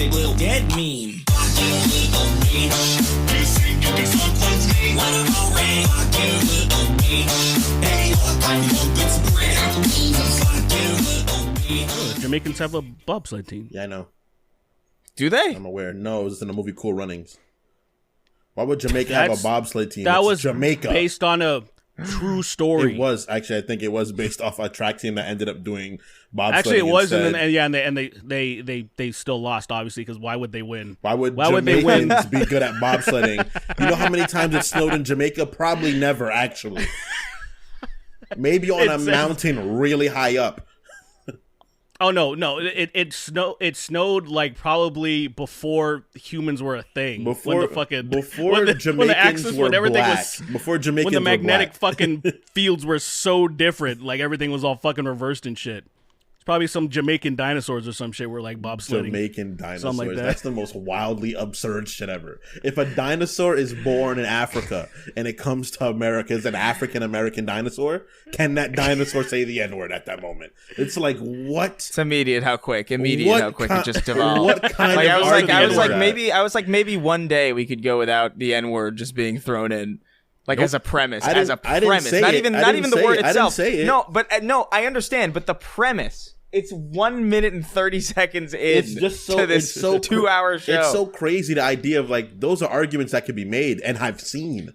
it will get mean. Oh, the Jamaicans have a bobsled team. Yeah, I know. Do they? I'm aware. No, it was in the movie Cool Runnings. Why would Jamaica have a bobsled team? That It's was Jamaica. based on a true story. It was actually. I think it was based off a track team that ended up doing bobsledding. Actually, it was, instead. and they still lost, obviously, because why would they win? Why would they win? Jamaicans be good at bobsledding? You know how many times it snowed in Jamaica? Probably never, actually. Maybe on a mountain really high up. Oh no! It snowed like probably before humans were a thing. Before Jamaicans when the axis, were when everything black. was, Before Jamaicans when the magnetic were fucking fields were so different, like everything was all fucking reversed and shit. It's probably some Jamaican dinosaurs or some shit were like bobsledding. Jamaican dinosaurs. Something like that. That's the most wildly absurd shit ever. If a dinosaur is born in Africa and it comes to America as an African American dinosaur, can that dinosaur say the N-word at that moment? It's like, what? It's immediate how quick it just evolved. What kind Like, of I was like maybe one day we could go without the N-word just being thrown in. Like Nope. as a premise, I didn't say not it. even I not didn't even the say word it. I itself. didn't say it. No, but no, I understand. But the premise, it's 1 minute and 30 seconds in. It's just so to this it's so 2-hour show. It's so crazy, the idea of like those are arguments that could be made, and I've seen.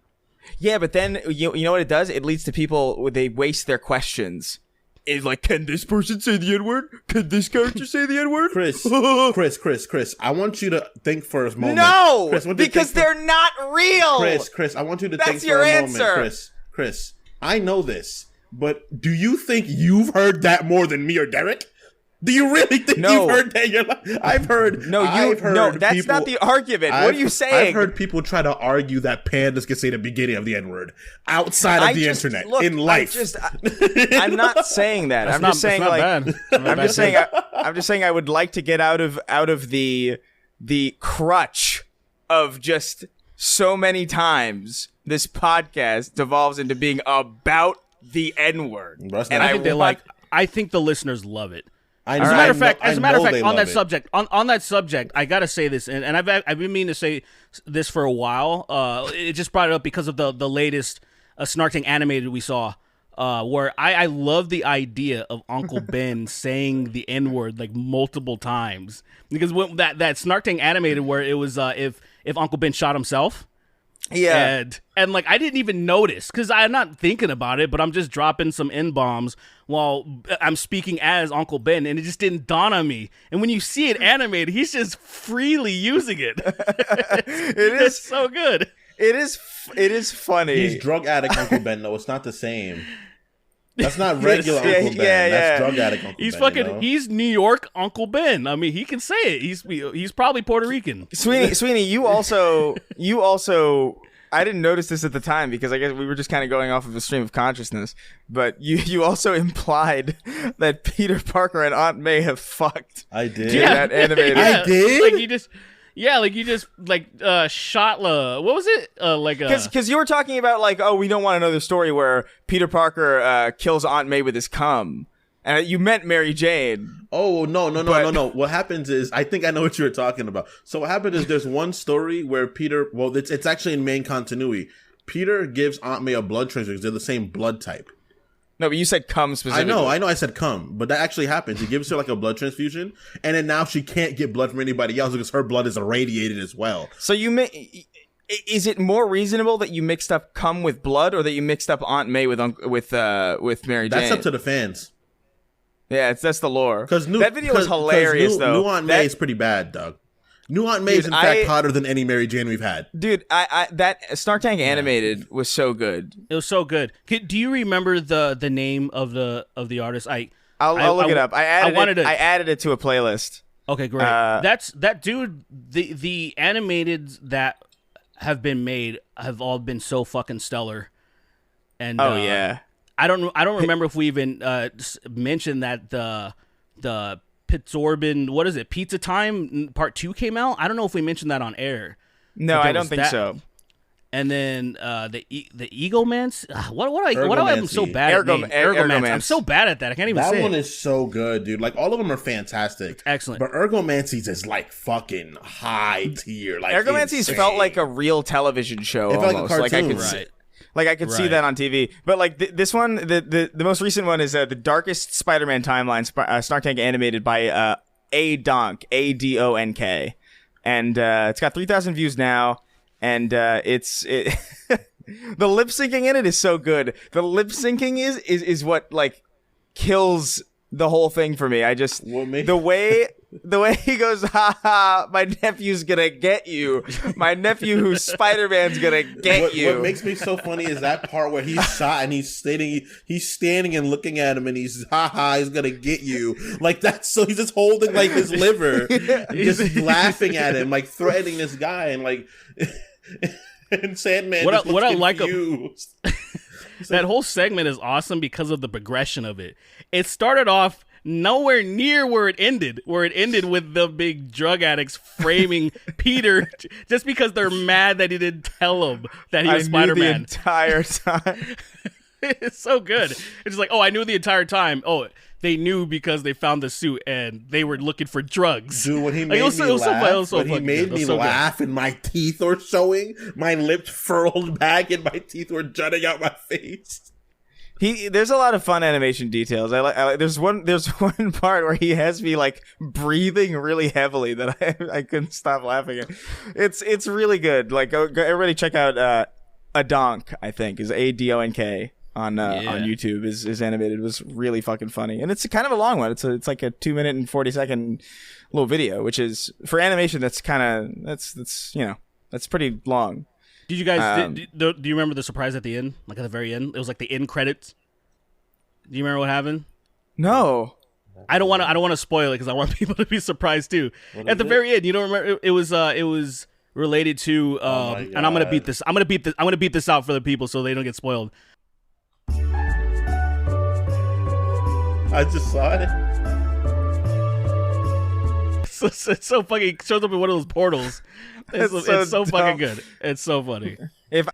Yeah, but then you know what it does? It leads to people they waste their questions. It's like, can this person say the N-word? Can this character say the N-word? Chris, I want you to think for a moment. No, Chris, because they're not real. Chris, I want you to That's think for your a answer. moment. Chris, I know this, but do you think you've heard that more than me or Derek? Do you really think you've heard that? I've heard. No, that's people, not the argument. What are you saying? I've heard people try to argue that pandas can say the beginning of the N-word outside of the internet in life. I'm not saying that. I'm just saying I would like to get out of the crutch of just so many times this podcast devolves into being about the N-word. And I think the listeners love it. As a matter of fact, on that subject, I gotta say this, and I've been meaning to say this for a while. It just brought it up because of the latest Snark Tank animated we saw, where I love the idea of Uncle Ben saying the N-word like multiple times, because when that Snark Tank animated where it was if Uncle Ben shot himself. Yeah, and like I didn't even notice because I'm not thinking about it, but I'm just dropping some N-bombs while I'm speaking as Uncle Ben, and it just didn't dawn on me. And when you see it animated, he's just freely using it. It's so good. It is funny. He's drug addict Uncle Ben, though. It's not the same. That's not regular Uncle Ben. That's drug addict Uncle Ben. You know? He's New York Uncle Ben. I mean, he can say it. He's probably Puerto Rican. Sweeney, you also. I didn't notice this at the time because I guess we were just kind of going off of a stream of consciousness. But you also implied that Peter Parker and Aunt May have fucked. I did. That animated. I did. Like you just shot what was it? Because you were talking about like, oh, we don't want another story where Peter Parker kills Aunt May with his cum, and you meant Mary Jane. Oh no! What happens is, I think I know what you were talking about. So what happened is, there's one story where Peter. Well, it's actually in main continuity. Peter gives Aunt May a blood transfusion because they're the same blood type. No, but you said cum specifically. I know I said cum, but that actually happens. He gives her like a blood transfusion, and then now she can't get blood from anybody else because her blood is irradiated as well. So is it more reasonable that you mixed up cum with blood, or that you mixed up Aunt May with Mary Jane? That's up to the fans. Yeah, that's the lore. That video was hilarious, though. New Aunt May is pretty bad, Doug. New Aunt May is in fact hotter than any Mary Jane we've had. Dude, that Snark Tank animated was so good. It was so good. Do you remember the name of the artist? I'll look it up. I added it to a playlist. Okay, great. That's that dude. The animated that have been made have all been so fucking stellar. And yeah. I don't remember if we even mentioned that the Pizzorban, what is it? Pizza Time Part 2 came out. I don't know if we mentioned that on air. No, I don't think so. And then the Egomance. What do I am so bad at? Ergomance. I'm so bad at that. I can't even say that one it. is so good, dude. Like all of them are fantastic. Excellent. But Ergomancy's is like fucking high tier. Like Ergomancy's felt like a real television show. It felt almost. like a cartoon. I could see, like I could see that on TV. But like this one, the most recent one is the Darkest Spider-Man Timeline, Snark Tank animated by Adonk, Adonk, and it's got 3,000 views now. And the lip syncing in it is so good. The lip syncing is what like kills the whole thing for me. I just the way he goes, ha ha, my nephew's gonna get you. My nephew who's Spider-Man's gonna get you. What makes me so funny is that part where he's shot and he's standing and looking at him and he's ha ha, he's gonna get you. Like that's so he's just holding like his liver, just laughing at him, like threatening this guy and like. And Sandman what I like that whole segment is awesome because of the progression of it. It started off nowhere near where it ended with the big drug addicts framing Peter just because they're mad that he didn't tell them that he was Spider-Man the entire time. It's so good. It's just like, oh, I knew the entire time. Oh, they knew because they found the suit and they were looking for drugs. Dude, when he made me laugh and my teeth were showing, my lips furled back and my teeth were jutting out my face. There's a lot of fun animation details. I like. There's one part where he has me like breathing really heavily that I couldn't stop laughing at. It's really good. Like go everybody check out Adonk, I think is Adonk. On YouTube is animated. It was really fucking funny, and it's kind of a long one. It's like a 2 minute and 40-second little video, which is for animation. That's pretty long. Did you guys do you remember the surprise at the end? Like at the very end, it was like the end credits. Do you remember what happened? No, I don't want to spoil it because I want people to be surprised too. At the very end, you don't remember? It was related to and I'm gonna beat this out for the people so they don't get spoiled. I just saw it. It's so fucking. It shows up in one of those portals. It's so fucking good. It's so funny. If I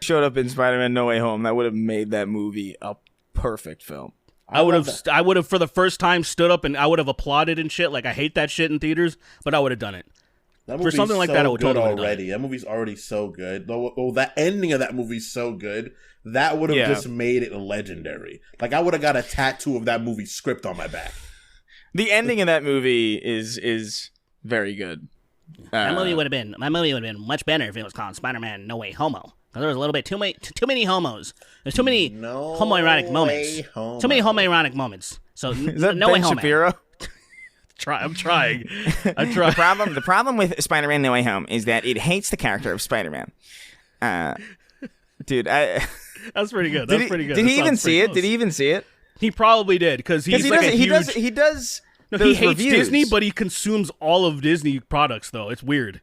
showed up in Spider-Man No Way Home, that would have made that movie a perfect film. I would have for the first time stood up and I would have applauded and shit. Like I hate that shit in theaters, but I would have done it. For something like that, I would totally already. That movie's already so good. Oh, that ending of that movie's so good. That would have just made it legendary. Like I would have got a tattoo of that movie script on my back. The ending of that movie is very good. My movie would have been much better if it was called Spider-Man No Way Homo. Because there was a little bit too many homos. There's too many homoerotic moments. Too many homoerotic moments. So is that no Ben way homo. Shapiro? I'm trying. The problem with Spider-Man No Way Home is that it hates the character of Spider-Man. Dude, that's pretty good. Did he even see it? Did he even see it? He probably did because he does. No, he hates Disney, but he consumes all of Disney products. Though it's weird.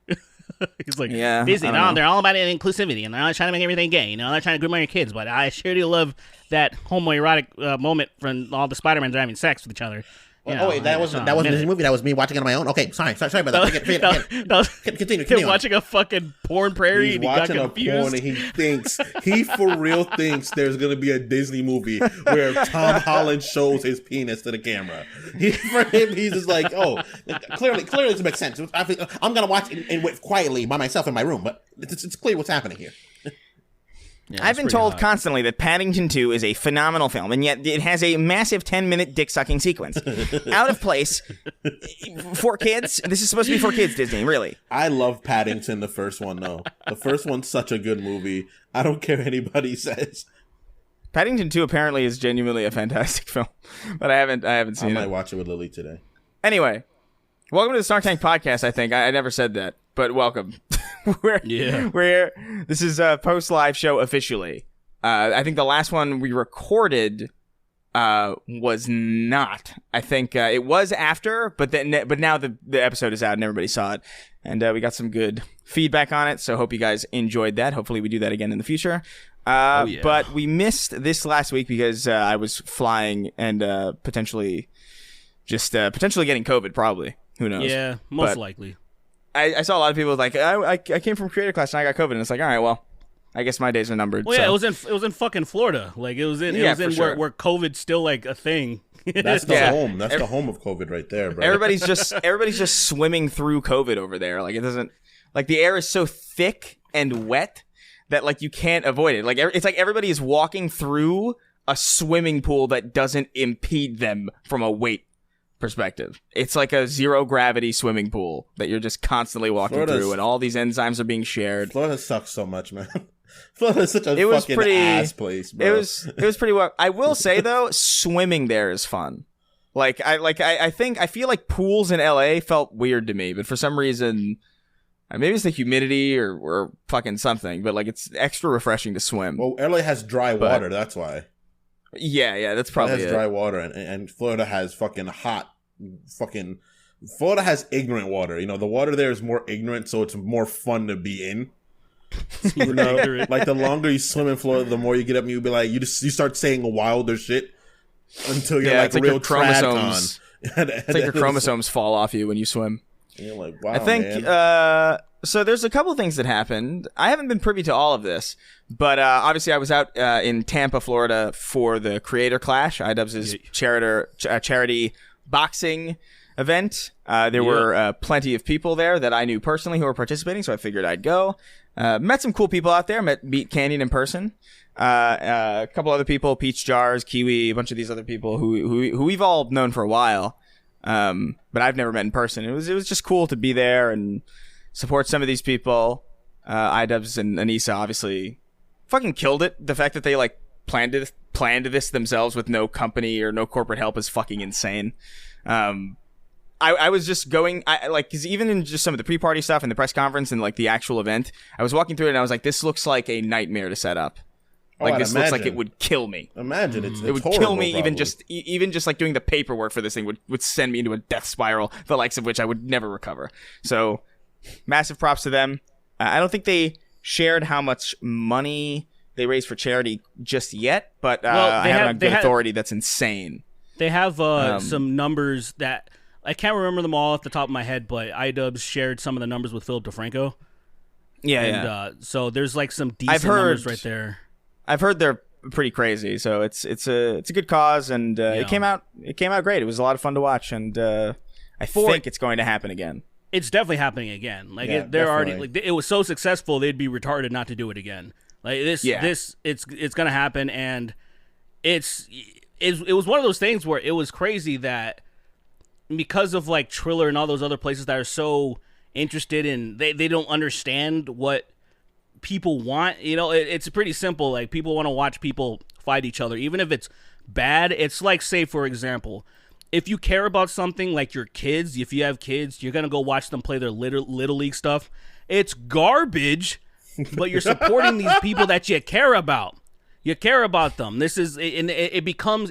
He's like, Disney. No, they're all about inclusivity, and they're all trying to make everything gay. You know, they're trying to groom your kids. But I sure do love that homoerotic moment when all the Spider-Mans are having sex with each other. That wasn't a Disney movie. That was me watching it on my own. Okay, sorry about that. Continue. Watching a fucking porn prairie. He's and he watching got confused. a porn and he for real thinks there's gonna be a Disney movie where Tom Holland shows his penis to the camera. For him, he's just like, oh, clearly this makes sense. I'm gonna watch it and wait quietly by myself in my room, but it's clear what's happening here. Yeah, I've been told constantly that Paddington 2 is a phenomenal film, and yet it has a massive 10-minute dick-sucking sequence. Out of place. For kids? This is supposed to be for kids, Disney, really. I love Paddington, the first one, though. The first one's such a good movie. I don't care what anybody says. Paddington 2 apparently is genuinely a fantastic film, but I haven't seen it. I might watch it with Lily today. Anyway, welcome to the Snark Tank Podcast, I think. I never said that, but welcome. This is a post-live show officially. I think the last one we recorded was not. I think it was after, but now the episode is out and everybody saw it, and we got some good feedback on it. So hope you guys enjoyed that. Hopefully we do that again in the future. But we missed this last week because I was flying and potentially getting COVID. Probably, who knows? Yeah, most likely. I saw a lot of people like, I came from creator class and I got COVID. And it's like, all right, well, I guess my days are numbered. Well, yeah, so. it was in fucking Florida. Like it was in sure. where COVID's still like a thing. That's the home. That's the home of COVID right there, bro. Everybody's just swimming through COVID over there. Like it doesn't, like the air is so thick and wet that like you can't avoid it. Like it's like everybody is walking through a swimming pool that doesn't impede them from a weight perspective. It's like a zero gravity swimming pool that you're just constantly walking through, and all these enzymes are being shared. Florida sucks so much, man. Florida is such a fucking ass place, bro. It was pretty well. I will say though, swimming there is fun. I feel like pools in LA felt weird to me, but for some reason, maybe it's the humidity or fucking something, but like it's extra refreshing to swim. Well, LA has dry water, that's why. Yeah, that's probably it. Has dry water, and Florida has fucking hot, fucking. Florida has ignorant water. You know, the water there is more ignorant, so it's more fun to be in. You know, like the longer you swim in Florida, the more you get up and you be like, you start saying wilder shit until you're like real chromosomes. It's like your chromosomes fall off you when you swim. You're like, wow, I think. man. So there's a couple things that happened. I haven't been privy to all of this, but obviously I was out in Tampa, Florida for the Creator Clash, iDubbbz's charity boxing event. There were plenty of people there that I knew personally who were participating, so I figured I'd go. Met some cool people out there. Met Beat Canyon in person. A couple other people, Peach Jars, Kiwi, a bunch of these other people who we've all known for a while, but I've never met in person. It was just cool to be there and support some of these people. iDubbbz and Anissa obviously fucking killed it. The fact that they like planned this themselves with no company or no corporate help is fucking insane. I was just going, because even in just some of the pre-party stuff and the press conference and like the actual event, I was walking through it and I was like, this looks like a nightmare to set up. Like this looks like it would kill me. Imagine it's it would horrible, kill me. probably. Even just like doing the paperwork for this thing would send me into a death spiral, the likes of which I would never recover. So massive props to them. I don't think they shared how much money they raised for charity just yet, but I have a good authority that's insane. They have some numbers that I can't remember them all off the top of my head, but iDubbbz shared some of the numbers with Philip DeFranco. Yeah, so there's like some decent numbers right there. I've heard they're pretty crazy, so it's a good cause, and it came out great. It was a lot of fun to watch, and I think it's going to happen again. It's definitely happening again. Like they're already like it was so successful, they'd be retarded not to do it again. Like this, it's gonna happen, and it was one of those things where it was crazy that because of like Triller and all those other places that are so interested in they don't understand what people want. You know, it's pretty simple. Like people want to watch people fight each other, even if it's bad. It's like, say for example, if you care about something like your kids, if you have kids, you're gonna go watch them play their little league stuff. It's garbage, but you're supporting these people that you care about. You care about them. This is, and you become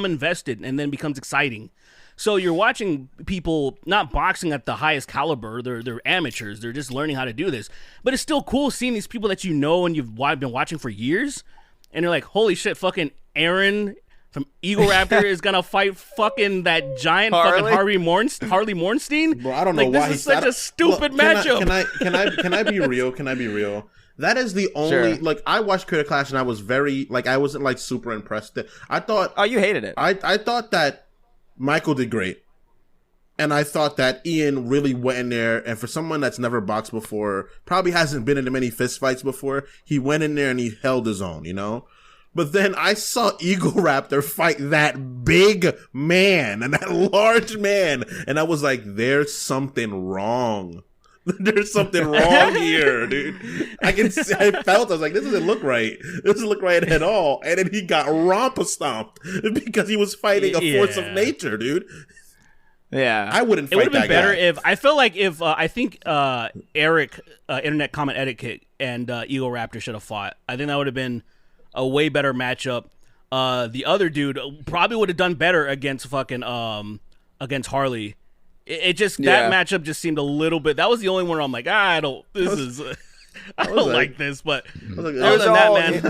invested, and then becomes exciting. So you're watching people not boxing at the highest caliber. They're amateurs. They're just learning how to do this. But it's still cool seeing these people that you know and you've been watching for years. And you're like, holy shit, fucking Aaron from Eagle Raptor is gonna fight fucking that giant fucking Harley Mornstein. Bro, I don't know why this is such a stupid matchup. Can I be real? Can I be real? That is the only like I watched Creator Clash and I was very like I wasn't like super impressed. I thought you hated it. I thought that Michael did great. And I thought that Ian really went in there, and for someone that's never boxed before, probably hasn't been in many fist fights before, he went in there and he held his own, you know? But then I saw Eagle Raptor fight that big man and that large man, and I was like, there's something wrong. There's something wrong here, dude. I was like, this doesn't look right. This doesn't look right at all. And then he got rompa-stomped because he was fighting a force of nature, dude. Yeah. I wouldn't fight that guy. It would have been better if, I feel like if, I think Eric, Internet Comment Etiquette, and Eagle Raptor should have fought. I think that would have been a way better matchup. The other dude probably would have done better against fucking, against Harley. That matchup just seemed a little bit. That was the only one where I'm like, I don't like this. But other than that, man,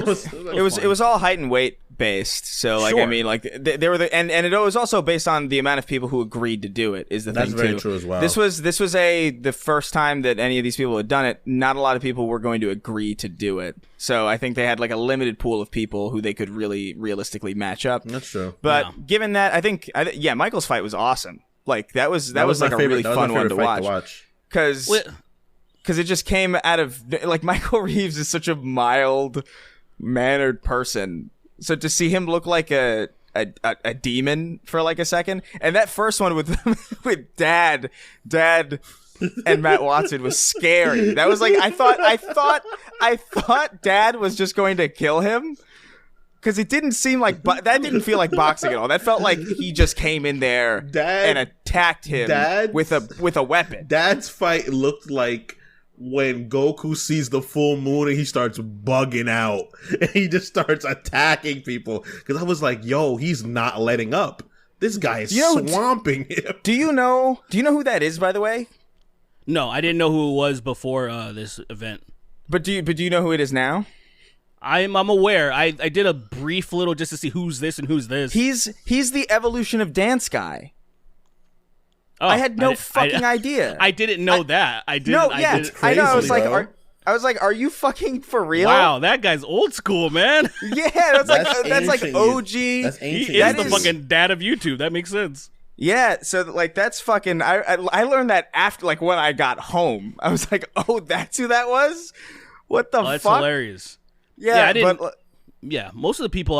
it was all height and weight. based. So like Sure. I mean like they were and it was also based on the amount of people who agreed to do it is the That's thing very too. true as well. This was the first time that any of these people had done it. Not a lot of people were going to agree to do it. So I think they had like a limited pool of people who they could really realistically match up. That's true. But given that, I think Michael's fight was awesome. Like that was like a really fun one to watch. Because it just came out of like Michael Reeves is such a mild mannered person, so to see him look like a demon for like a second, and that first one with with dad and Matt Watson was scary. That was like I thought dad was just going to kill him. Because it didn't seem like that didn't feel like boxing at all. That felt like he just came in there and attacked him with a weapon. Dad's fight looked like when Goku sees the full moon and he starts bugging out and he just starts attacking people. Because I was like, yo, he's not letting up. This guy is swamping him. Do you know who that is, by the way? No, I didn't know who it was before this event. But do you know who it is now? I'm aware. I did a brief little just to see who's this and who's this. He's the evolution of Dance Guy. Oh, I had no fucking idea. I didn't know that. I didn't. No, yeah, I know. I was like, are you fucking for real? Wow, that guy's old school, man. Yeah, that's like OG. That's ancient. He is the fucking dad of YouTube. That makes sense. Yeah, so like that's fucking. I learned that after like when I got home. I was like, oh, that's who that was. What the fuck? That's hilarious. Yeah, I didn't. but most of the people,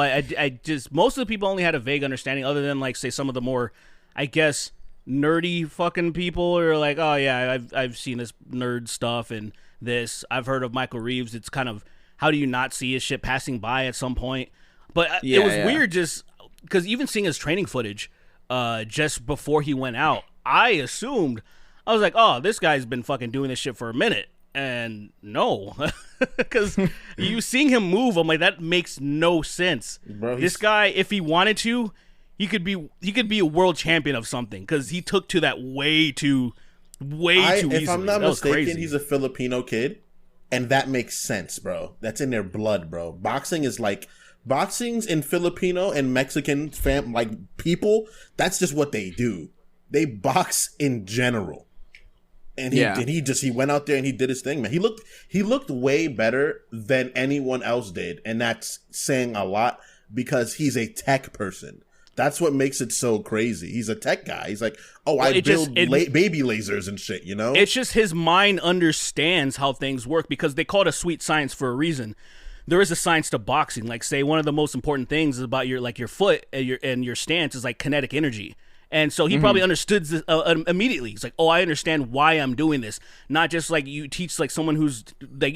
most of the people only had a vague understanding, other than like say some of the more, I guess, nerdy fucking people are like, oh yeah, I've seen this nerd stuff and this. I've heard of Michael Reeves. It's kind of how do you not see his shit passing by at some point? But it was weird just because even seeing his training footage, just before he went out, I was like, oh, this guy's been fucking doing this shit for a minute. And no, because you seeing him move, I'm like, that makes no sense. Bro, this guy, if he wanted to, he could be a world champion of something because he took to that way too easily. If I'm not that mistaken, he's a Filipino kid, and that makes sense, bro. That's in their blood, bro. Boxing's in Filipino and Mexican people. That's just what they do. They box in general. And he went out there and he did his thing, man. He looked way better than anyone else did, and that's saying a lot because he's a tech person. That's what makes it so crazy. He's a tech guy. He's like, I build baby lasers and shit, you know? It's just his mind understands how things work because they call it a sweet science for a reason. There is a science to boxing. Like, say, one of the most important things is about your foot and your stance is like kinetic energy. And so he probably understood this, immediately. He's like, oh, I understand why I'm doing this. Not just like you teach like someone who's like,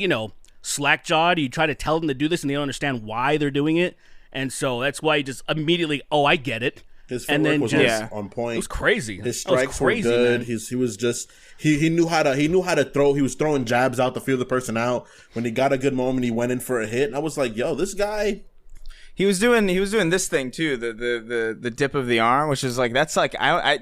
slack-jawed. You try to tell them to do this and they don't understand why they're doing it. And so that's why he just immediately, I get it. His footwork was on point. It was crazy. His strikes were good. Man. He was just he knew how to throw. He was throwing jabs out to feel the person out. When he got a good moment, he went in for a hit. And I was like, yo, this guy. He was doing this thing too, the dip of the arm, which is like that's like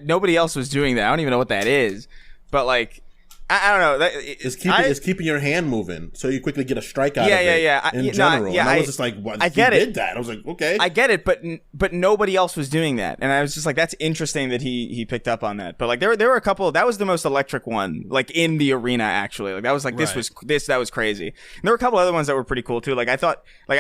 nobody else was doing that. I don't even know what that is, but like I don't know. It's keeping your hand moving so you quickly get a strike out of it. In general, and I was just like, what? I get it. Did that? I was like, okay, I get it, but nobody else was doing that, and I was just like, that's interesting that he picked up on that. But like there were a couple. That was the most electric one, like in the arena actually. Like that was like that was crazy. And there were a couple other ones that were pretty cool too. Like I thought, like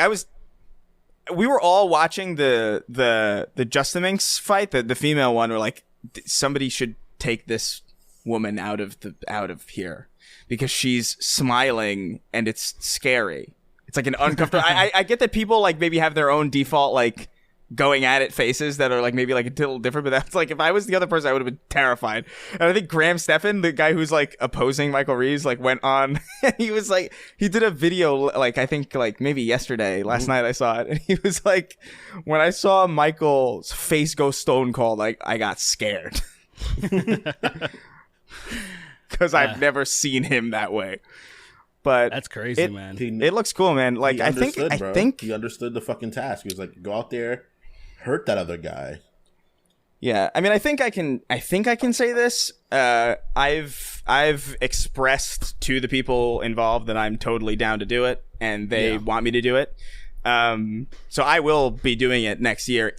we were all watching the Justin Minks fight, the female one. We're like, somebody should take this woman out of here because she's smiling and it's scary. It's like an uncomfortable. I get that people like maybe have their own default like going at it faces that are like maybe like a little different, but that's like if I was the other person, I would have been terrified. And I think Graham Stephan, the guy who's like opposing Michael Reeves, like went on. He was like, he did a video like I think like maybe yesterday, last night I saw it, and he was like, when I saw Michael's face go stone cold, like I got scared because I've never seen him that way. But that's crazy, man. It looks cool, man. Like I think he understood the fucking task. He was like, go out there, hurt that other guy. Yeah, I mean, I think I can say this. I've expressed to the people involved that I'm totally down to do it, and they want me to do it. So I will be doing it next year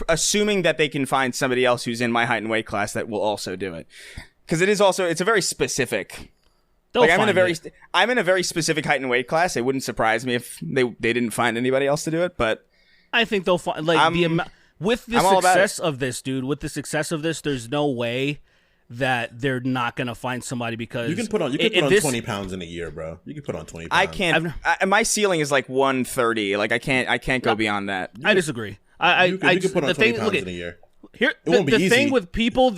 assuming that they can find somebody else who's in my height and weight class that will also do it. Because it's a very specific. I'm in a very specific height and weight class. It wouldn't surprise me if they didn't find anybody else to do it, but I think they'll find with the success of this, dude. With the success of this, there's no way that they're not gonna find somebody because you can put on 20 pounds in a year, bro. You can put on 20 pounds. I can't. My ceiling is like 130. Like I can't go beyond that. I disagree. You can put on 20 pounds in a year. Here, the thing with people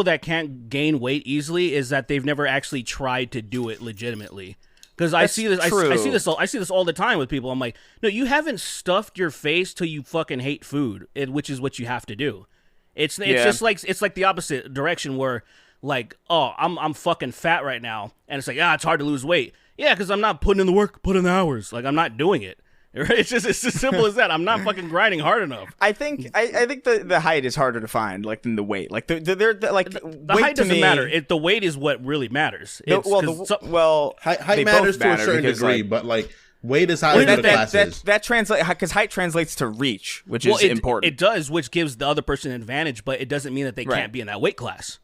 that can't gain weight easily is that they've never actually tried to do it legitimately. Because I see this all the time with people. I'm like, no, you haven't stuffed your face till you fucking hate food, which is what you have to do. It's just like it's like the opposite direction where like, oh, I'm fucking fat right now, and it's like, it's hard to lose weight. Yeah, because I'm not putting in the work, putting in the hours. Like I'm not doing it. It's as simple as that. I'm not fucking grinding hard enough. I think the height is harder to find, like than the weight. Like the height doesn't matter. The weight is what really matters. Height matters to a certain degree, but like weight is higher than the classes. That translates because height translates to reach, which is important. It does, which gives the other person an advantage, but it doesn't mean that they can't be in that weight class.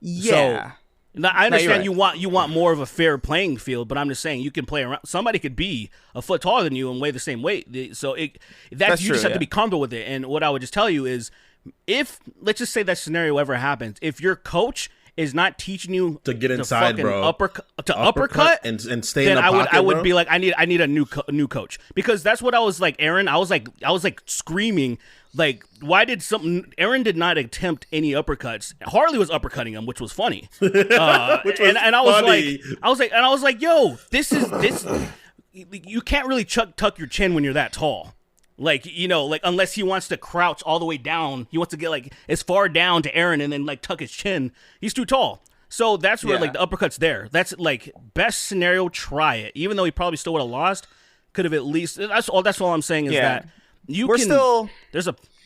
Yeah. So, now, I understand you want more of a fair playing field, but I'm just saying you can play around. Somebody could be a foot taller than you and weigh the same weight. So that's you just have to be comfortable with it. And what I would just tell you is, if let's just say that scenario ever happens, if your coach is not teaching you to get inside, bro, uppercut and stay in the pocket, I would be like, I need a new coach, because that's what I was like, Aaron. I was like screaming. Like, why did Aaron did not attempt any uppercuts. Harley was uppercutting him, which was funny. I was like, yo, this. You can't really tuck your chin when you're that tall. Like, like unless he wants to crouch all the way down, he wants to get like as far down to Aaron and then like tuck his chin. He's too tall. So that's where like the uppercut's there. That's like best scenario. Try it, even though he probably still would have lost. Could have at least. That's all I'm saying is that.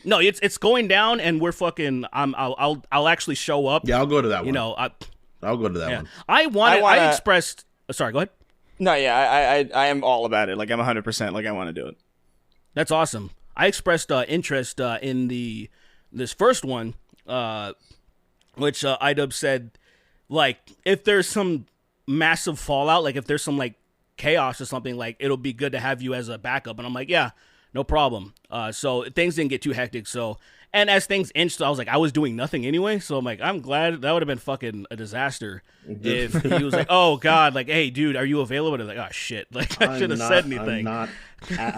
It's going down, and we're fucking. I'll actually show up. Yeah, I'll go to that one. I'll go to that one. I expressed. Sorry, go ahead. No, yeah, I am all about it. Like I'm 100%. Like I want to do it. That's awesome. I expressed interest in this first one, which IDub said, like if there's some massive fallout, like if there's some like chaos or something, like it'll be good to have you as a backup. And I'm like, yeah. No problem. So things didn't get too hectic. So, and as things inched, I was like, I was doing nothing anyway. So I'm like, I'm glad. That would have been fucking a disaster if he was like, oh God, like, hey dude, are you available? And I'm like, oh shit, like I should have said anything. I'm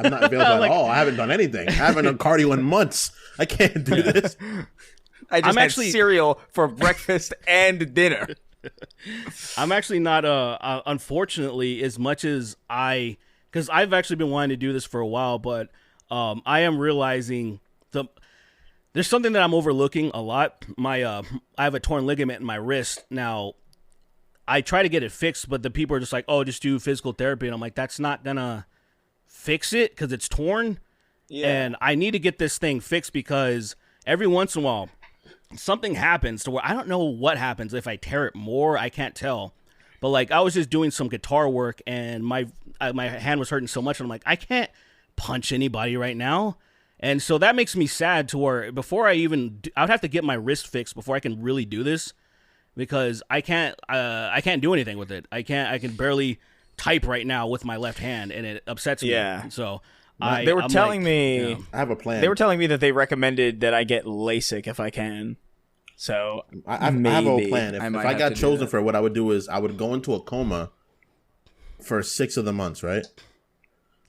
not available at all. I haven't done anything. I haven't done cardio in months. I can't do this. I'm actually cereal for breakfast and dinner. I'm actually not. Unfortunately, as much as because I've actually been wanting to do this for a while, but I am realizing there's something that I'm overlooking a lot. I have a torn ligament in my wrist. Now, I try to get it fixed, but the people are just like, oh, just do physical therapy. And I'm like, that's not going to fix it because it's torn. Yeah. And I need to get this thing fixed because every once in a while, something happens to where I don't know what happens. If I tear it more, I can't tell. But like I was just doing some guitar work and my hand was hurting so much. And I'm like, I can't punch anybody right now. And so that makes me sad to where before I would have to get my wrist fixed before I can really do this, because I can't do anything with it. I can barely type right now with my left hand, and it upsets me. Yeah. So they were telling me, I have a plan. They were telling me that they recommended that I get LASIK if I can. So I have a whole plan. If I got chosen for it, what I would do is I would go into a coma for 6 of the months, right?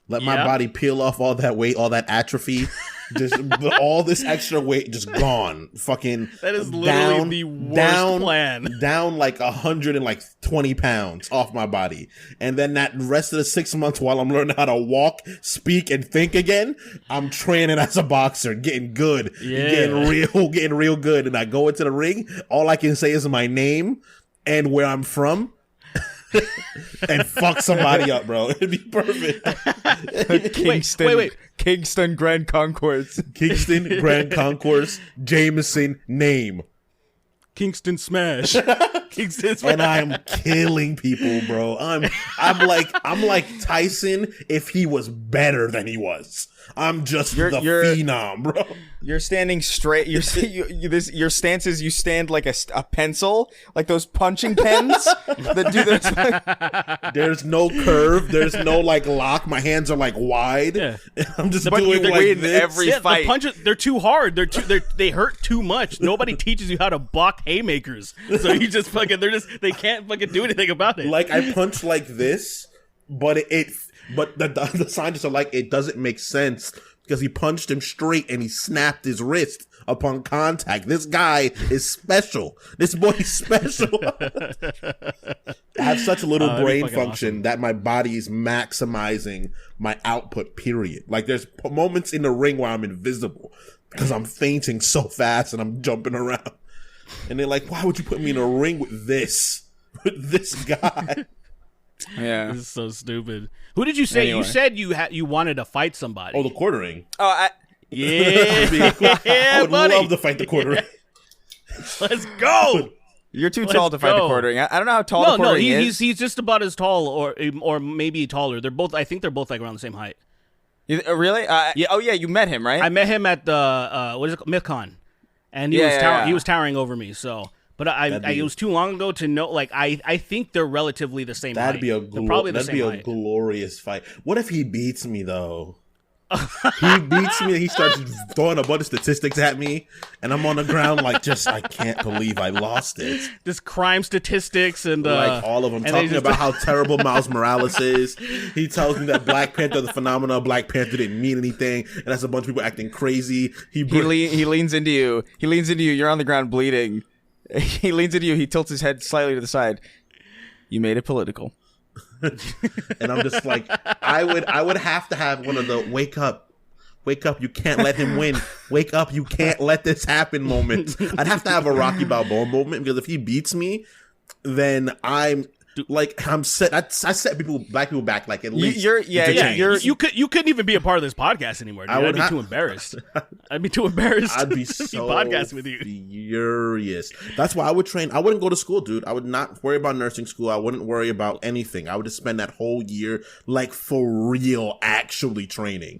Let my body peel off all that weight, all that atrophy, just all this extra weight just gone. Fucking that is literally the worst plan. Down like 120 pounds off my body, and then that rest of the 6 months while I'm learning how to walk, speak, and think again, I'm training as a boxer, getting good, getting real good. And I go into the ring, all I can say is my name and where I'm from. And fuck somebody up, bro. It'd be perfect. Kingston, wait. Kingston Grand Concourse. Kingston Grand Concourse. Jameson name. Kingston smash. Kingston smash. And I'm killing people, bro. I'm like Tyson if he was better than he was. I'm just the phenom, bro. You're standing straight. Your stance is you stand like a pencil, like those punching pens that do this. There's no curve. There's no like lock. My hands are like wide. Yeah. I'm just doing like this. Every fight. The punches, they're too hard. They hurt too much. Nobody teaches you how to block haymakers. So you just fucking they can't fucking do anything about it. Like I punch like this, but but the scientists are like, it doesn't make sense because he punched him straight and he snapped his wrist upon contact. This guy is special. This boy's special. I have such a little brain function that my body is maximizing my output, period. Like there's moments in the ring where I'm invisible because I'm fainting so fast and I'm jumping around. And they're like, why would you put me in a ring with this guy? Yeah, this is so stupid. Who did you say? Anyway. You said you wanted to fight somebody. Oh, the quartering. Oh, yeah, I would buddy. love to fight the quartering. Let's go. You're too tall to fight the quartering. I don't know how tall the quartering is. He's just about as tall, or maybe taller. I think they're both like around the same height. Really? Yeah. Oh yeah, you met him, right? I met him at the what is it called? MidCon, and he was towering over me. So. But it was too long ago to know. Like I think they're relatively the same. That'd height. That'd be a glorious fight. What if he beats me though? He beats me. He starts throwing a bunch of statistics at me, and I'm on the ground like, I can't believe I lost it. Just crime statistics and like all of them talking about how terrible Miles Morales is. He tells me that Black Panther, the phenomena of Black Panther, didn't mean anything, and that's a bunch of people acting crazy. He leans into you. You're on the ground bleeding. He leans into you. He tilts his head slightly to the side. You made it political. And I'm just like, I would have to have one of the wake up, you can't let him win. Wake up, you can't let this happen moments. I'd have to have a Rocky Balboa moment because if he beats me, then I'm set. I set black people back like at least. You couldn't even be a part of this podcast anymore. Dude. I'd be too embarrassed. I'd be too embarrassed. I'd be so podcasting with you. Furious. That's why I would train. I wouldn't go to school, dude. I would not worry about nursing school. I wouldn't worry about anything. I would just spend that whole year like for real, actually training.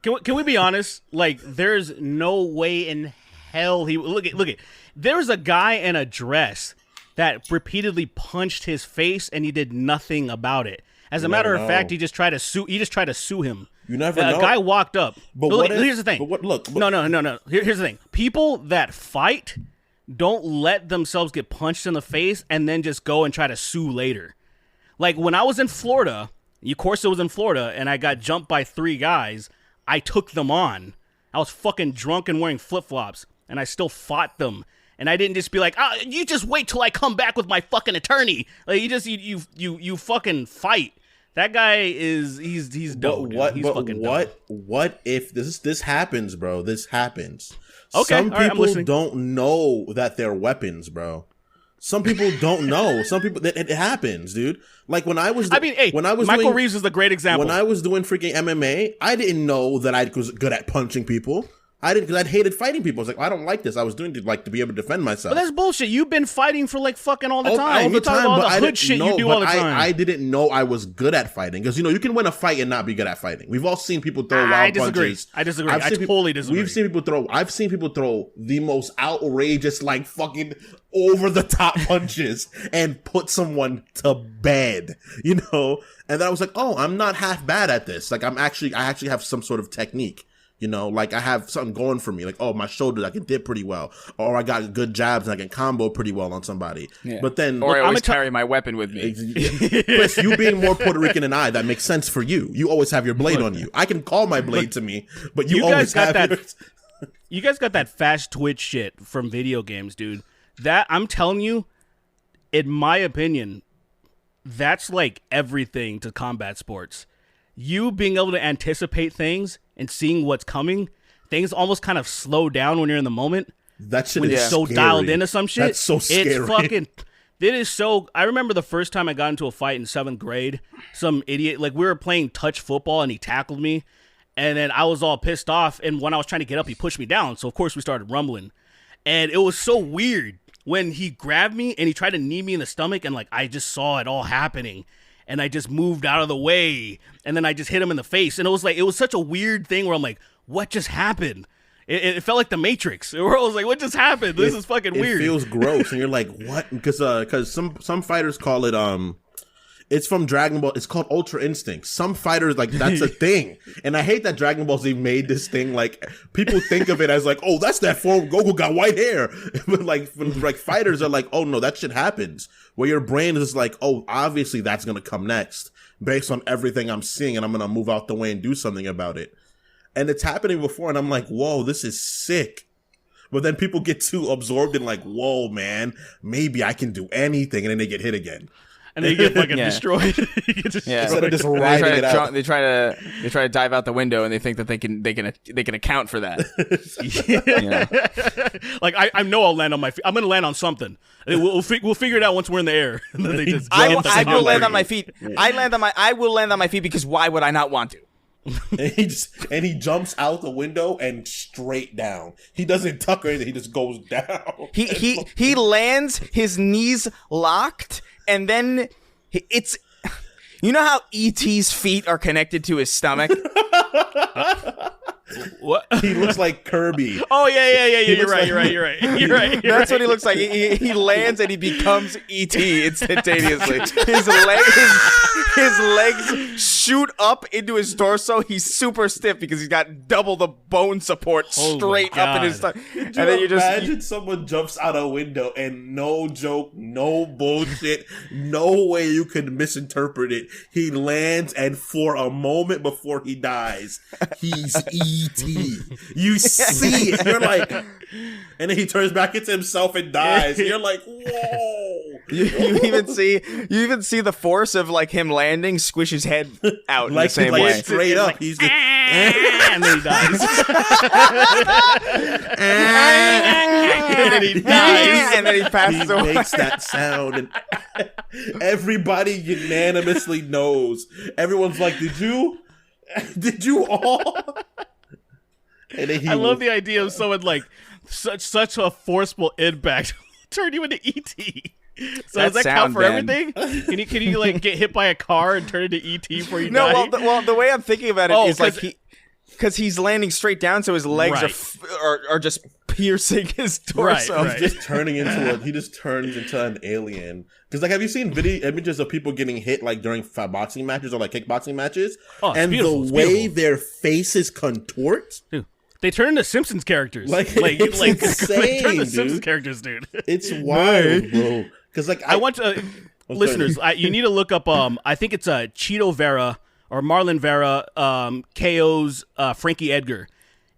Can we be honest? Like, there's no way in hell he look at. There's a guy in a dress that repeatedly punched his face, and he did nothing about it. As a matter of fact, he just tried to sue him. You never know. A guy walked up. But here's the thing. No. Here's the thing. People that fight don't let themselves get punched in the face and then just go and try to sue later. Like when I was in Florida, of course it was in Florida, and I got jumped by 3 guys, I took them on. I was fucking drunk and wearing flip-flops, and I still fought them. And I didn't just be like, you just wait till I come back with my fucking attorney. Like you fucking fight. That guy he's dope. What if this happens, bro? This happens. Okay, some people right, don't know that they're weapons, bro. Some people don't know. Some people it happens, dude. Like when I was Michael Reeves is a great example. When I was doing freaking MMA, I didn't know that I was good at punching people. I didn't, because I'd hated fighting people. I was like, I don't like this. I was doing it to be able to defend myself. But that's bullshit. You've been fighting for like fucking all the time. You talk about all the hood shit you do all the time. I didn't know I was good at fighting because you can win a fight and not be good at fighting. We've all seen people throw wild punches. I disagree. I totally disagree. I've seen people throw the most outrageous, like fucking over the top punches and put someone to bed. And then I was like, oh, I'm not half bad at this. Like I actually have some sort of technique. Like I have something going for me. Like, oh, my shoulders, I can dip pretty well. Or I got good jabs and I can combo pretty well on somebody. Yeah. But then... Or I always carry my weapon with me. Chris, you being more Puerto Rican than I, that makes sense for you. You always have your blade on you. I can call my blade to me, but you always have yours. You guys got that fast twitch shit from video games, dude. That, I'm telling you, in my opinion, that's like everything to combat sports. You being able to anticipate things and seeing what's coming, things almost kind of slow down when you're in the moment. That shit when is you're so scary. dialed into some shit. That's so scary. It's fucking... It is so... I remember the first time I got into a fight in 7th grade. Some idiot... Like, we were playing touch football, and he tackled me. And then I was all pissed off. And when I was trying to get up, he pushed me down. So, of course, we started rumbling. And it was so weird. when he grabbed me and he tried to knee me in the stomach, and like I just saw it all happening, and I just moved out of the way, and then I just hit him in the face, and it was such a weird thing where I'm like, what just happened? It felt like the Matrix, where I was like, what just happened? This is fucking weird. It feels gross, and you're like, what? Because some fighters call it it's from Dragon Ball. It's called Ultra Instinct. Some fighters, like, that's a thing. And I hate that Dragon Ball Z made this thing, like, people think of it as like, oh, that's that form Goku got white hair. But like fighters are like, oh no, that shit happens. Where your brain is like, oh, obviously that's gonna come next based on everything I'm seeing, and I'm gonna move out the way and do something about it. And it's happening before, and I'm like, whoa, this is sick. But then people get too absorbed in like, whoa, man, maybe I can do anything, and then they get hit again. And then you get fucking destroyed. Instead of just riding it out. They try to dive out the window, and they think that they can account for that. Like I know I'll land on my feet. I'm gonna land on something. We'll figure it out once we're in the air. And then they just I will land on my feet. I will land on my feet because why would I not want to? And he jumps out the window and straight down. He doesn't tuck or anything. He just goes down. He lands, his knees locked, and then it's, you know how E.T.'s feet are connected to his stomach? What? He looks like Kirby. Oh yeah. You're right. That's what he looks like. He lands and he becomes E.T. instantaneously. His legs shoot up into his torso. He's super stiff because he's got double the bone support straight up in his stomach. And then you just imagine someone jumps out a window and no joke, no bullshit, no way you could misinterpret it. He lands and for a moment before he dies, he's E.T. You see it. You're like, and then he turns back into himself and dies. And you're like, whoa. You even see the force of like him landing squish his head out like, in the same like way. Straight up, he's just, and then he dies. And then he dies. And then he passes away. He makes that sound, and everybody unanimously knows. Everyone's like, did you all? And then I love the idea of someone like such a forceful impact turn you into E.T. So does that count for everything? Can you like get hit by a car and turn into E.T. before you die? Well, the way I'm thinking about it is like because he's landing straight down, so his legs are just piercing his torso. Right. He's just he just turns into an alien. Because like, have you seen images of people getting hit like during boxing matches or like kickboxing matches? Oh, and the way their faces contort. Dude, they turn into Simpsons characters. It's insane, they turn into dude. Simpsons characters, dude. It's wild, bro. Because like I want to listeners, you need to look up. I think it's Cheeto Vera or Marlon Vera, KO's Frankie Edgar.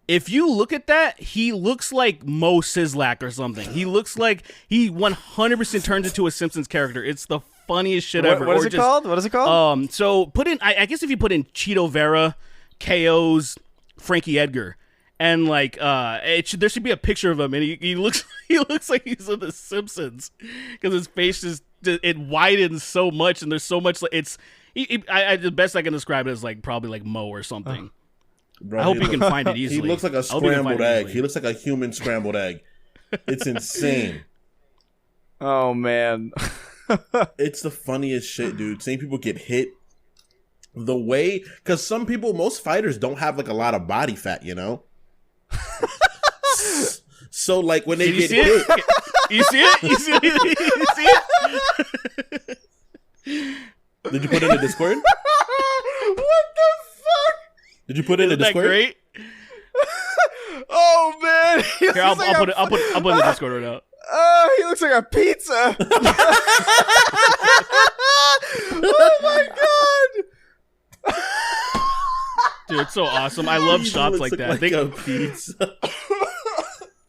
If you look at that, he looks like Mo Sizlak or something. He looks like he 100% turns into a Simpsons character. It's the funniest shit ever. What is it called? What is it called? So put in. I guess if you put in Cheeto Vera, KO's Frankie Edgar. And like, there should be a picture of him, and he looks like he's in The Simpsons because his face it widens so much, and there's so much. The best I can describe it is like probably like Mo or something. Bro, I hope you can find it easily. He looks like a scrambled egg. He looks like a human scrambled egg. It's insane. Oh man, it's the funniest shit, dude. Seeing people get hit the way, because most fighters don't have like a lot of body fat, you know. So like when they get hit, you see it? You see it? Did you put it in the Discord? What the fuck? Did you put it in the Discord? That great? Oh man! Here, I'll put it in the Discord right now. Oh, he looks like a pizza. Oh my god! Dude, it's so awesome. I love shots like that. Like a pizza.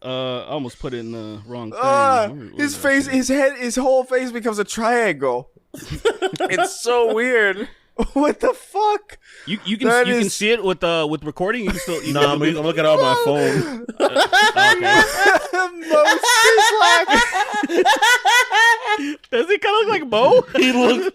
I almost put it in the wrong thing. His face, his whole face becomes a triangle. It's so weird. What the fuck? You can see it with recording. You can still. I'm looking at it on my phone. Does he kind of look like Mo? He looks.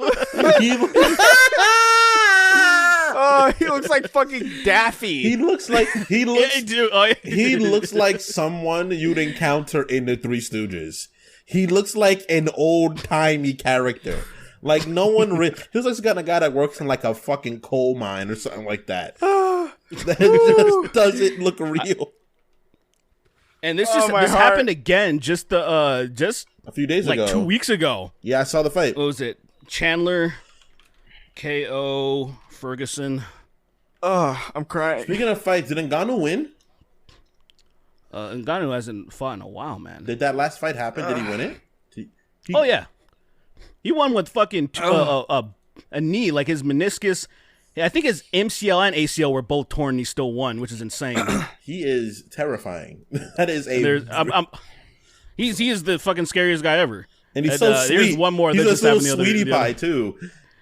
Oh, he looks like fucking Daffy. He looks like Yeah, he looks like someone you'd encounter in the Three Stooges. He looks like an old-timey character. Like, no one... he looks like the kind of guy that works in, like, a fucking coal mine or something like that. That just doesn't look real. And this happened again just a few days ago. Like 2 weeks ago. Yeah, I saw the fight. What was it? Chandler, KO, Ferguson. I'm crying. Speaking of fights, did Ngannou win? Ngannou hasn't fought in a while, man. Did that last fight happen? Did he win it? Oh, yeah. He won with fucking a knee, like his meniscus. Yeah, I think his MCL and ACL were both torn. And he still won, which is insane. He is terrifying. That is he is the fucking scariest guy ever. And he's so sweet. There's one more. He's just a little sweetie pie too.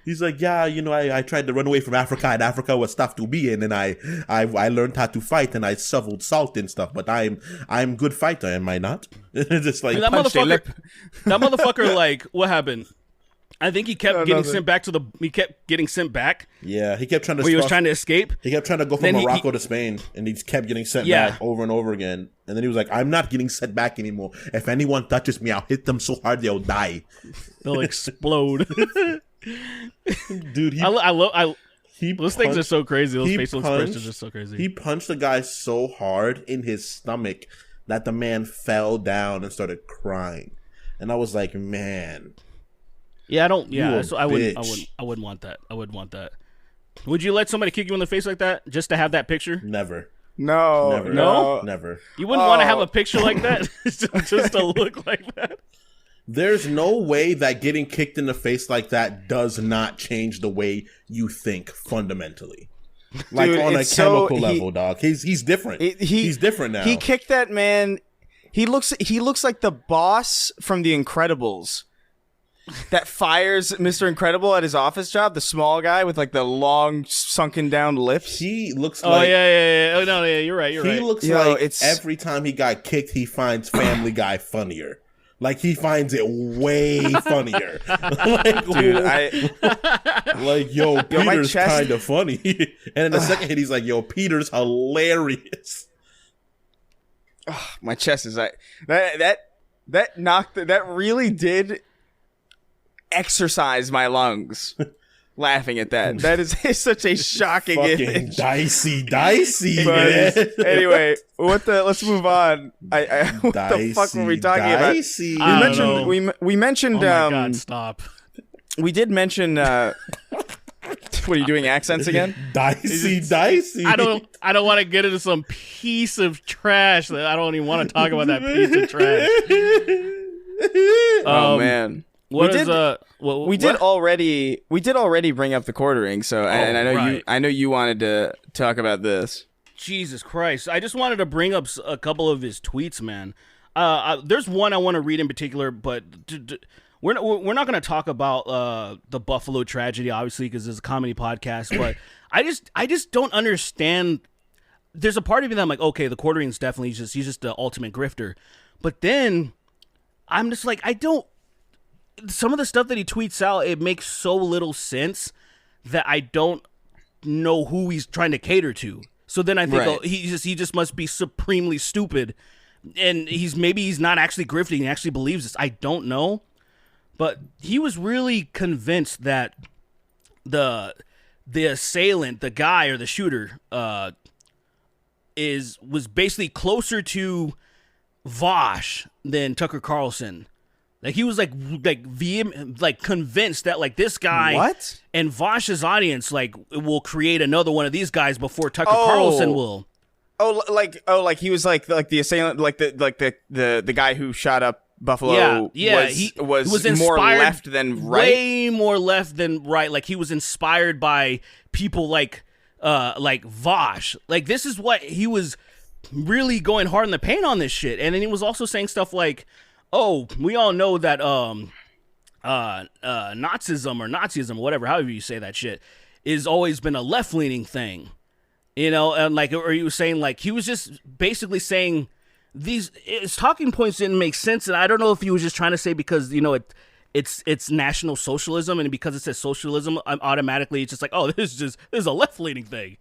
He's like, yeah, I tried to run away from Africa, and Africa was tough to be in, and I learned how to fight, and I shoveled salt and stuff. But I'm a good fighter, am I not? Just like that motherfucker. Like, what happened? I think he kept getting sent back He kept getting sent back. Yeah, he kept trying to. He was trying to escape. He kept trying to go from Morocco to Spain, and he just kept getting sent back over and over again. And then he was like, "I'm not getting sent back anymore. If anyone touches me, I'll hit them so hard they'll die. They'll explode." Dude, those things are so crazy. Those facial expressions are so crazy. He punched the guy so hard in his stomach that the man fell down and started crying. And I was like, man. Yeah, I don't. Yeah, so I wouldn't want that. I wouldn't want that. Would you let somebody kick you in the face like that just to have that picture? Never. No. Never. You wouldn't want to have a picture like that just to look like that. There's no way that getting kicked in the face like that does not change the way you think fundamentally. Like, dude, on a chemical level, dog. He's different. He's different now. He kicked that man. He looks like the boss from The Incredibles that fires Mr. Incredible at his office job, the small guy with like the long sunken down lips. He looks like... Oh, yeah. Oh, no, yeah, you're right. He looks like every time he got kicked, he finds Family Guy funnier. Like, he finds it way funnier. Like, dude, like, yo, Peter's kind of funny. And in the second hit, he's like, yo, Peter's hilarious. My chest is like that really did exercise my lungs. Laughing at that. That is such a shocking image. Dicey, man. Anyway, let's move on. What the fuck were we talking about? We mentioned. Oh my God, stop. We did mention. What are you doing? Accents again? Dicey. I don't want to get into some piece of trash that I don't even want to talk about that piece of trash. Oh man. We did already bring up the quartering, so and I know you wanted to talk about this. Jesus Christ! I just wanted to bring up a couple of his tweets, man. There's one I want to read in particular, but we're not going to talk about the Buffalo tragedy, obviously, because it's a comedy podcast. But I just don't understand. There's a part of me that I'm like, okay, the quartering's definitely he's just the ultimate grifter, but then I'm just like, I don't. Some of the stuff that he tweets out, it makes so little sense that I don't know who he's trying to cater to. So then I think he just must be supremely stupid, and he's not actually grifting. He actually believes this. I don't know, but he was really convinced that the assailant, the guy or the shooter, was basically closer to Vosh than Tucker Carlson. Like, he was like convinced that like this guy and Vosh's audience will create another one of these guys before Tucker Carlson will. Like he was like the assailant, like the guy who shot up Buffalo. Yeah, he was more left than right. Way more left than right. Like, he was inspired by people like Vosh. Like, this is what he was really going hard in the paint on this shit. And then he was also saying stuff like, oh, we all know that Nazism or Nazism, whatever, however you say that shit, is always been a left-leaning thing, and like, or he was saying like he was just basically saying his talking points didn't make sense, and I don't know if he was just trying to say because it's National Socialism, and because it says socialism, automatically it's just like, oh, this is a left-leaning thing,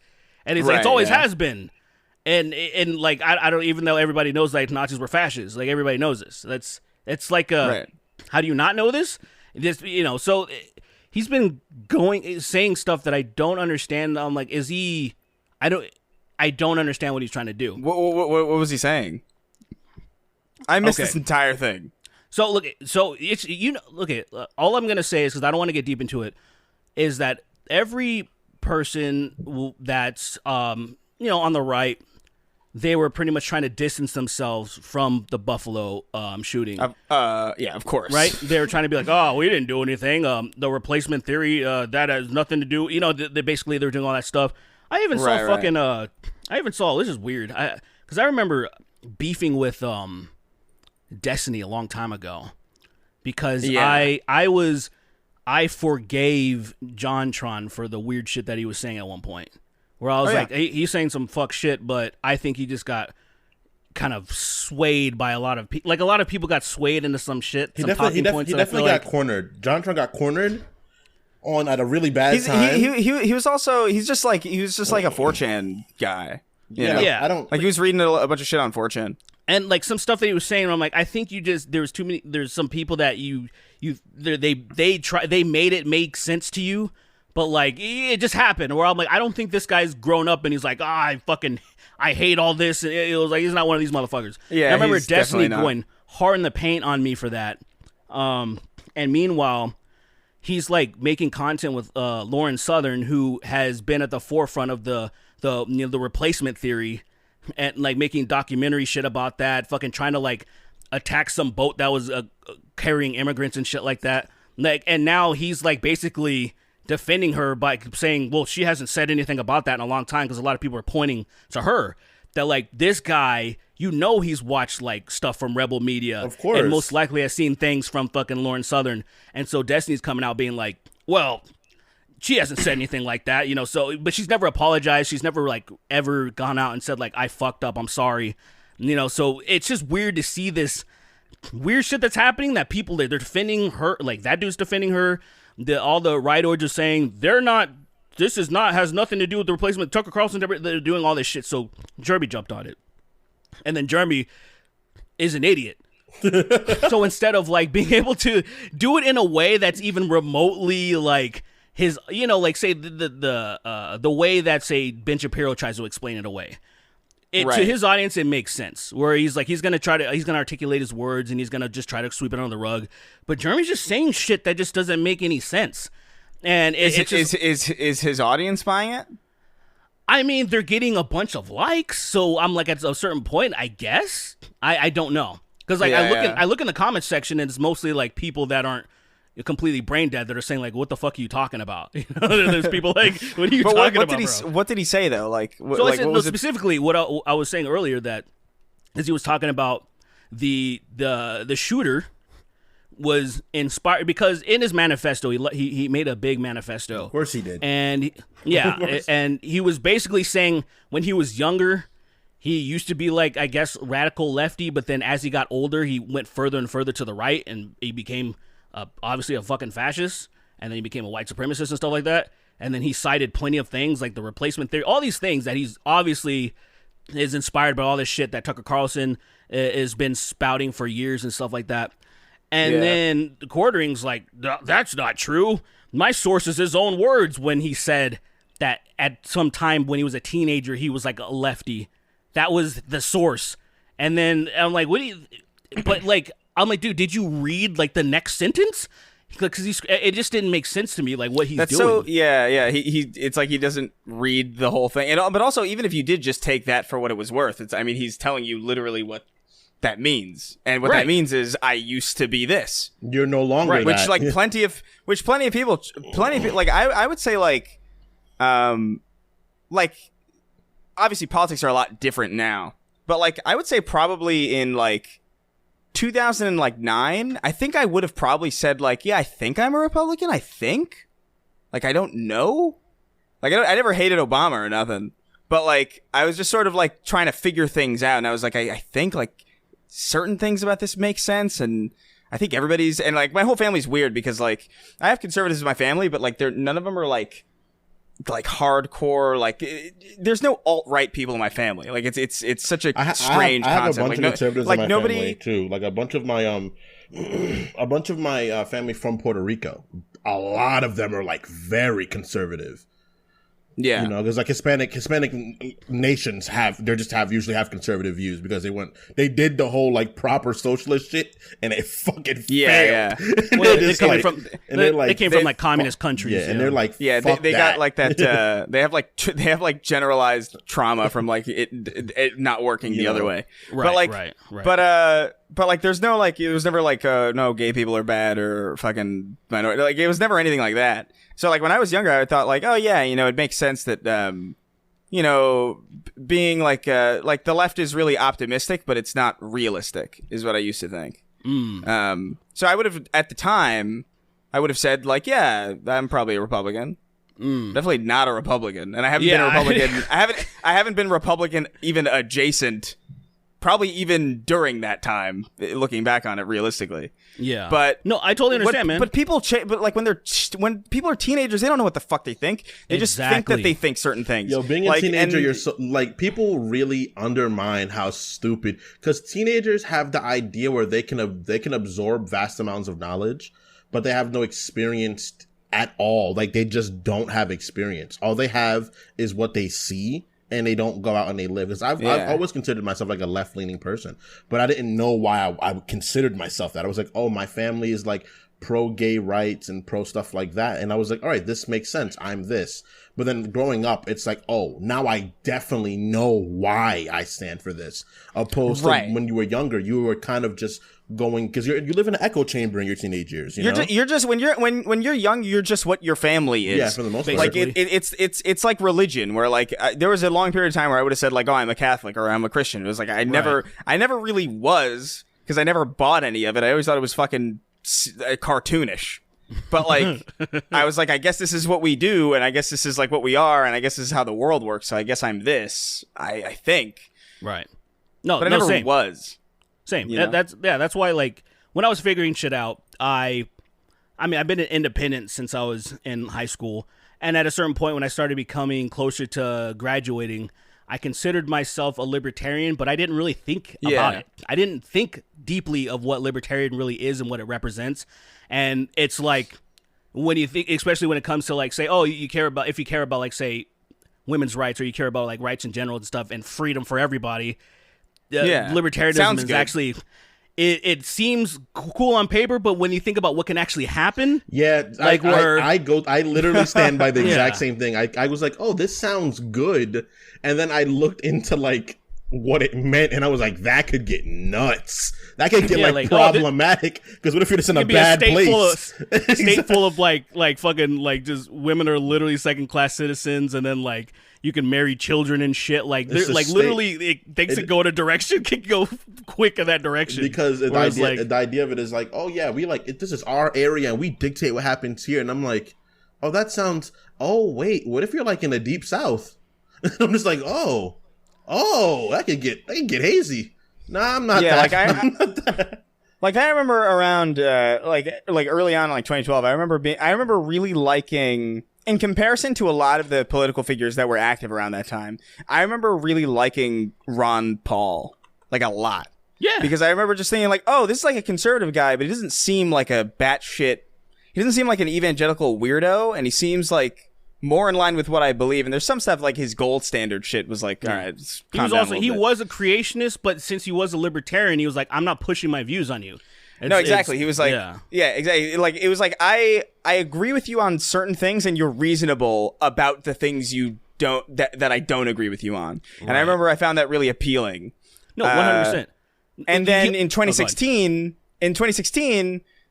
and he's like, it always has been. And like I don't, even though everybody knows like Nazis were fascists, like everybody knows this. It's like Right. how do you not know this? This, so he's been saying stuff that I don't understand. I'm like, is he? I don't understand what he's trying to do. What was he saying? I missed this entire thing. So look, it's all I'm gonna say is, because I don't want to get deep into it, is that every person that's on the right, they were pretty much trying to distance themselves from the Buffalo shooting. Yeah, of course. Right? They were trying to be like, oh, we didn't do anything. The replacement theory, that has nothing to do. They basically they're doing all that stuff. I even saw fucking. I even saw. This is weird. Because I remember beefing with Destiny a long time ago, because I forgave JonTron for the weird shit that he was saying at one point, where I was like, he's saying some fuck shit, but I think he just got kind of swayed by a lot of people. Like, a lot of people got swayed into some shit. He definitely got cornered. JonTron got cornered at a really bad time. He was just like a 4chan guy. I don't he was reading a bunch of shit on 4chan. And like some stuff that he was saying, I'm like, I think there's too many. There's some people that they made it make sense to you, but like it just happened. Where I'm like, I don't think this guy's grown up and he's like, I hate all this. And it was like, he's not one of these motherfuckers. Yeah, and I remember Destiny going hard in the paint on me for that. And meanwhile, he's like making content with Lauren Southern, who has been at the forefront of the replacement theory, and like making documentary shit about that, fucking trying to like attack some boat that was carrying immigrants and shit like that. Like, and now he's like basically defending her by saying, well, she hasn't said anything about that in a long time, because a lot of people are pointing to her that like, this guy, he's watched like stuff from Rebel Media, of course, and most likely has seen things from fucking Lauren Southern, and so Destiny's coming out being like, well, she hasn't said anything like that, so, but she's never apologized. She's never like ever gone out and said like, I fucked up, I'm sorry. So it's just weird to see this weird shit that's happening, that people, they're defending her, like that dude's defending her. All the rightoids are saying has nothing to do with the replacement. Tucker Carlson, they're doing all this shit. So Jeremy jumped on it. And then Jeremy is an idiot. So instead of like being able to do it in a way that's even remotely like his, like say the way that say Ben Shapiro tries to explain it away, to his audience it makes sense. Where he's like he's gonna articulate his words and he's gonna just try to sweep it under the rug. But Jeremy's just saying shit that just doesn't make any sense. And is his audience buying it? I mean, they're getting a bunch of likes, so I'm like, at a certain point, I guess. I don't know, because like I look in the comments section and it's mostly like people that aren't completely brain dead that are saying like, what the fuck are you talking about? There's people like, what are you talking about, bro? What did he say though? Like, specifically what I was saying earlier, that is he was talking about the shooter was inspired, because in his manifesto he made a big manifesto. Of course he did. And and he was basically saying when he was younger, he used to be like, I guess, radical lefty, but then as he got older, he went further and further to the right, and he became obviously a fucking fascist, and then he became a white supremacist and stuff like that. And then he cited plenty of things like the replacement theory, all these things that he's obviously is inspired by all this shit that Tucker Carlson has been spouting for years and stuff like that. And then Quartering's like, that's not true. My source is his own words when he said that at some time when he was a teenager, he was like a lefty. That was the source. And then I'm like, what do you, but like, I'm like, dude, did you read like the next sentence? Because it just didn't make sense to me, like what he's doing. So yeah. He it's like he doesn't read the whole thing. But also, even if you did just take that for what it was worth, he's telling you literally what that means, and what that means is I used to be this. You're no longer that. Which like plenty of people like I would say like obviously politics are a lot different now, but like I would say probably in like 2009, I think I would have probably said like, yeah, I think I'm a Republican. I think, like, I don't know, like I never hated Obama or nothing, but like I was just sort of like trying to figure things out, and I was like, I think like certain things about this make sense, and I think everybody's, and like my whole family's weird because like I have conservatives in my family, but like none of them are like hardcore, like there's no alt-right people in my family. Like it's such a strange concept. I have a bunch of conservatives in my family too. Like a bunch of my a bunch of my family from Puerto Rico, a lot of them are like very conservative. Yeah, you know, because like Hispanic nations usually have conservative views because they did the whole like proper socialist shit and it fucking failed. Yeah. Well, they came from like communist countries. Yeah, and they're like, they got like that. they have like generalized trauma from like it not working the other way. Right, but like, right. But like, there's no like, it was never like, no, gay people are bad or fucking minority. Like, it was never anything like that. So like when I was younger, I thought like, oh yeah, you know, it makes sense that, you know, being like the left is really optimistic, but it's not realistic, is what I used to think. So I would have at the time, I would have said like, yeah, I'm probably a Republican. Definitely not a Republican, and I haven't been a Republican. I haven't been Republican even adjacent. Probably even during that time, looking back on it realistically. Yeah. But no, I totally understand, man. But people but like when people are teenagers, they don't know what the fuck they think. They just think that they think certain things. Yo, being a teenager, you're so, like, people really undermine how stupid, because teenagers have the idea where they can absorb vast amounts of knowledge, but they have no experience at all. Like, they just don't have experience. All they have is what they see. And they don't go out and they live. Because I've always considered myself like a left-leaning person. But I didn't know why I considered myself that. I was like, oh, my family is like pro-gay rights and pro-stuff like that. And I was like, all right, this makes sense. I'm this. But then growing up, it's like, oh, now I definitely know why I stand for this. Opposed to when you were younger, you were kind of just going, because you live in an echo chamber in your teenage years. You're just when you're young, you're just what your family is. Yeah, for the most part. Like it's like religion, where like there was a long period of time where I would have said like, oh, I'm a Catholic or I'm a Christian. It was like I never really was, because I never bought any of it. I always thought it was fucking cartoonish. But like I was like, I guess this is what we do, and I guess this is like what we are, and I guess this is how the world works. So I guess I'm this. I think. Right. No, but I never was. Same. That's why, like, when I was figuring shit out, I mean, I've been an independent since I was in high school, and at a certain point when I started becoming closer to graduating, I considered myself a libertarian, but I didn't really think about it. I didn't think deeply of what libertarian really is and what it represents. And it's like, when you think, especially when it comes to like, say, oh, if you care about like, say, women's rights, or you care about like rights in general and stuff and freedom for everybody, libertarianism is actually, it seems cool on paper, but when you think about what can actually happen, like I literally stand by the exact same thing. I was like, oh, this sounds good, and then I looked into like what it meant, and I was like, that could get nuts. That could get problematic, because what if you're just in a bad place? State full of like fucking like just women are literally second class citizens, and then like you can marry children and shit. Like literally, things that go in a direction can go quick in that direction. Because the idea of it is like, oh yeah, we like this is our area and we dictate what happens here. And I'm like, oh, that sounds. Oh wait, what if you're like in the deep south? I'm just like, oh, that could get hazy. Nah, I'm not that. Like I remember around like early on, like 2012. I remember really liking, in comparison to a lot of the political figures that were active around that time, I remember really liking Ron Paul, like a lot. Yeah. Because I remember just thinking like, oh, this is like a conservative guy, but he doesn't seem like a batshit. He doesn't seem like an evangelical weirdo, and he seems like more in line with what I believe. And there's some stuff like his gold standard shit was like, all right, he was a creationist, but since he was a libertarian, he was like, I'm not pushing my views on you. No, exactly. He was like, yeah, exactly. Like, it was like, I agree with you on certain things, and you're reasonable about the things you don't, that I don't agree with you on. Right. And I remember I found that really appealing. No, 100%. And then in 2016,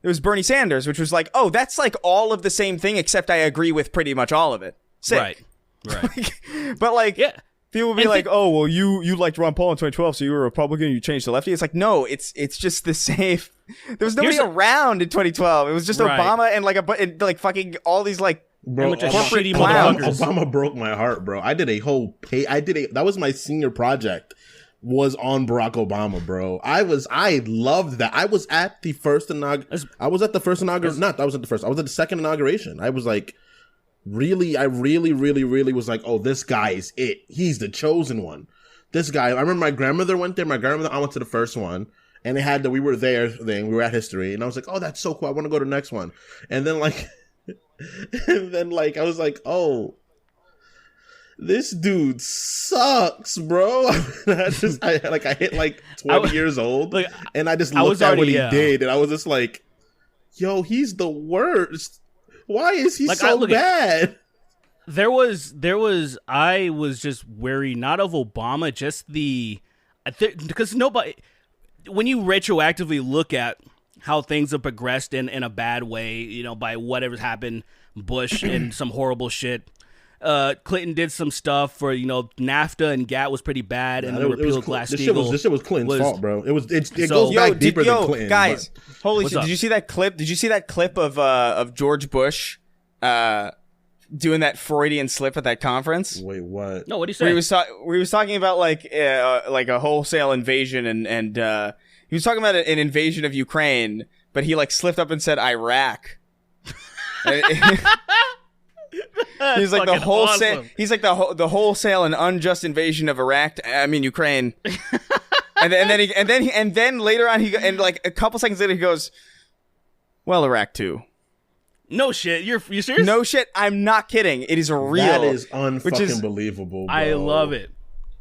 there was Bernie Sanders, which was like, oh, that's like all of the same thing, except I agree with pretty much all of it. Sick. Right. But like, people will be like, oh, well, you liked Ron Paul in 2012, so you were a Republican, you changed to lefty. It's like, no, it's just the same. There was nobody around in 2012. It was just Obama and like fucking all these like corporate clowns. Obama broke my heart, bro. That was my senior project. Was on Barack Obama, bro. I loved that. I was at the second inauguration. I was like, I really was like, oh, this guy is it. He's the chosen one. This guy, I remember my grandmother went there. I went to the first one, and it had the we were there thing. We were at history, and I was like, oh, that's so cool. I want to go to the next one. And then like, I was like, oh, this dude sucks, bro. I hit like 20 years old, like, and I just looked at what he did, and I was just like, yo, he's the worst. Why is he so bad? There was I was just wary not of Obama, just because nobody, when you retroactively look at how things have progressed in a bad way, you know, by whatever's happened, Bush and some horrible shit. Clinton did some stuff for, you know, NAFTA and GATT was pretty bad, and the repeal of Glass-Steagall. This shit was Clinton's fault, bro. It goes back deeper than Clinton. Guys, holy shit! Did you see that clip? Did you see that clip of George Bush doing that Freudian slip at that conference? Wait, what? No, what did he say? We was talking about like a wholesale invasion, and he was talking about an invasion of Ukraine, but he like slipped up and said Iraq. He's like the wholesale. Awesome. He's like the wholesale and unjust invasion of Ukraine. and then later on like a couple seconds later he goes, well, Iraq too. No shit. You serious? No shit. I'm not kidding. It is real. That is unfucking believable, bro. I love it.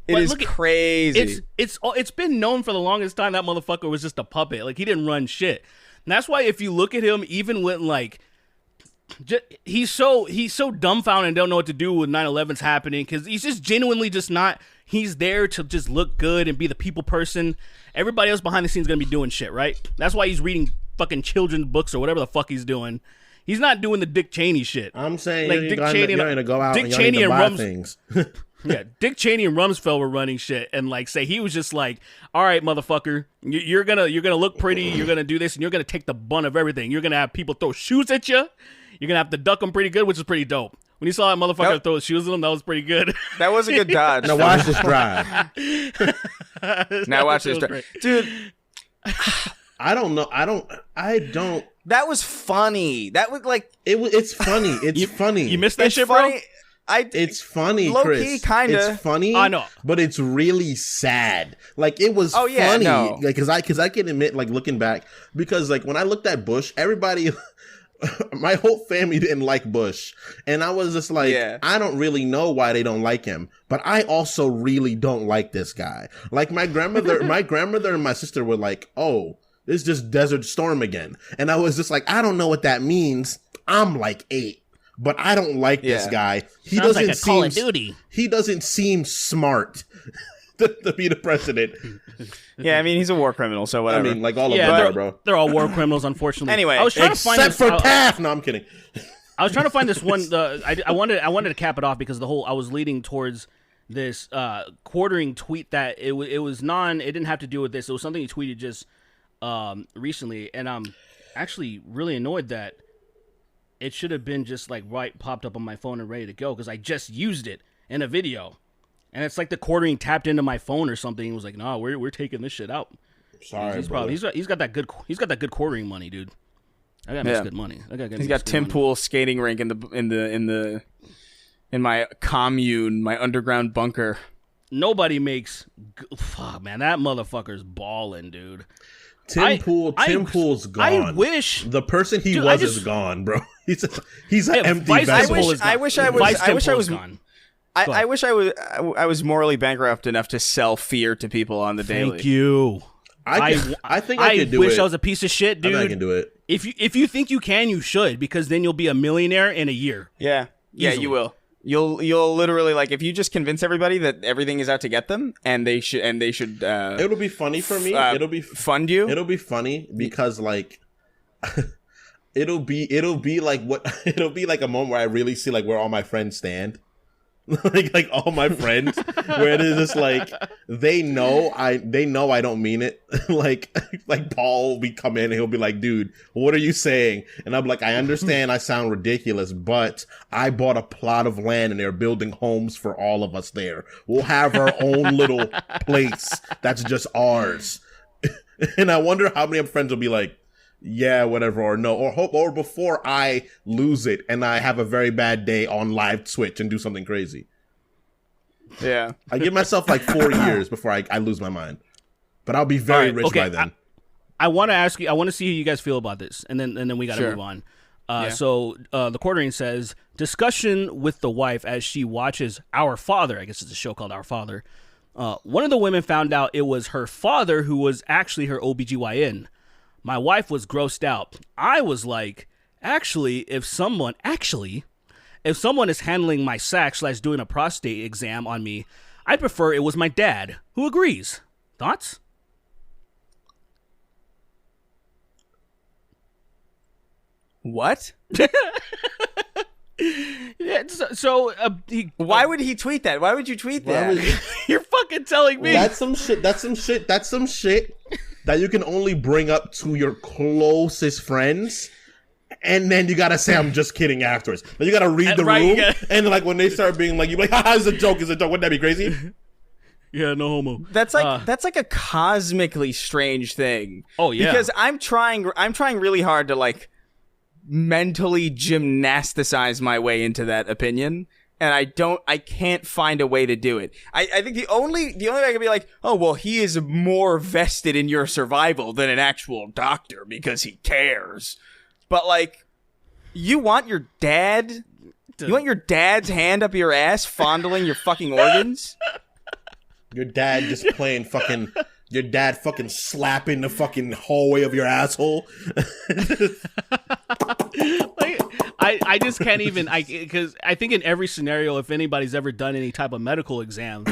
It is crazy. It's been known for the longest time that motherfucker was just a puppet. Like, he didn't run shit. And that's why if you look at him, even when like. He's so dumbfounded and don't know what to do when 9/11's happening, because he's just genuinely just not. He's there to just look good and be the people person. Everybody else behind the scenes is gonna be doing shit, right? That's why he's reading fucking children's books or whatever the fuck he's doing. He's not doing the Dick Cheney shit. I'm saying like Dick Cheney and go out and buy things. Yeah, Dick Cheney and Rumsfeld were running shit, and like say he was just like, all right, motherfucker, you're gonna look pretty, you're gonna do this, and you're gonna take the brunt of everything. You're gonna have people throw shoes at you. You're going to have to duck them pretty good, which is pretty dope. When you saw that motherfucker throw his shoes at him, that was pretty good. That was a good dodge. Now watch this drive. Now watch this drive. Dude. I don't know. I don't. That was funny. That was like. It's funny. It's funny. You missed that shit, funny. Bro? It's funny, low Chris. Key, kinda. It's funny. I know. But it's really sad. Like, it was funny. No. Like, cause I can admit, like, looking back, because like when I looked at Bush, everybody. My whole family didn't like Bush, and I was just like, I don't really know why they don't like him, but I also really don't like this guy. Like my grandmother and my sister were like, oh, it's just Desert Storm again. And I was just like, I don't know what that means. I'm like 8, but I don't like this guy. He Sounds doesn't like a Call of Duty. He doesn't seem smart to be the president. Yeah, I mean, he's a war criminal, so whatever. I mean, like all of them, bro. They're all war criminals, unfortunately. Anyway, I was trying except to find for Taft. No, I'm kidding. I was trying to find this one. I wanted to cap it off because I was leading towards this quartering tweet that it didn't have to do with this. It was something he tweeted just recently, and I'm actually really annoyed that it should have been just like popped up on my phone and ready to go because I just used it in a video. And it's like the quartering tapped into my phone or something. He was like, "No, we're taking this shit out." Sorry, he's got that good quartering money, dude. I got good money. He's got Tim Pool skating rink in my commune, my underground bunker. Nobody makes. Fuck, man, that motherfucker's balling, dude. Tim Pool's gone. I wish the person he was is gone, bro. He's an empty vessel. I wish I was gone. I wish I was morally bankrupt enough to sell fear to people on the daily. Thank you. I think I could do it. I wish I was a piece of shit, dude. I can do it. If you think you can, you should, because then you'll be a millionaire in a year. Yeah, easily. You will. You'll literally, like, if you just convince everybody that everything is out to get them and they should it'll be funny for me. It'll be fund you. It'll be funny because like it'll be like it'll be like a moment where I really see like where all my friends stand. like all my friends, where it is just like they know I don't mean it. like Paul will be coming in and he'll be like, "Dude, what are you saying?" And I'm like, "I understand I sound ridiculous, but I bought a plot of land and they're building homes for all of us there. We'll have our own little place that's just ours." And I wonder how many friends will be like, yeah, whatever, or no, or before I lose it and I have a very bad day on live Twitch and do something crazy. Yeah. I give myself like 4 years before I lose my mind. But I'll be very rich by then. I want to ask you. I want to see how you guys feel about this, and then we got to move on. So the quartering says discussion with the wife as she watches Our Father. I guess it's a show called Our Father. One of the women found out it was her father who was actually her OBGYN. My wife was grossed out. I was like, actually, if someone is handling my sac / doing a prostate exam on me, I prefer it was my dad. Who agrees? Thoughts? What? Yeah, so why would he tweet that? Why would you tweet that? You're fucking telling me. That's some shit that you can only bring up to your closest friends. And then you gotta say, I'm just kidding afterwards. Then you gotta read the room. And like when they start being like, you're like, haha, it's a joke. Wouldn't that be crazy? Yeah, no homo. That's like a cosmically strange thing. Oh yeah. Because I'm trying really hard to like mentally gymnasticize my way into that opinion, and I can't find a way to do it. I think the only way I can be like, oh well, he is more vested in your survival than an actual doctor because he cares. But like, you want your dad's hand up your ass fondling your fucking organs? Your dad just playing fucking. Your dad fucking slapping the fucking hallway of your asshole. Like, I just can't even. Because I think in every scenario, if anybody's ever done any type of medical exam,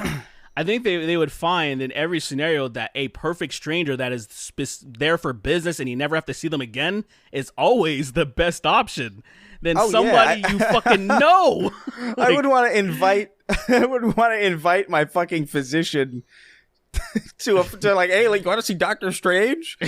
I think they would find in every scenario that a perfect stranger that is there for business and you never have to see them again is always the best option. Than somebody you fucking know. Like, I would want to invite my fucking physician to like, hey, like, you want to see Doctor Strange?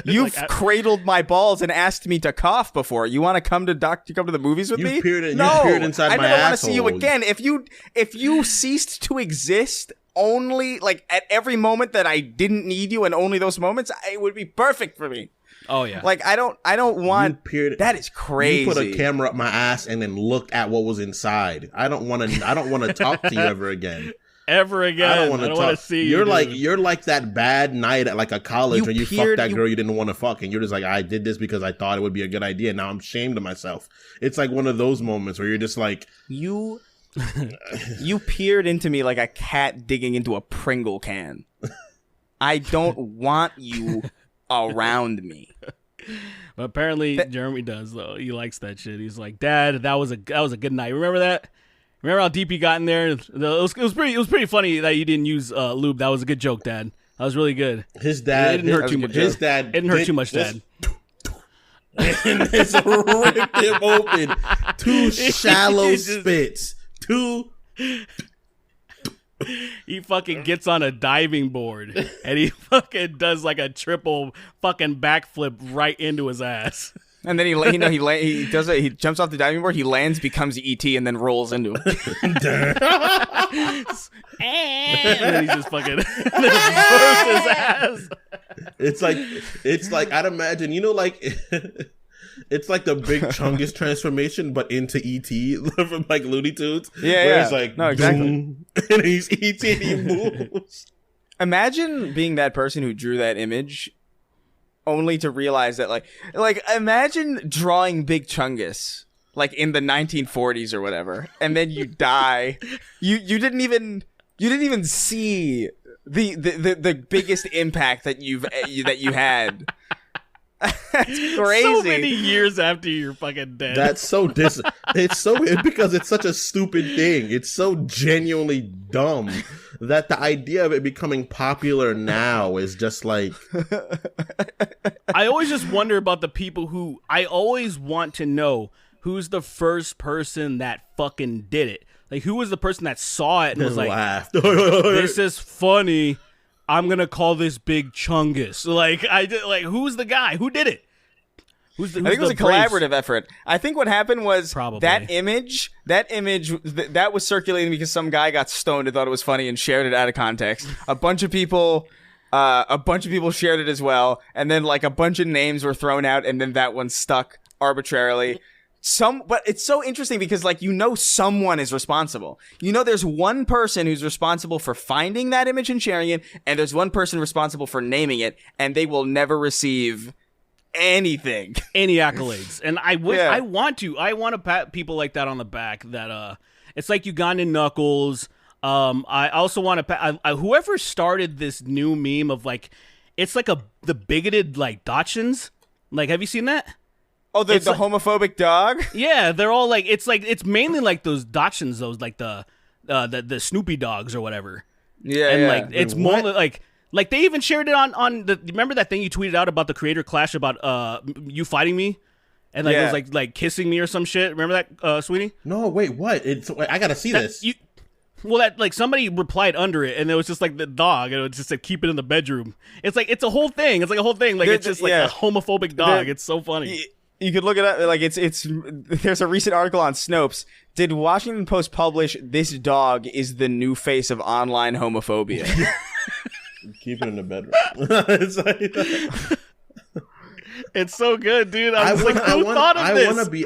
You've cradled my balls and asked me to cough before. You want to come to the movies with me? You peered inside my asshole. I never want to see you again. If you ceased to exist only like at every moment that I didn't need you, and only those moments, it would be perfect for me. Oh yeah. Like I don't want. That is crazy. You put a camera up my ass and then looked at what was inside. I don't want to talk to you ever again. Ever again. I don't want to see you. You're like that bad night at like a college where you fucked that girl you didn't want to fuck, and you're just like, I did this because I thought it would be a good idea. Now I'm ashamed of myself. It's like one of those moments where you're just like, you peered into me like a cat digging into a Pringle can. I don't want you around me. But apparently Jeremy does though. He likes that shit. He's like, Dad, that was a good night. Remember that? Remember how deep you got in there? It was pretty funny that you didn't use lube. That was a good joke, Dad. That was really good. His dad it didn't hurt too much. His dad didn't hurt too much, Dad. And it's ripped him open. Two shallow spits. He fucking gets on a diving board and he fucking does like a triple fucking backflip right into his ass. And then he does it. He jumps off the diving board. He lands, becomes ET, and then rolls into him. And then he just fucking absorbs his ass. It's like I'd imagine, like it's like the Big Chungus transformation, but into ET from like Looney Tunes. Yeah, where yeah. It's like, no, exactly. And he's ET and he moves. Imagine being that person who drew that image, only to realize that like imagine drawing Big Chungus like in the 1940s or whatever, and then you die. You didn't even see the biggest impact that you had. That's crazy. So many years after you're fucking dead. That's so it's so because it's such a stupid thing. It's so genuinely dumb that the idea of it becoming popular now is just like. I always just wonder about the people who I always want to know who's the first person that fucking did it. Like, who was the person that saw it and was like, laughed. This is funny. I'm gonna call this Big Chungus. Like, who's the guy? Who did it? I think it was a collaborative effort. I think what happened was Probably. that image that was circulating because some guy got stoned and thought it was funny and shared it out of context. A bunch of people shared it as well, and then like a bunch of names were thrown out, and then that one stuck arbitrarily. But it's so interesting because, like, someone is responsible. There's one person who's responsible for finding that image and sharing it, and there's one person responsible for naming it, and they will never receive anything, any accolades. And I want to pat people like that on the back. That it's like Ugandan Knuckles. I also want to pat whoever started this new meme of like, it's like the bigoted like Dachshunds. Like, have you seen that? Oh, the homophobic dog? Yeah, they're all like it's mainly like those Dachshunds, those like the Snoopy dogs or whatever. Yeah, and yeah. like it's more like they even shared it on the. Remember that thing you tweeted out about the creator clash about you fighting me, and like it was like kissing me or some shit. Remember that, Sweetie? No, wait, what? I gotta see this. That like somebody replied under it, and it was just like the dog, and it just said keep it in the bedroom. It's like it's a whole thing. It's like a whole thing. Like it's just like a homophobic dog. It's so funny. You could look it up. Like it's. There's a recent article on Snopes. Did Washington Post publish this dog is the new face of online homophobia? Keep it in the bedroom. It's so good, dude. I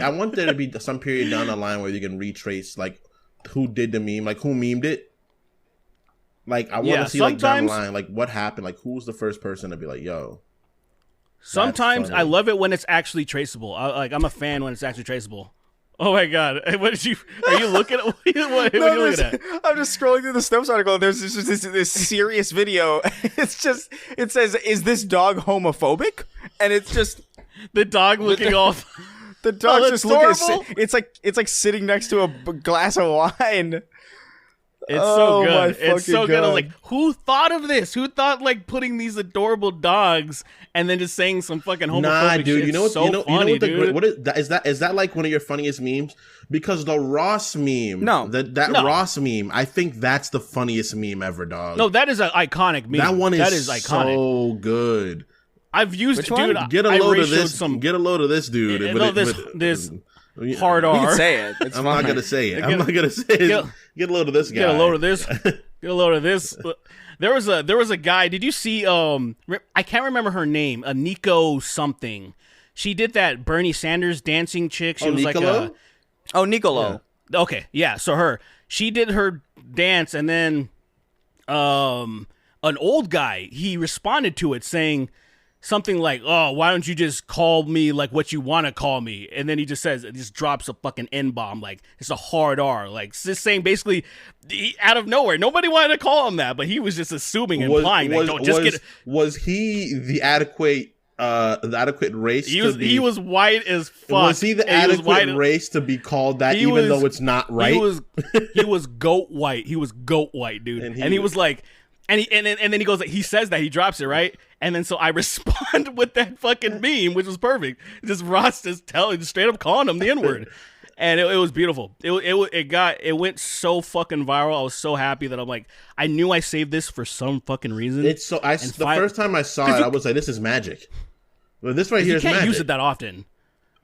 want there to be some period down the line where you can retrace like who did the meme, like who memed it. Like I want to see like down the line, like what happened, like who's the first person to be like, yo. Sometimes I love it when it's actually traceable. I'm a fan when it's actually traceable. Oh my god! What did you? Are you looking at? What are you looking at? I'm just scrolling through the Snopes article. There's this serious video. It says, "Is this dog homophobic?" And it's just the dog looking off. The dog's just looking. It's like sitting next to a glass of wine. It's so good. It's so good. I was like, who thought of this? Who thought like putting these adorable dogs and then just saying some fucking homophobic shit? Dude, you know what? So funny, dude. What is that? Is that like one of your funniest memes? Because the Ross meme, Ross meme, I think that's the funniest meme ever, dog. No, that is an iconic meme. That one is iconic. So good. I've used it, dude. Get a load of this. Get a load of this, dude. This hard R. You can say it. It's I'm not gonna say it. I'm not gonna say it. Get a load of this guy. Get a load of this. Get a load of this. There was a guy. Did you see? I can't remember her name. Nico something. She did that Bernie Sanders dancing chick. She was Nicolo? like Nicolo. Yeah. Okay, yeah. So her. She did her dance, and then an old guy. He responded to it saying something like, "Oh, why don't you just call me like what you want to call me?" And then he just says, it just drops a fucking N-bomb, like it's a hard R, like just saying basically out of nowhere. Nobody wanted to call him that, but he was just assuming, implying that don't just get. Was he the adequate race? He was white as fuck. Was he the adequate race to be called that, even though it's not right? He was goat white. He was goat white, dude. And he was like. And then he goes, he says that, he drops it, right? And then so I respond with that fucking meme, which was perfect. Just Ross just straight up calling him the N-word. And it was beautiful. It went so fucking viral. I was so happy that I'm like, I knew I saved this for some fucking reason. The first time I saw it, I was like, this is magic. Well, this right here is magic. You can't use it that often.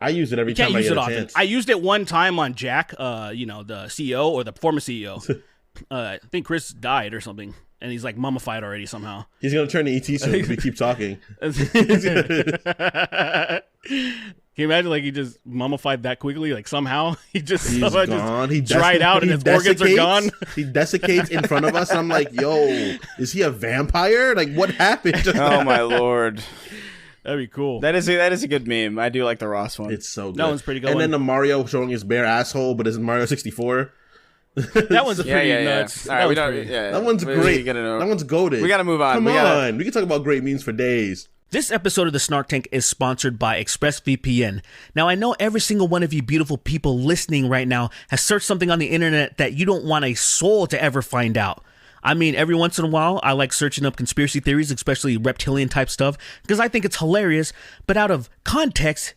I use it every time I get a chance. I used it one time on Jack, the CEO or the former CEO. I think Chris died or something. And he's like mummified already somehow. He's gonna turn to ET soon if we keep talking. Can you imagine like he just mummified that quickly? Like somehow he's gone. He dried out and his organs are gone. He desiccates in front of us. And I'm like, yo, is he a vampire? Like what happened? Oh my lord. That'd be cool. That is a good meme. I do like the Ross one. It's so good. That one's pretty good. And then the Mario showing his bare asshole, but it's Mario 64. That one's pretty nuts. All right, that one's great. That one's goated. We gotta move on. Come on. We can talk about great memes for days. This episode of the Snark Tank is sponsored by ExpressVPN. Now, I know every single one of you beautiful people listening right now has searched something on the internet that you don't want a soul to ever find out. I mean, every once in a while, I like searching up conspiracy theories, especially reptilian type stuff, because I think it's hilarious, but out of context,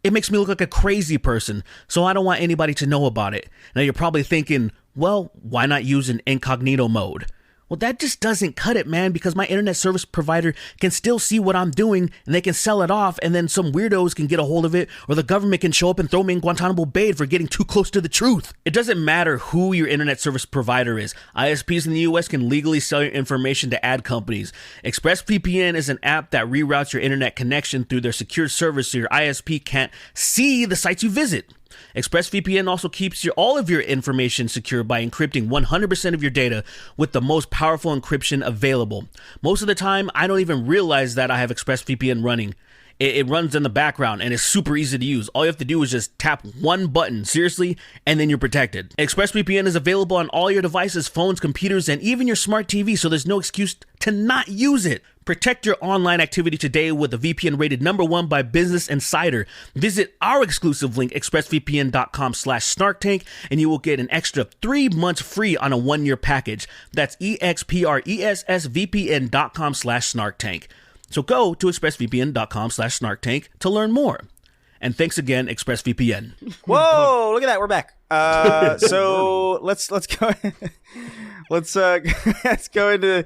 it makes me look like a crazy person, so I don't want anybody to know about it. Now, you're probably thinking, well, why not use an incognito mode? Well, that just doesn't cut it, man, because my internet service provider can still see what I'm doing and they can sell it off, and then some weirdos can get a hold of it, or the government can show up and throw me in Guantanamo Bay for getting too close to the truth. It doesn't matter who your internet service provider is. ISPs in the US can legally sell your information to ad companies. ExpressVPN is an app that reroutes your internet connection through their secure servers so your ISP can't see the sites you visit. ExpressVPN also keeps all of your information secure by encrypting 100% of your data with the most powerful encryption available. Most of the time, I don't even realize that I have ExpressVPN running. It runs in the background and it's super easy to use. All you have to do is just tap one button, seriously, and then you're protected. ExpressVPN is available on all your devices, phones, computers, and even your smart TV, so there's no excuse to not use it. Protect your online activity today with a VPN rated #1 by Business Insider. Visit our exclusive link, expressvpn.com/snarktank, and you will get an extra 3 months free on a 1-year package. That's expressvpn.com/snarktank. So go to expressvpn.com/snarktank to learn more. And thanks again, ExpressVPN. Whoa! Look at that, we're back. So let's go. let's go into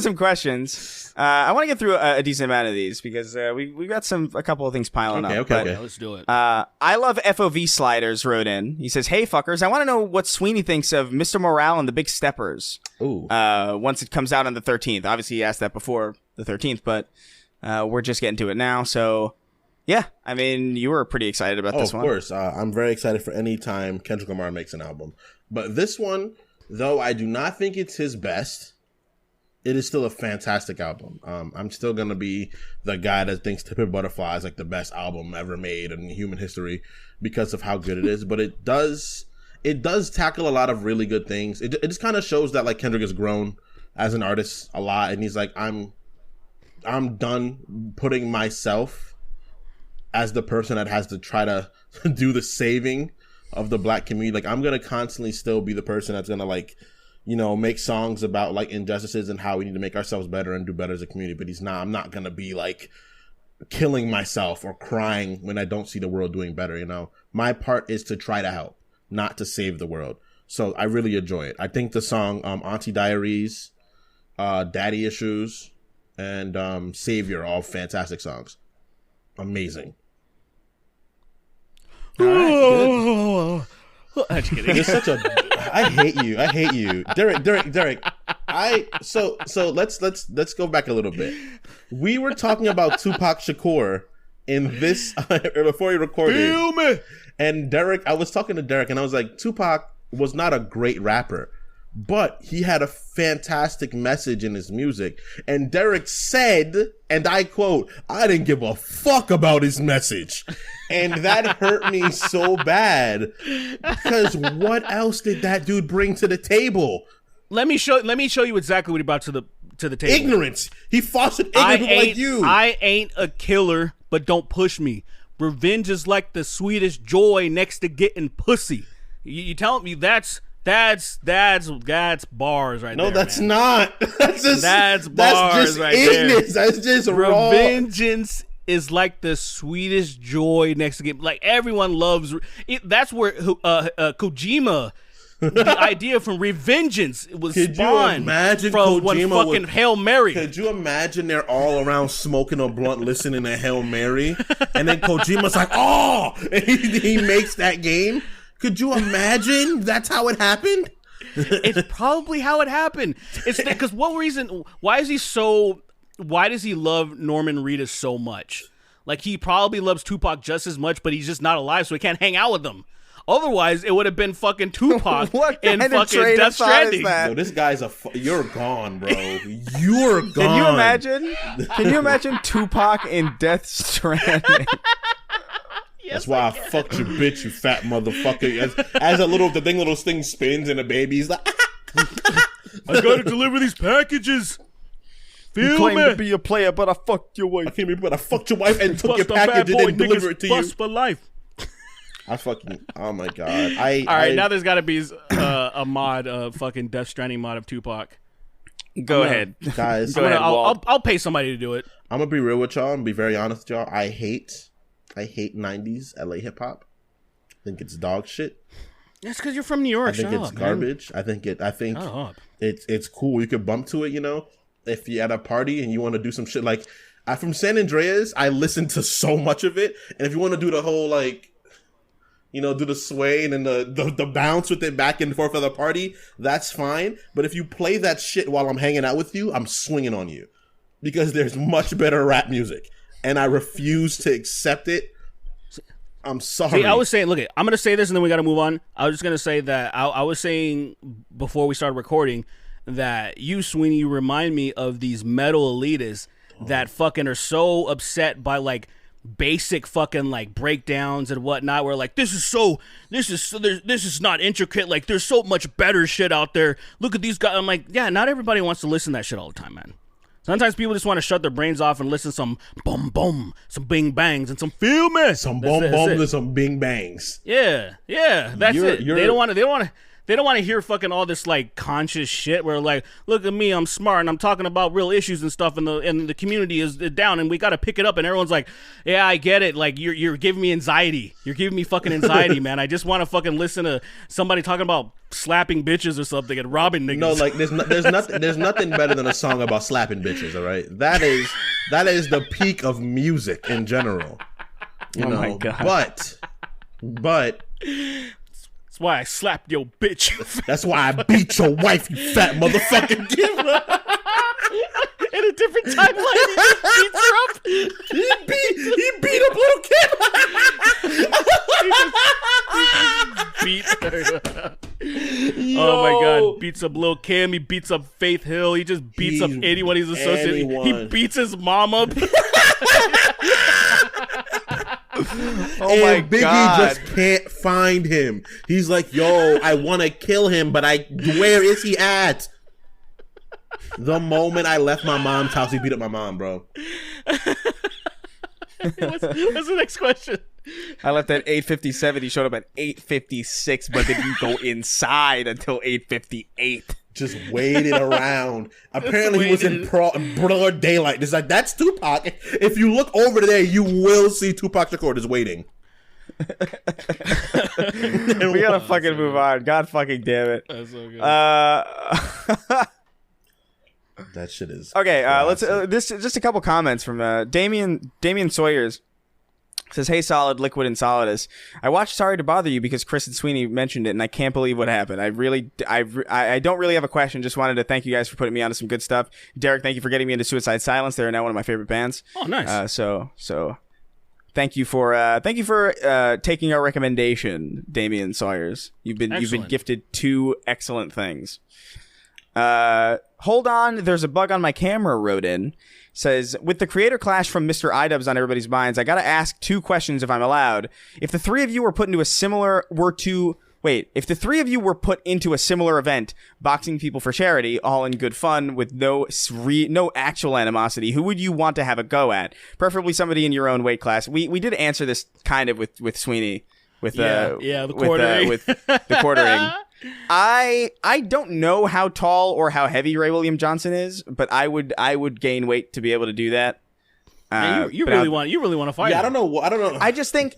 some questions. I want to get through a decent amount of these because we got a couple of things piling up. Okay, let's do it. I love FOV Sliders wrote in. He says, "Hey fuckers, I want to know what Sweeney thinks of Mr. Morale and the Big Steppers. Ooh. Once it comes out on the 13th. Obviously, he asked that before the 13th, but we're just getting to it now. So." Yeah, I mean, you were pretty excited about this one. Of course. I'm very excited for any time Kendrick Lamar makes an album. But this one, though I do not think it's his best, it is still a fantastic album. I'm still going to be the guy that thinks To Pimp a Butterfly is like the best album ever made in human history because of how good it is. But it does tackle a lot of really good things. It just kind of shows that like Kendrick has grown as an artist a lot. And he's like, I'm done putting myself as the person that has to try to do the saving of the black community. Like, I'm gonna constantly still be the person that's gonna like, make songs about like injustices and how we need to make ourselves better and do better as a community. But I'm not gonna be like killing myself or crying when I don't see the world doing better. My part is to try to help, not to save the world. So I really enjoy it. I think the song Auntie Diaries, Daddy Issues, and Savior are all fantastic songs. Amazing. I'm just kidding. You're such a. I hate you, Derek. So let's go back a little bit. We were talking about Tupac Shakur in this before he recorded. Feel me. And I was talking to Derek, and I was like, Tupac was not a great rapper, but he had a fantastic message in his music. And Derek said, and I quote, "I didn't give a fuck about his message." And that hurt me so bad because what else did that dude bring to the table? Let me show you exactly what he brought to the table. Ignorance. He fostered ignorant people like you. I ain't a killer, but don't push me. Revenge is like the sweetest joy next to getting pussy. You telling me that's bars right there. No, that's man. not. That's bars right ignorance. there. That's just raw. Revengeance is like the sweetest joy next to get. Like everyone loves. That's where Kojima. The idea from Revengeance was spawned from one fucking Hail Mary. Could you imagine they're all around smoking a blunt, listening to Hail Mary, and then Kojima's like, "Oh," and he makes that game. Could you imagine? That's how it happened. It's probably how it happened. It's because what reason? Why does he love Norman Reedus so much? Like he probably loves Tupac just as much, but he's just not alive, so he can't hang out with them. Otherwise, it would have been fucking Tupac in fucking Death Stranding. Yo, this guy's you're gone, bro. You're gone. Can you imagine Tupac in Death Stranding? That's why I fucked you, bitch, you fat motherfucker. As the little thing spins and the baby's like, I gotta deliver these packages. You claim to be a player, but I fucked your wife. I came here, but I fucked your wife and took your package and then delivered it to you. Bust for life. Oh my god. Now there's gotta be a mod, fucking Death Stranding mod of Tupac. Go ahead, guys. I'll pay somebody to do it. I'm gonna be real with y'all and be very honest with y'all. I hate 90s LA hip hop. I think it's dog shit. That's because you're from New York. I think it's garbage. I think it's cool. You could bump to it, if you're at a party and you want to do some shit. Like, I'm from San Andreas. I listen to so much of it. And if you want to do the whole, like, do the sway and then the bounce with it back and forth for the party, that's fine. But if you play that shit while I'm hanging out with you, I'm swinging on you. Because there's much better rap music. And I refuse to accept it. I'm sorry. See, I was saying, look, I'm going to say this and then we got to move on. I was just going to say that I was saying before we started recording that you, Sweeney, you remind me of these metal elitists that fucking are so upset by like basic fucking like breakdowns and whatnot. Where like this is not intricate. Like there's so much better shit out there. Look at these guys. I'm like, yeah, not everybody wants to listen to that shit all the time, man. Sometimes people just want to shut their brains off and listen to some boom boom, some bing bangs, and some feel me. Some boom boom and some bing bangs. Yeah, that's it. They don't want to hear fucking all this like conscious shit where like, look at me, I'm smart and I'm talking about real issues and stuff, and the community is down and we got to pick it up, and everyone's like, yeah, I get it. Like you're giving me anxiety. You're giving me fucking anxiety, man. I just want to fucking listen to somebody talking about slapping bitches or something and robbing niggas. No, like there's nothing better than a song about slapping bitches. All right, that is the peak of music in general. You know, my God. but. That's why I slapped your bitch. That's why I beat your wife, you fat motherfucking giver. In a different timeline, he just beats her up. He beat up little kid. He just beat her. Oh my God! Beats up Lil Kim. He beats up Faith Hill. He just beats up anyone he's associated. He beats his mom up. And Biggie just can't find him. He's like, yo, I want to kill him, but where is he at? The moment I left my mom's house, he beat up my mom, bro. What's the next question? I left at 8:57. He showed up at 8:56, but didn't go inside until 8:58. Just waited around. Apparently, he was in broad daylight. It's like, that's Tupac. If you look over there, you will see Tupac Shakur just waiting. We gotta fucking move on. God fucking damn it. That's so good. That shit is okay. Let's this just a couple comments from Damian Sawyers. Says, hey, Solid, Liquid, and Solidus. I watched Sorry to Bother You because Chris and Sweeney mentioned it, and I can't believe what happened. I don't really have a question. Just wanted to thank you guys for putting me onto some good stuff. Derek, thank you for getting me into Suicide Silence. They're now one of my favorite bands. Oh, nice. So thank you for taking our recommendation, Damian Sawyers. You've been gifted 2 excellent things. Hold on, there's a bug on my camera. Wrote in. Says, with the creator clash from Mr. iDubbbz on everybody's minds, I gotta ask 2 questions if I'm allowed. If the 3 of you were put into a similar event, boxing people for charity, all in good fun, with no actual animosity, who would you want to have a go at? Preferably somebody in your own weight class. We did answer this kind of with Sweeney. With the quartering. I don't know how tall or how heavy Ray William Johnson is, but I would gain weight to be able to do that. You really want to fight? Yeah, him. I don't know. I just think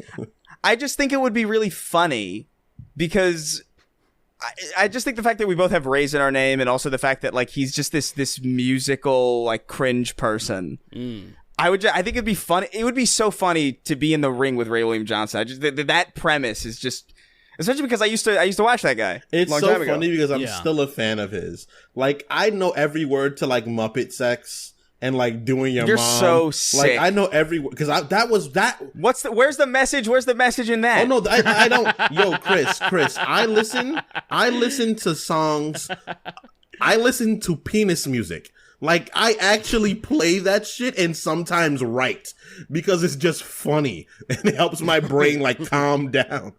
it would be really funny because I just think the fact that we both have Ray's in our name, and also the fact that like he's just this musical like cringe person. I think it'd be funny. It would be so funny to be in the ring with Ray William Johnson. That premise is just. Especially because I used to watch that guy. It's so funny because I'm still a fan of his. Like, I know every word to like Muppet Sex and like doing your You're mom. so sick. Like, I know every word because where's the message? Where's the message in that? Oh no, I don't. Yo, Chris, I listen to songs. I listen to penis music. Like, I actually play that shit and sometimes write because it's just funny and it helps my brain like calm down.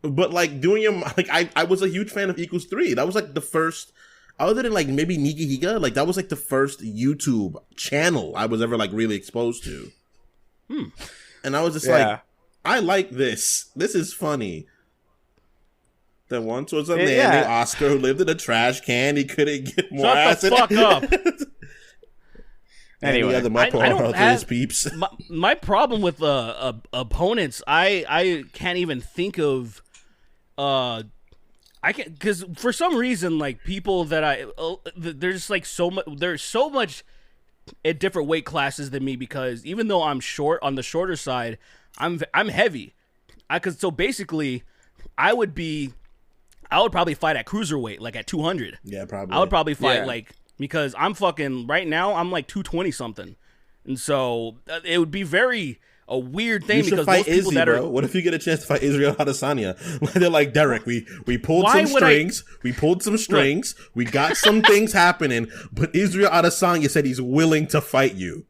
But like I was a huge fan of Equals 3. That was like the first, other than like maybe Niki Higa, like that was like the first YouTube channel I was ever like really exposed to. And I was just like, I like this. This is funny. There once was a man named Oscar who lived in a trash can. He couldn't get more ass. Shut the fuck up. Anyway, I don't have peeps. My problem with opponents. I can't even think of. I can't, because for some reason, like people that there's like there's so much at different weight classes than me, because even though I'm short on the shorter side, I'm heavy. So basically, I would probably fight at cruiserweight, like at 200. Yeah, probably. I would probably fight because I'm fucking right now. I'm like 220 something, and so it would be very a weird thing You should because fight most people Izzy, that bro. are. What if you get a chance to fight Israel Adesanya? They're like, Derek, we pulled Why some would strings. We pulled some strings. We got some things happening. But Israel Adesanya said he's willing to fight you.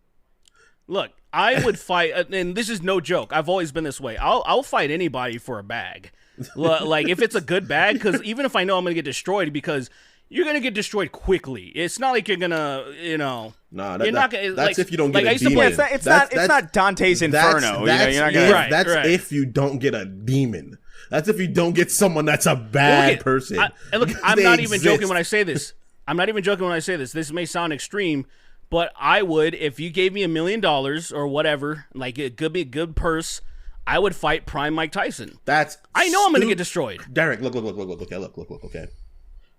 Look, I would fight, and this is no joke. I've always been this way. I'll fight anybody for a bag. Like, if it's a good bag, because even if I know I'm going to get destroyed, because you're going to get destroyed quickly. It's not like you're going to, Nah, you're not gonna, that's like, if you don't like get I a used to demon. play- It's not Dante's Inferno. That's, You're not gonna, Right, that's right. if you don't get a demon. That's if you don't get someone that's a bad person. And look, I'm They not even exist. joking when I say this. I'm not even joking when I say this. This may sound extreme, but I would, if you gave me $1 million or whatever, like it could be a good purse, I would fight Prime Mike Tyson. I know I'm going to get destroyed. Derek, look. Okay, look. Okay.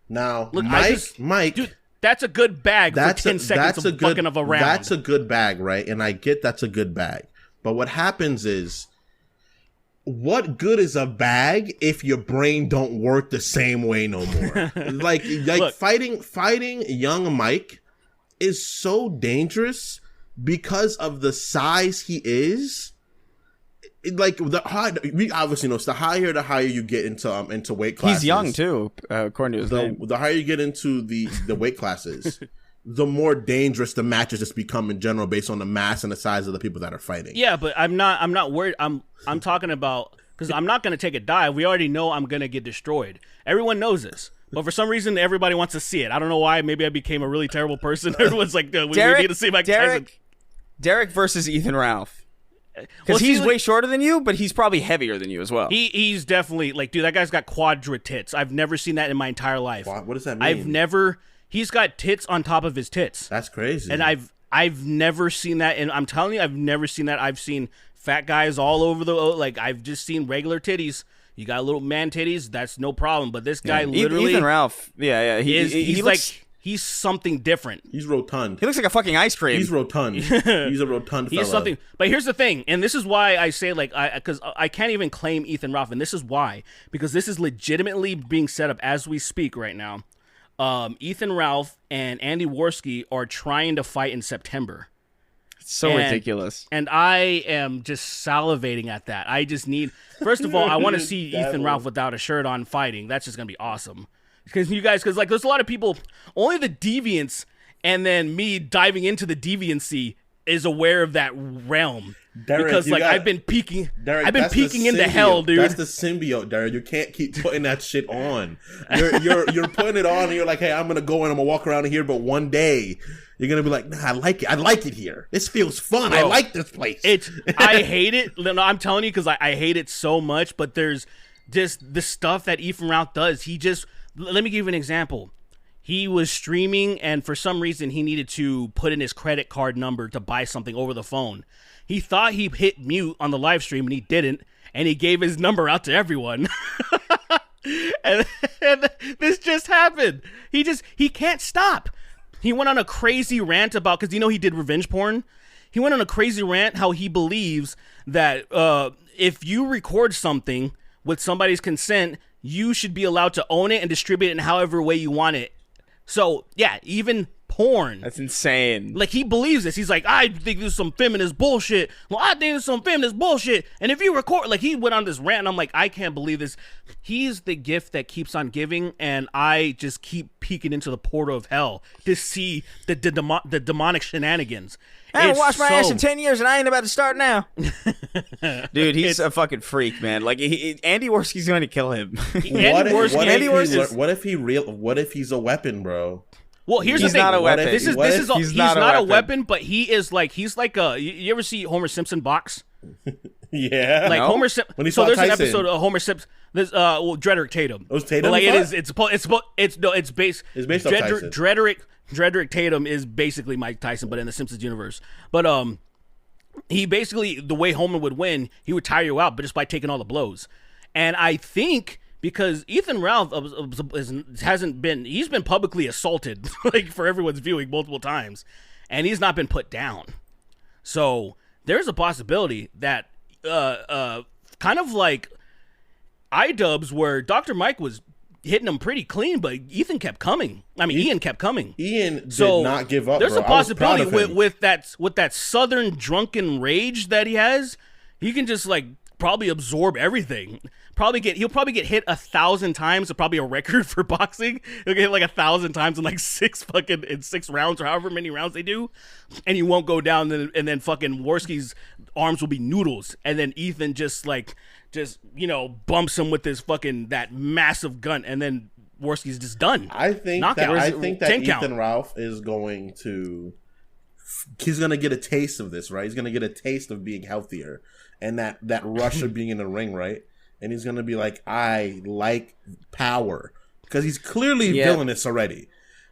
Now, Look, Mike, dude, that's a good bag for 10 seconds of bucking of a round. That's a good bag, right? And I get that's a good bag. But what happens is, what good is a bag if your brain don't work the same way no more? like Look, fighting young Mike is so dangerous because of the size he is. Like we obviously know it's the higher you get into weight classes. He's young too, according to his name. The higher you get into the weight classes, the more dangerous the matches just become in general based on the mass and the size of the people that are fighting. Yeah, but I'm not worried. I'm talking about, because I'm not going to take a dive. We already know I'm going to get destroyed. Everyone knows this. But for some reason, everybody wants to see it. I don't know why. Maybe I became a really terrible person. Everyone's like, we need to see Mike Tyson. Derek versus Ethan Ralph. Because he's way shorter than you, but he's probably heavier than you as well. He's definitely, like, dude, that guy's got quadra tits. I've never seen that in my entire life. What does that mean? He's got tits on top of his tits. That's crazy. And I've never seen that, and I'm telling you, I've never seen that. I've seen fat guys all over like, I've just seen regular titties. You got little man titties, that's no problem. But this guy literally, Ethan Ralph, he looks like, he's something different. He's rotund. He looks like a fucking ice cream. He's rotund. He's a rotund fella. He's something. But here's the thing, and this is why I say, like, because I can't even claim Ethan Ralph, and this is why, because this is legitimately being set up as we speak right now. Ethan Ralph and Andy Worski are trying to fight in September. So ridiculous. And I am just salivating at that. I just need, first of all, I want to see Ethan Ralph without a shirt on fighting. That's just going to be awesome. Because like, there's a lot of people, only the deviants and then me diving into the deviancy is aware of that realm. Derek, because, like, I've been peeking into hell, dude. That's the symbiote, Derek. You can't keep putting that shit on. You're putting it on and you're like, hey, I'm going to go and I'm going to walk around here, but one day you're going to be like, nah, I like it. I like it here. This feels fun. Bro, I like this place. I hate it. No, I'm telling you, because I hate it so much, but there's just the stuff that Ethan Ralph does. Let me give you an example. He was streaming, and for some reason, he needed to put in his credit card number to buy something over the phone. He thought he hit mute on the live stream, and he didn't, and he gave his number out to everyone. and this just happened. He can't stop. He went on a crazy rant about, because he did revenge porn. He went on a crazy rant how he believes that if you record something with somebody's consent, you should be allowed to own it and distribute it in however way you want it. So, yeah, even porn. That's insane. Like, he believes this. He's like, I think this is some feminist bullshit. Well, I think this is some feminist bullshit. And if you record, like, he went on this rant, and I'm like, I can't believe this. He's the gift that keeps on giving, and I just keep peeking into the portal of hell to see the demonic shenanigans. I haven't washed my ass in 10 years, and I ain't about to start now. Dude, he's a fucking freak, man. Like, Andy Worski's going to kill him. What if he's a weapon, bro? Well, here's the thing. He's not a weapon. He's not a weapon, but he's like a. You ever see Homer Simpson box? Yeah. Like, no. Homer Simpson. So there's Tyson. an episode of Homer Simpson. There's Drederick Tatum. Oh, Tatum. Like, it's based off Tyson. Drederick Tatum is basically Mike Tyson, but in the Simpsons universe. But he basically, the way Homer would win, he would tire you out, but just by taking all the blows. And I think because Ethan Ralph he's been publicly assaulted, like, for everyone's viewing multiple times, and he's not been put down. So there's a possibility that kind of like iDubbbz, where Dr. Mike was hitting him pretty clean, but Ethan kept coming. I mean, Ian kept coming. Ian did not give up. There's bro. a possibility with that southern drunken rage that he has, he can just like probably absorb everything. He'll probably get hit 1,000 times. It's probably a record for boxing. He'll get hit like 1,000 times in like 6 rounds or however many rounds they do, and he won't go down. And then fucking Worski's arms will be noodles, and then Ethan just bumps him with that massive gun, and then Worski's just done. I think that Ethan Ralph is going to. He's gonna get a taste of this, right? He's gonna get a taste of being healthier and that rush of being in the ring, right? And he's gonna be like, I like power, because he's clearly villainous already.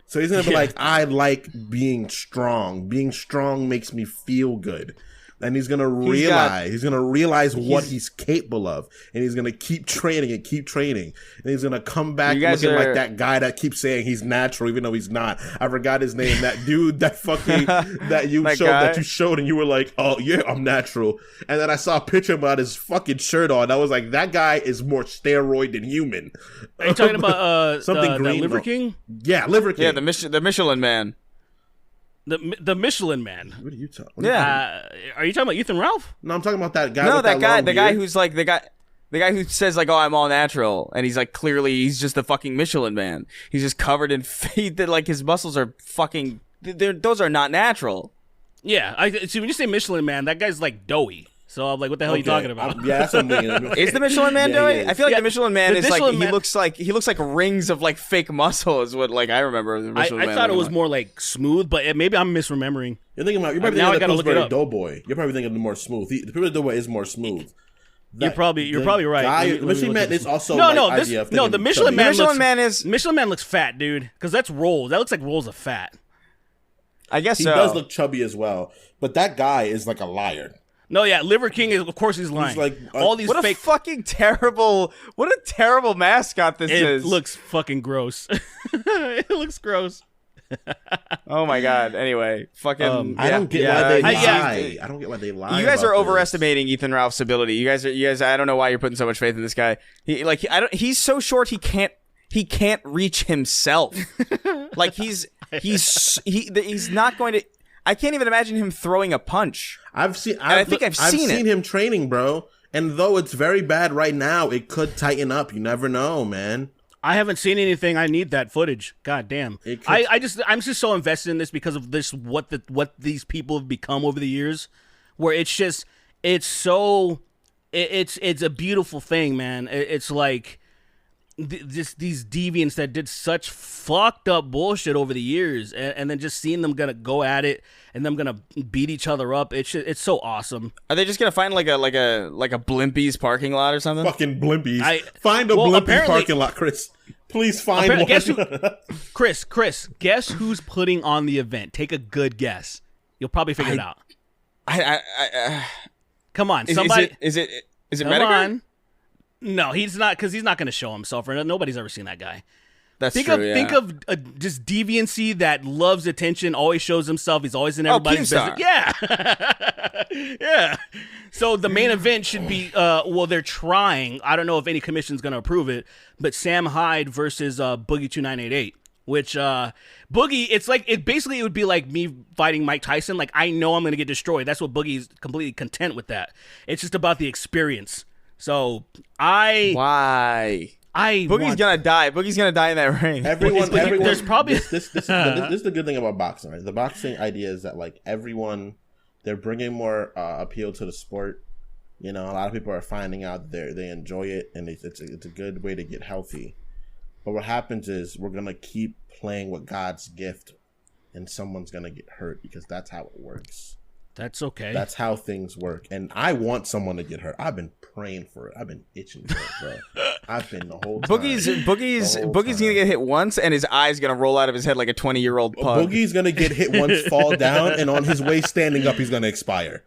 So he's gonna be like, I like being strong. Being strong makes me feel good. And he's gonna realize what he's capable of, and he's gonna keep training, and he's gonna come back looking like that guy that keeps saying he's natural, even though he's not. I forgot his name. That dude, that you showed, and you were like, "Oh yeah, I'm natural." And then I saw a picture about his fucking shirt on. I was like, "That guy is more steroid than human." Are you talking about something green? Liver King? Yeah, Liver King. Yeah, the Michelin Man. The Michelin Man. What are you talking? Are you talking about Ethan Ralph? No, I'm talking about that guy. No, the guy who's like the guy who says like, "Oh, I'm all natural," and he's like, clearly he's just the fucking Michelin Man. He's just covered in feet that like his muscles are fucking. Those are not natural. Yeah, see when you say Michelin Man, that guy's like doughy. So I'm like, what the hell are you talking about? Yeah, that's what I'm thinking. Is the Michelin Man doughy? I feel like the Michelin Man is like he looks like rings of like fake muscle is what like I remember. The Michelin Man I thought it was more like smooth, but maybe I'm misremembering. You're probably thinking of the Pillsbury Doughboy. You're probably thinking of the more smooth. The Pillsbury Doughboy is more smooth. You're probably right. Michelin Man is also the Michelin Man. Michelin Man looks fat, dude, because that's rolls. That looks like rolls of fat. I guess he does look chubby as well, but that guy is like a liar. No, yeah, Liver King is, of course, he's lying. He's like all these what fake. What a terrible mascot this is. It looks fucking gross. It looks gross. Oh my god. Anyway, fucking. I don't get why they lie. I don't get why they lie. You guys are overestimating Ethan Ralph's ability. You guys. I don't know why you're putting so much faith in this guy. He's so short. He can't reach himself. Like he's not going to. I can't even imagine him throwing a punch. I've seen him training, bro. And though it's very bad right now, it could tighten up. You never know, man. I haven't seen anything. I need that footage. God damn. I'm just so invested in this because of this what these people have become over the years, where it's a beautiful thing, man. It's like these deviants that did such fucked up bullshit over the years, and then just seeing them gonna go at it and them gonna beat each other up. It's so awesome. Are they just gonna find like a Blimpies parking lot or something? Fucking Blimpies. Find a Blimpies parking lot, Chris. Please find one. Chris, guess who's putting on the event? Take a good guess. You'll probably figure it out. Come on, somebody. Is it Come Medical? on. No, he's not, because he's not going to show himself. Or nobody's ever seen that guy. Think of just deviancy that loves attention, always shows himself. He's always in everybody's business. Yeah. Yeah. So the main event should be, they're trying. I don't know if any commission's going to approve it, but Sam Hyde versus Boogie 2988. Which Boogie, it would be like me fighting Mike Tyson. Like, I know I'm going to get destroyed. That's what Boogie's completely content with that. It's just about the experience. So Boogie's gonna die. Boogie's gonna die in that ring. Everyone. There's probably this is the good thing about boxing. Right? The boxing idea is that like everyone, they're bringing more appeal to the sport. You know, a lot of people are finding out they enjoy it, and it's a good way to get healthy. But what happens is we're gonna keep playing with God's gift, and someone's gonna get hurt because that's how it works. That's okay. That's how things work. And I want someone to get hurt. I've been praying for it. I've been itching for it, bro. I've been the whole time. Boogie's gonna get hit once, and his eye's gonna roll out of his head like a 20-year-old pug. Boogie's gonna get hit once, fall down, and on his way standing up, he's gonna expire.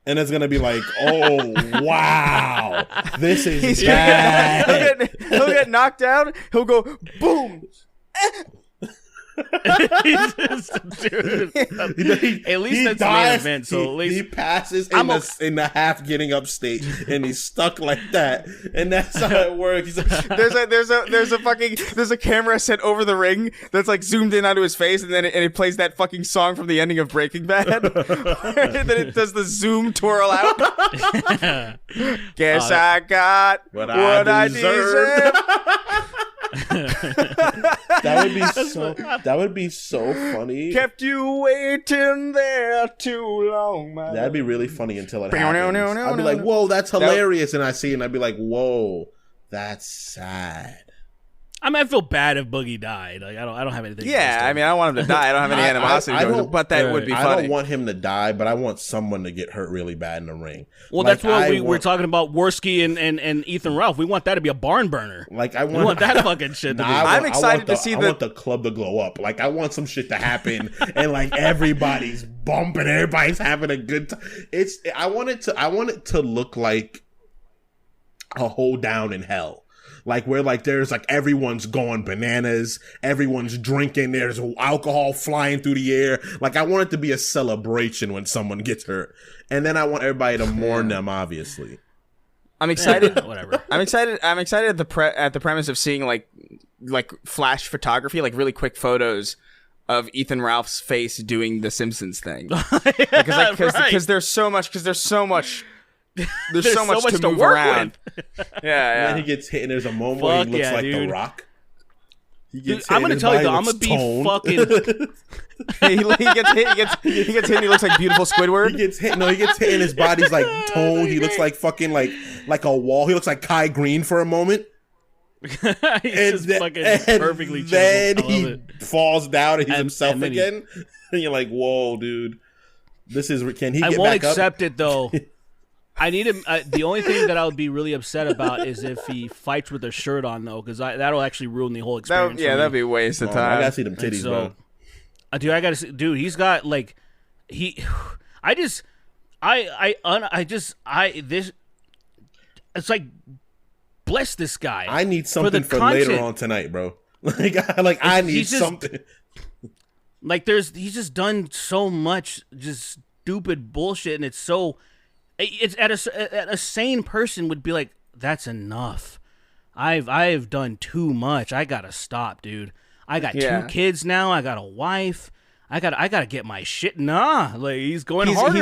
And it's gonna be like, oh wow, this is bad. He'll get knocked out. He'll go boom. Dude, at least that's the main event. So at least he passes in the half getting up stage, and he's stuck like that, and that's how it works. He's like, there's a camera set over the ring that's like zoomed in onto his face, and then it plays that fucking song from the ending of Breaking Bad. And then it does the zoom twirl out. Guess I got what I deserve. That would be so funny. Kept you waiting there too long, man. That'd be really funny until it happens. I'd be like, whoa, that's hilarious. And I see it and I'd be like, whoa, that's sad. I mean, I feel bad if Boogie died. Like, I don't have anything. Yeah, I mean, I don't want him to die. I don't have any animosity towards him, but that would be funny. I don't want him to die, but I want someone to get hurt really bad in the ring. Well, like, that's what we're talking about. Worski and Ethan Ralph. We want that to be a barn burner. Like we want that fucking shit to be. I'm excited to see I want the club to glow up. Like I want some shit to happen, and like everybody's bumping, everybody's having a good time. I want it to look like a hold down in hell. Like where like there's like everyone's going bananas, everyone's drinking, there's alcohol flying through the air. Like I want it to be a celebration when someone gets hurt. And then I want everybody to mourn them, obviously. I'm excited. Whatever. I'm excited at the premise of seeing like flash photography, like really quick photos of Ethan Ralph's face doing the Simpsons thing. Because there's so much There's so much to move work around. Yeah. And then he gets hit, and there's a moment where he looks like dude. The Rock. I'm gonna tell you though, I'm gonna be fucking. he gets hit, and he looks like beautiful Squidward. He gets hit, and his body's like toned. He looks like fucking like a wall. He looks like Kai Green for a moment. He's just fucking perfectly. Then he falls down, and he's himself again. And you're like, whoa, dude. This is. Can he? Get back up? I won't accept it though. I need him. The only thing that I would be really upset about is if he fights with a shirt on, though, because that'll actually ruin the whole experience. That'd be a waste of time. I gotta see them titties, bro. Dude, I gotta see. Dude, he's got like, It's like, bless this guy. I need something for later on tonight, bro. I need something. Like, he's just done so much just stupid bullshit, and it's so. It's a sane person would be like, that's enough. I've done too much. I gotta stop, dude. I got 2 kids now. I got a wife. I gotta get my shit. Nah, like he's going harder.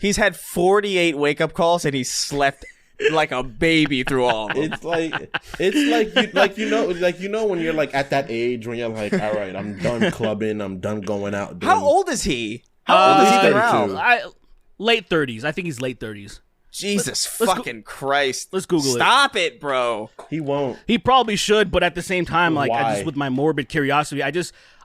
He's had 48 wake up calls, and he's slept like a baby through all of them. It's you know when you're like at that age when you're like, all right, I'm done clubbing. I'm done going out. How old is he? How old is Ethan Ralph? Late 30s. I think he's late 30s. Jesus fucking Christ. Let's Google it. Stop it, bro. He won't. He probably should, but at the same time, like, Why? I just with my morbid curiosity,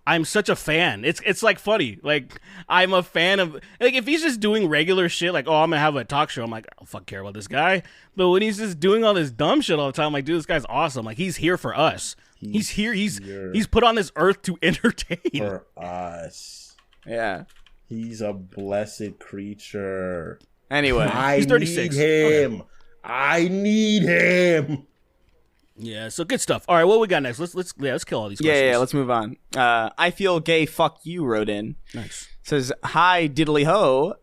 I'm such a fan. It's like funny. Like, I'm a fan of, like, if he's just doing regular shit, like, oh, I'm gonna have a talk show, I'm like, I don't fucking care about this guy. But when he's just doing all this dumb shit all the time, I'm like, dude, this guy's awesome. Like, he's here for us. He's here. He's put on this earth to entertain. For us. Yeah. He's a blessed creature. Anyway, he's 36. I need him. Yeah, so good stuff. All right, what we got next? Let's kill all these questions. Yeah, let's move on. I feel gay. Fuck you. Wrote in. Nice. Says, hi diddly ho.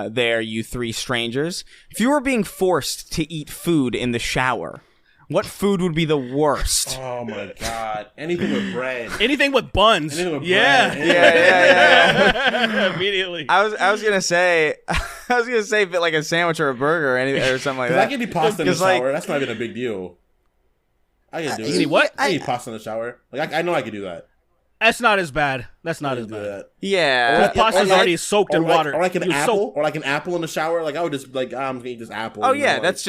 There, you 3 strangers. If you were being forced to eat food in the shower, what food would be the worst? Oh my god! Anything with bread. Anything with buns. Anything with yeah. bread. Yeah. Immediately. I was gonna say like a sandwich or a burger or anything or something like that. I can eat pasta in the shower. That's not even a big deal. I can do it. You need what? I eat pasta in the shower. Like I know I can do that. That's not as bad. That's not as bad. That. Yeah. Pasta's already soaked in water. Or like an apple. Or like an apple in the shower. Like I would just like I'm gonna eat this apple. Oh yeah, that's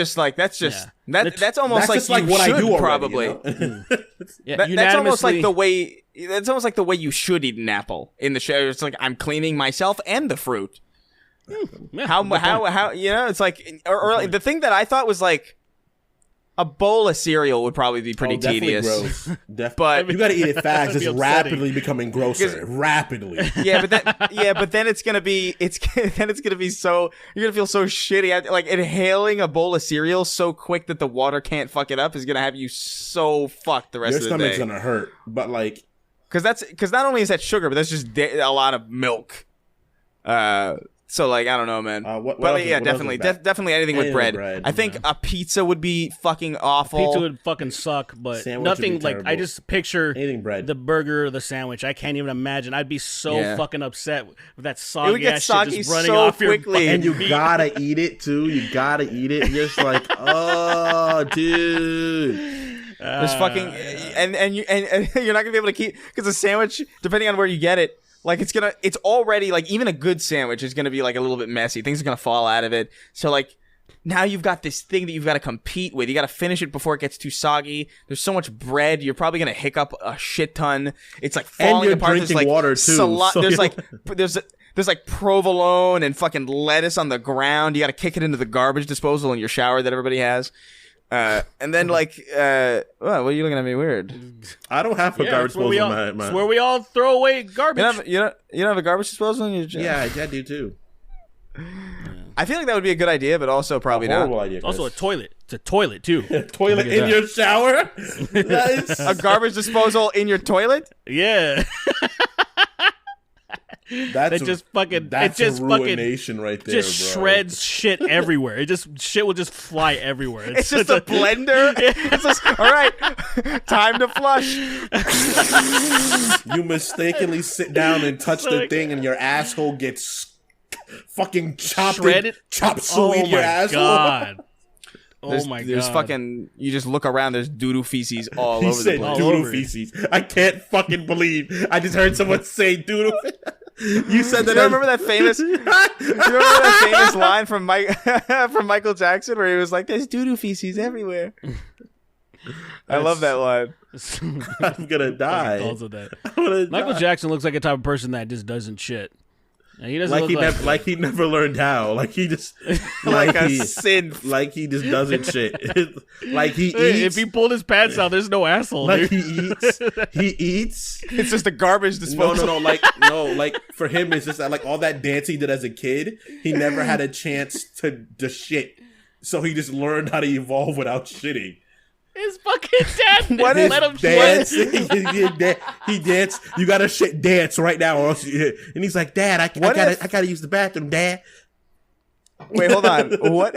almost like what I do probably. Already, you know? That's almost like the way. That's almost like the way you should eat an apple in the shower. It's like I'm cleaning myself and the fruit. Yeah, how you know? It's like or the thing that I thought was like. A bowl of cereal would probably be pretty tedious. Gross. But you got to eat it fast. It's rapidly becoming grosser. Rapidly. Yeah, but then it's gonna be so you're gonna feel so shitty. Like inhaling a bowl of cereal so quick that the water can't fuck it up is gonna have you so fucked the rest of the day. Your stomach's gonna hurt, but like because not only is that sugar, but that's just a lot of milk. So like I don't know, man. Definitely anything with bread. I think a pizza would be fucking awful. Pizza would fucking suck, but nothing like I just picture anything bread. The burger or the sandwich. I can't even imagine. I'd be so fucking upset with that soggy ass shit just running off quickly. And you gotta eat it too. You gotta eat it. You're just like, oh, dude. There's fucking and you're not gonna be able to keep because a sandwich, depending on where you get it. Like it's already like even a good sandwich is gonna be like a little bit messy. Things are gonna fall out of it. So like now you've got this thing that you've got to compete with. You got to finish it before it gets too soggy. There's so much bread. You're probably gonna hiccup a shit ton. It's like falling apart. Drinking like water too. There's like provolone and fucking lettuce on the ground. You got to kick it into the garbage disposal in your shower that everybody has. And then like, what are you looking at me weird? I don't have a garbage disposal in my. It's where we all throw away garbage. You don't have a garbage disposal in your job? Yeah, I do too. I feel like that would be a good idea, but also probably not. Horrible idea. Also a toilet. It's a toilet too. A toilet in your shower? A garbage disposal in your toilet? Yeah. That's ruination right there, just bro. Shreds shit everywhere. Shit will just fly everywhere. It's just a blender. It's just, all right, time to flush. You mistakenly sit down and touch the thing, and your asshole gets fucking shredded, chop suey in your asshole. God. There's fucking. You just look around. There's doo-doo feces all over the place. Doo-doo feces. I can't fucking believe I just heard someone say doo-doo. You said that. Do you remember that famous? Do you remember that famous line from Michael Jackson where he was like, "There's doo-doo feces everywhere." I love that line. I'm gonna die. Michael Jackson looks like a type of person that just doesn't shit. He doesn't like he never learned how. Like he just like a synth. Like he just doesn't shit. Like he eats. If he pulled his pants out, there's no asshole. Like dude. he eats. It's just a garbage disposal. No. Like for him, it's just that like all that dance he did as a kid, he never had a chance to shit. So he just learned how to evolve without shitting. His fucking dad let him dance. He danced. You gotta shit dance right now, or else and he's like, "Dad, I gotta use the bathroom, Dad." Wait, hold on. What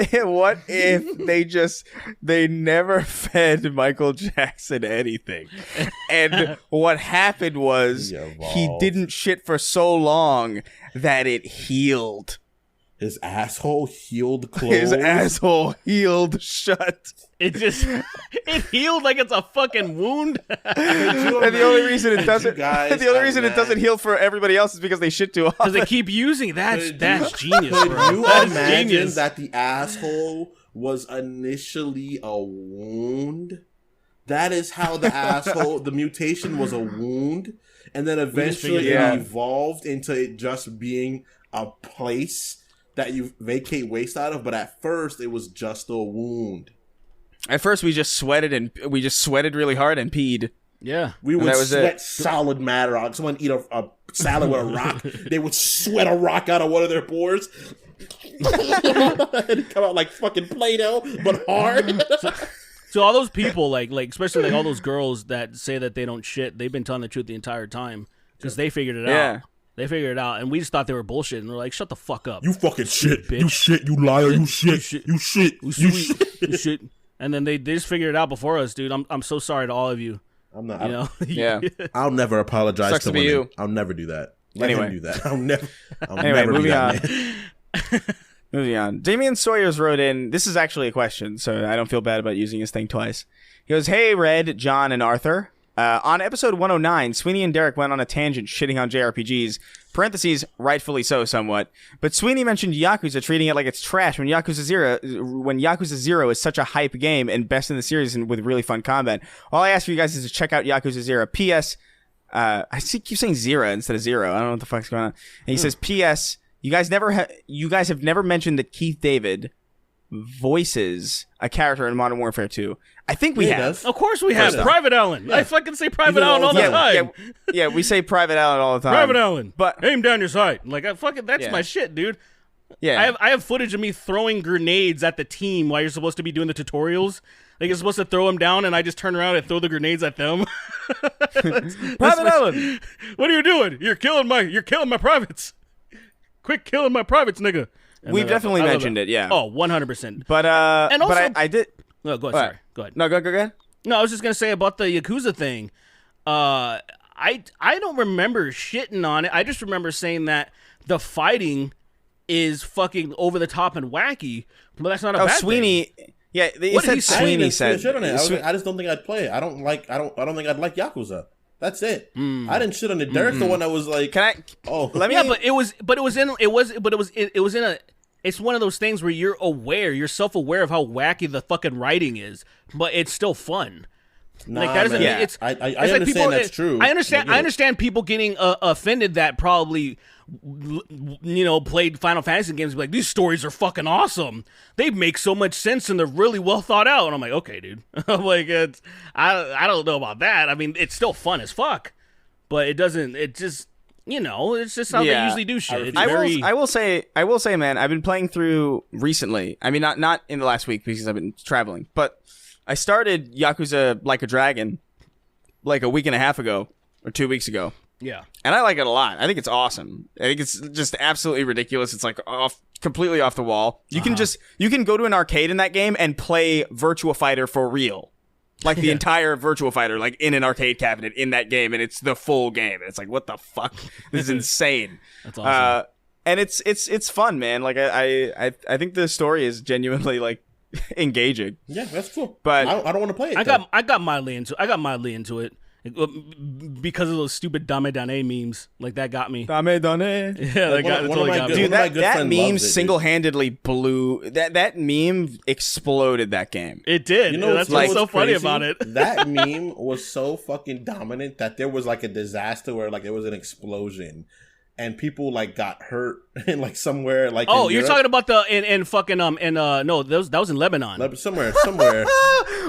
if they never fed Michael Jackson anything, and what happened was he didn't shit for so long that it healed. His asshole healed closed. His asshole healed shut. It healed like it's a fucking wound. And the only reason it doesn't heal for everybody else is because they shit too often. Because they keep using that's genius, bro. Could you imagine that the asshole was initially a wound? That is how the mutation was a wound, and then eventually it evolved into it just being a place that you vacate waste out of, but at first it was just a wound. At first we just sweated really hard and peed. Yeah. We would sweat solid matter out. Someone eat a salad with a rock, they would sweat a rock out of one of their pores. It'd come out like fucking Play-Doh, but hard. So all those people, like especially like all those girls that say that they don't shit, they've been telling the truth the entire time because they figured it out. They figured it out, and we just thought they were bullshit. And we're like, "Shut the fuck up! You fucking shit, bitch. You shit, you liar, you shit, you shit." And then they just figured it out before us, dude. I'm so sorry to all of you. I'm not. You know? Yeah. I'll never apologize Sucks to be women. you. I'll never do that. Anyway, do that. I'll never moving do that, on. Moving on. Damian Sawyers wrote in. This is actually a question, so I don't feel bad about using his thing twice. He goes, "Hey, Red, John, and Arthur. On episode 109, Sweeney and Derek went on a tangent shitting on JRPGs. Parentheses, rightfully so, somewhat. But Sweeney mentioned Yakuza, treating it like it's trash when Yakuza 0 is such a hype game and best in the series and with really fun combat. All I ask for you guys is to check out Yakuza 0. P.S. I keep saying Zero instead of Zero. I don't know what the fuck's going on. And he says, P.S. You guys have never mentioned that Keith David voices a character in Modern Warfare 2. I think we have. Of course we have. Private Allen. Yeah. I fucking say Private Allen all the time. Yeah, we say Private Allen all the time. Private Allen. But aim down your sight. Like, that's my shit, dude. Yeah. I have footage of me throwing grenades at the team while you're supposed to be doing the tutorials. Like, you're supposed to throw them down, and I just turn around and throw the grenades at them. Private Ellen, what are you doing? You're killing my privates. Quit killing my privates, nigga. And we've definitely mentioned it. Yeah. Oh, 100%. But and also, but I did. No, go ahead. Sorry. Go ahead. No, go ahead. No, I was just gonna say about the Yakuza thing. I don't remember shitting on it. I just remember saying that the fighting is fucking over the top and wacky, but that's not a bad Sweeney. thing. Yeah, What did he say? I Sweeney said. shit on it. I just don't think I'd play it. I don't think I'd like Yakuza. That's it. I didn't shit on it. Derek's the one that was like, "Can I?" Oh, let me. Yeah, but it was in a. It's one of those things where you're self-aware of how wacky the fucking writing is, but it's still fun. Nah, Like that doesn't man. mean it's. I it's understand like people, that's true. I understand. Yeah. I understand people getting offended that probably, played Final Fantasy games and be like, these stories are fucking awesome. They make so much sense and they're really well thought out. And I'm like, okay, dude. I'm like, I don't know about that. I mean, it's still fun as fuck, but it doesn't. It just. It's just how they usually do shit. It's I will say, man, I've been playing through recently. I mean, not in the last week because I've been traveling, but I started Yakuza Like a Dragon like a week and a half ago or 2 weeks ago. Yeah. And I like it a lot. I think it's awesome. I think it's just absolutely ridiculous. It's like completely off the wall. You can go to an arcade in that game and play Virtua Fighter for real. Like the entire Virtua Fighter, like in an arcade cabinet in that game, and it's the full game. And it's like, what the fuck? This is insane. That's awesome. And it's fun, man. Like I think the story is genuinely like engaging. Yeah, that's cool. But I don't want to play it. I got mildly into it because of those stupid Dame Dane memes. Like that got me. Dame Dane. Yeah, that totally got me. Dude, that meme it, single-handedly blew. That meme exploded that game. It did. That's what's so funny about it. That meme was so fucking dominant that there was like a disaster where like there was an explosion. And people like got hurt in like somewhere like. Oh, you're talking about the in fucking no, that was in Lebanon. Somewhere.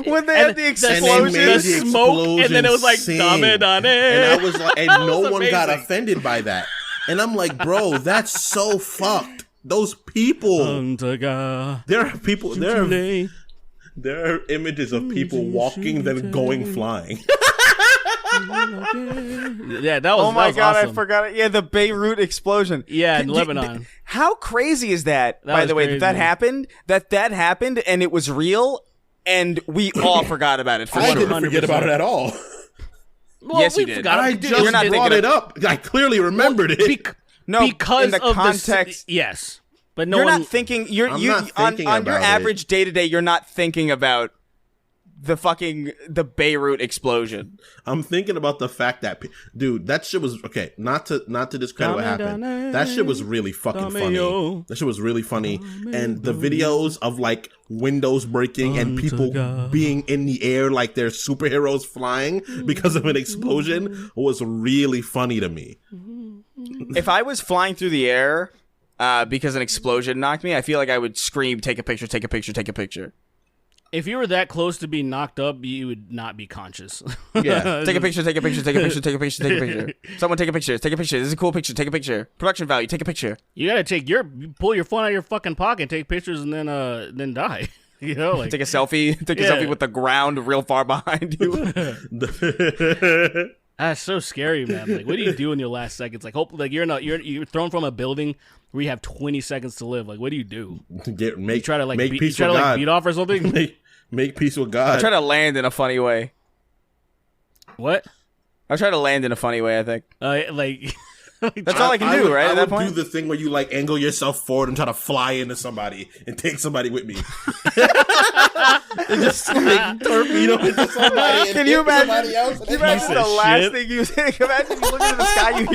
When they had the explosion, the smoke, and then it was like Dame Dane. And I was like, and no one got offended by that. And I'm like, bro, that's so fucked. Those people. There are people. There are images of people walking then going flying. Yeah, that was. Oh my god, awesome. I forgot it. Yeah, the Beirut explosion. Yeah, in Lebanon. How crazy is that? By the way, crazy. that happened. That happened, and it was real, and we all forgot about it. I didn't forget about it at all. Well, yes, you did. I just brought it up. I clearly remembered it. Because in the of context. Yes, but no you're one. Not thinking. I'm not thinking on your about average day to day. You're not thinking about the Beirut explosion. I'm thinking about the fact that, dude, that shit was okay. Not to discredit what happened. That shit was really fucking funny. That shit was really funny, and the videos of like windows breaking and people being in the air like they're superheroes flying because of an explosion was really funny to me. If I was flying through the air because an explosion knocked me, I feel like I would scream, "Take a picture! Take a picture! Take a picture!" If you were that close to being knocked up, you would not be conscious. Yeah. Take a picture, take a picture, take a picture, take a picture, take a picture. Someone take a picture, take a picture. This is a cool picture, take a picture. Production value, take a picture. You gotta you pull your phone out of your fucking pocket, take pictures, and then die. Like take a selfie, a selfie with the ground real far behind you. That's so scary, man. Like, what do you do in your last seconds? Like, hope like you're thrown from a building where you have 20 seconds to live. Like, what do you do? You try to beat off or something. Make peace with God. I try to land in a funny way. What? I try to land in a funny way, I think. That's all I can do, right? At that point, do the thing where you like angle yourself forward and try to fly into somebody and take somebody with me. And just like torpedo into somebody. And can you imagine? Else Imagine the last thing you think. Imagine you look into the sky, you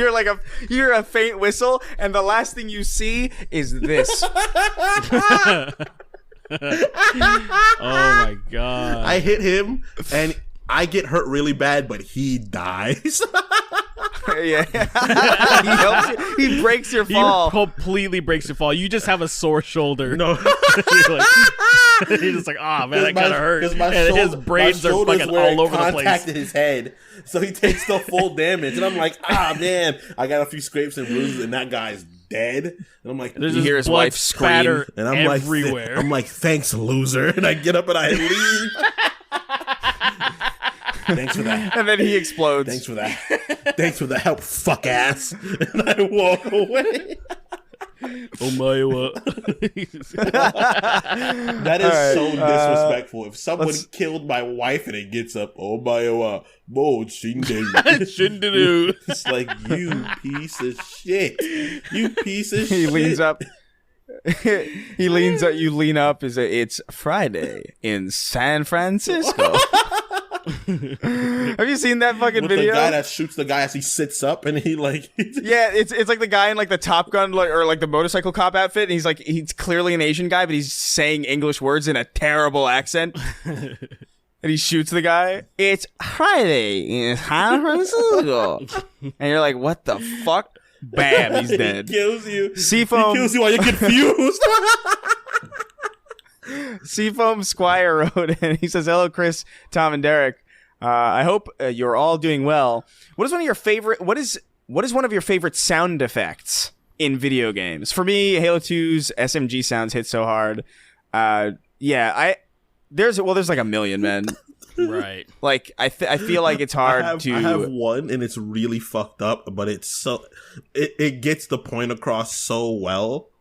hear a faint whistle, and the last thing you see is this. Oh my god! I hit him and I get hurt really bad, but he dies. Yeah, he helps you. He breaks your fall. He completely breaks your fall. You just have a sore shoulder. No, you're just like, oh man, that kind of hurt. And his braids are fucking all over the place. Contacted his head, so he takes the full damage. And I'm like, man, I got a few scrapes and bruises, and that guy's dead. And I'm like, There's You hear his wife scream. and I'm everywhere. like, thanks, loser. And I get up and I leave. Thanks for that. And then he explodes. Thanks for that. Thanks for the help, fuck ass. And I walk away. Oh my That is so disrespectful. If someone killed my wife and it gets up, oh my Shindaru. It's like, you piece of shit. You piece of shit. He leans up. He leans up. You lean up. It's Friday in San Francisco. Have you seen that fucking With video? the guy that shoots the guy as he sits up and he like Yeah, it's like the guy in like the Top Gun or like the motorcycle cop outfit, and he's clearly an Asian guy, but he's saying English words in a terrible accent. And he shoots the guy. It's Friday in San Francisco. And you're like, what the fuck? Bam, he's dead. He kills you. Seafoam. He kills you while you're confused. Seafoam Squire wrote in. He says, "Hello, Chris, Tom, and Derek. I hope you're all doing well. What is one of your favorite sound effects in video games? For me, Halo 2's SMG sounds hit so hard. There's like a million, man. Right. Like I feel like it's hard I have one, and it's really fucked up, but it's so it gets the point across so well.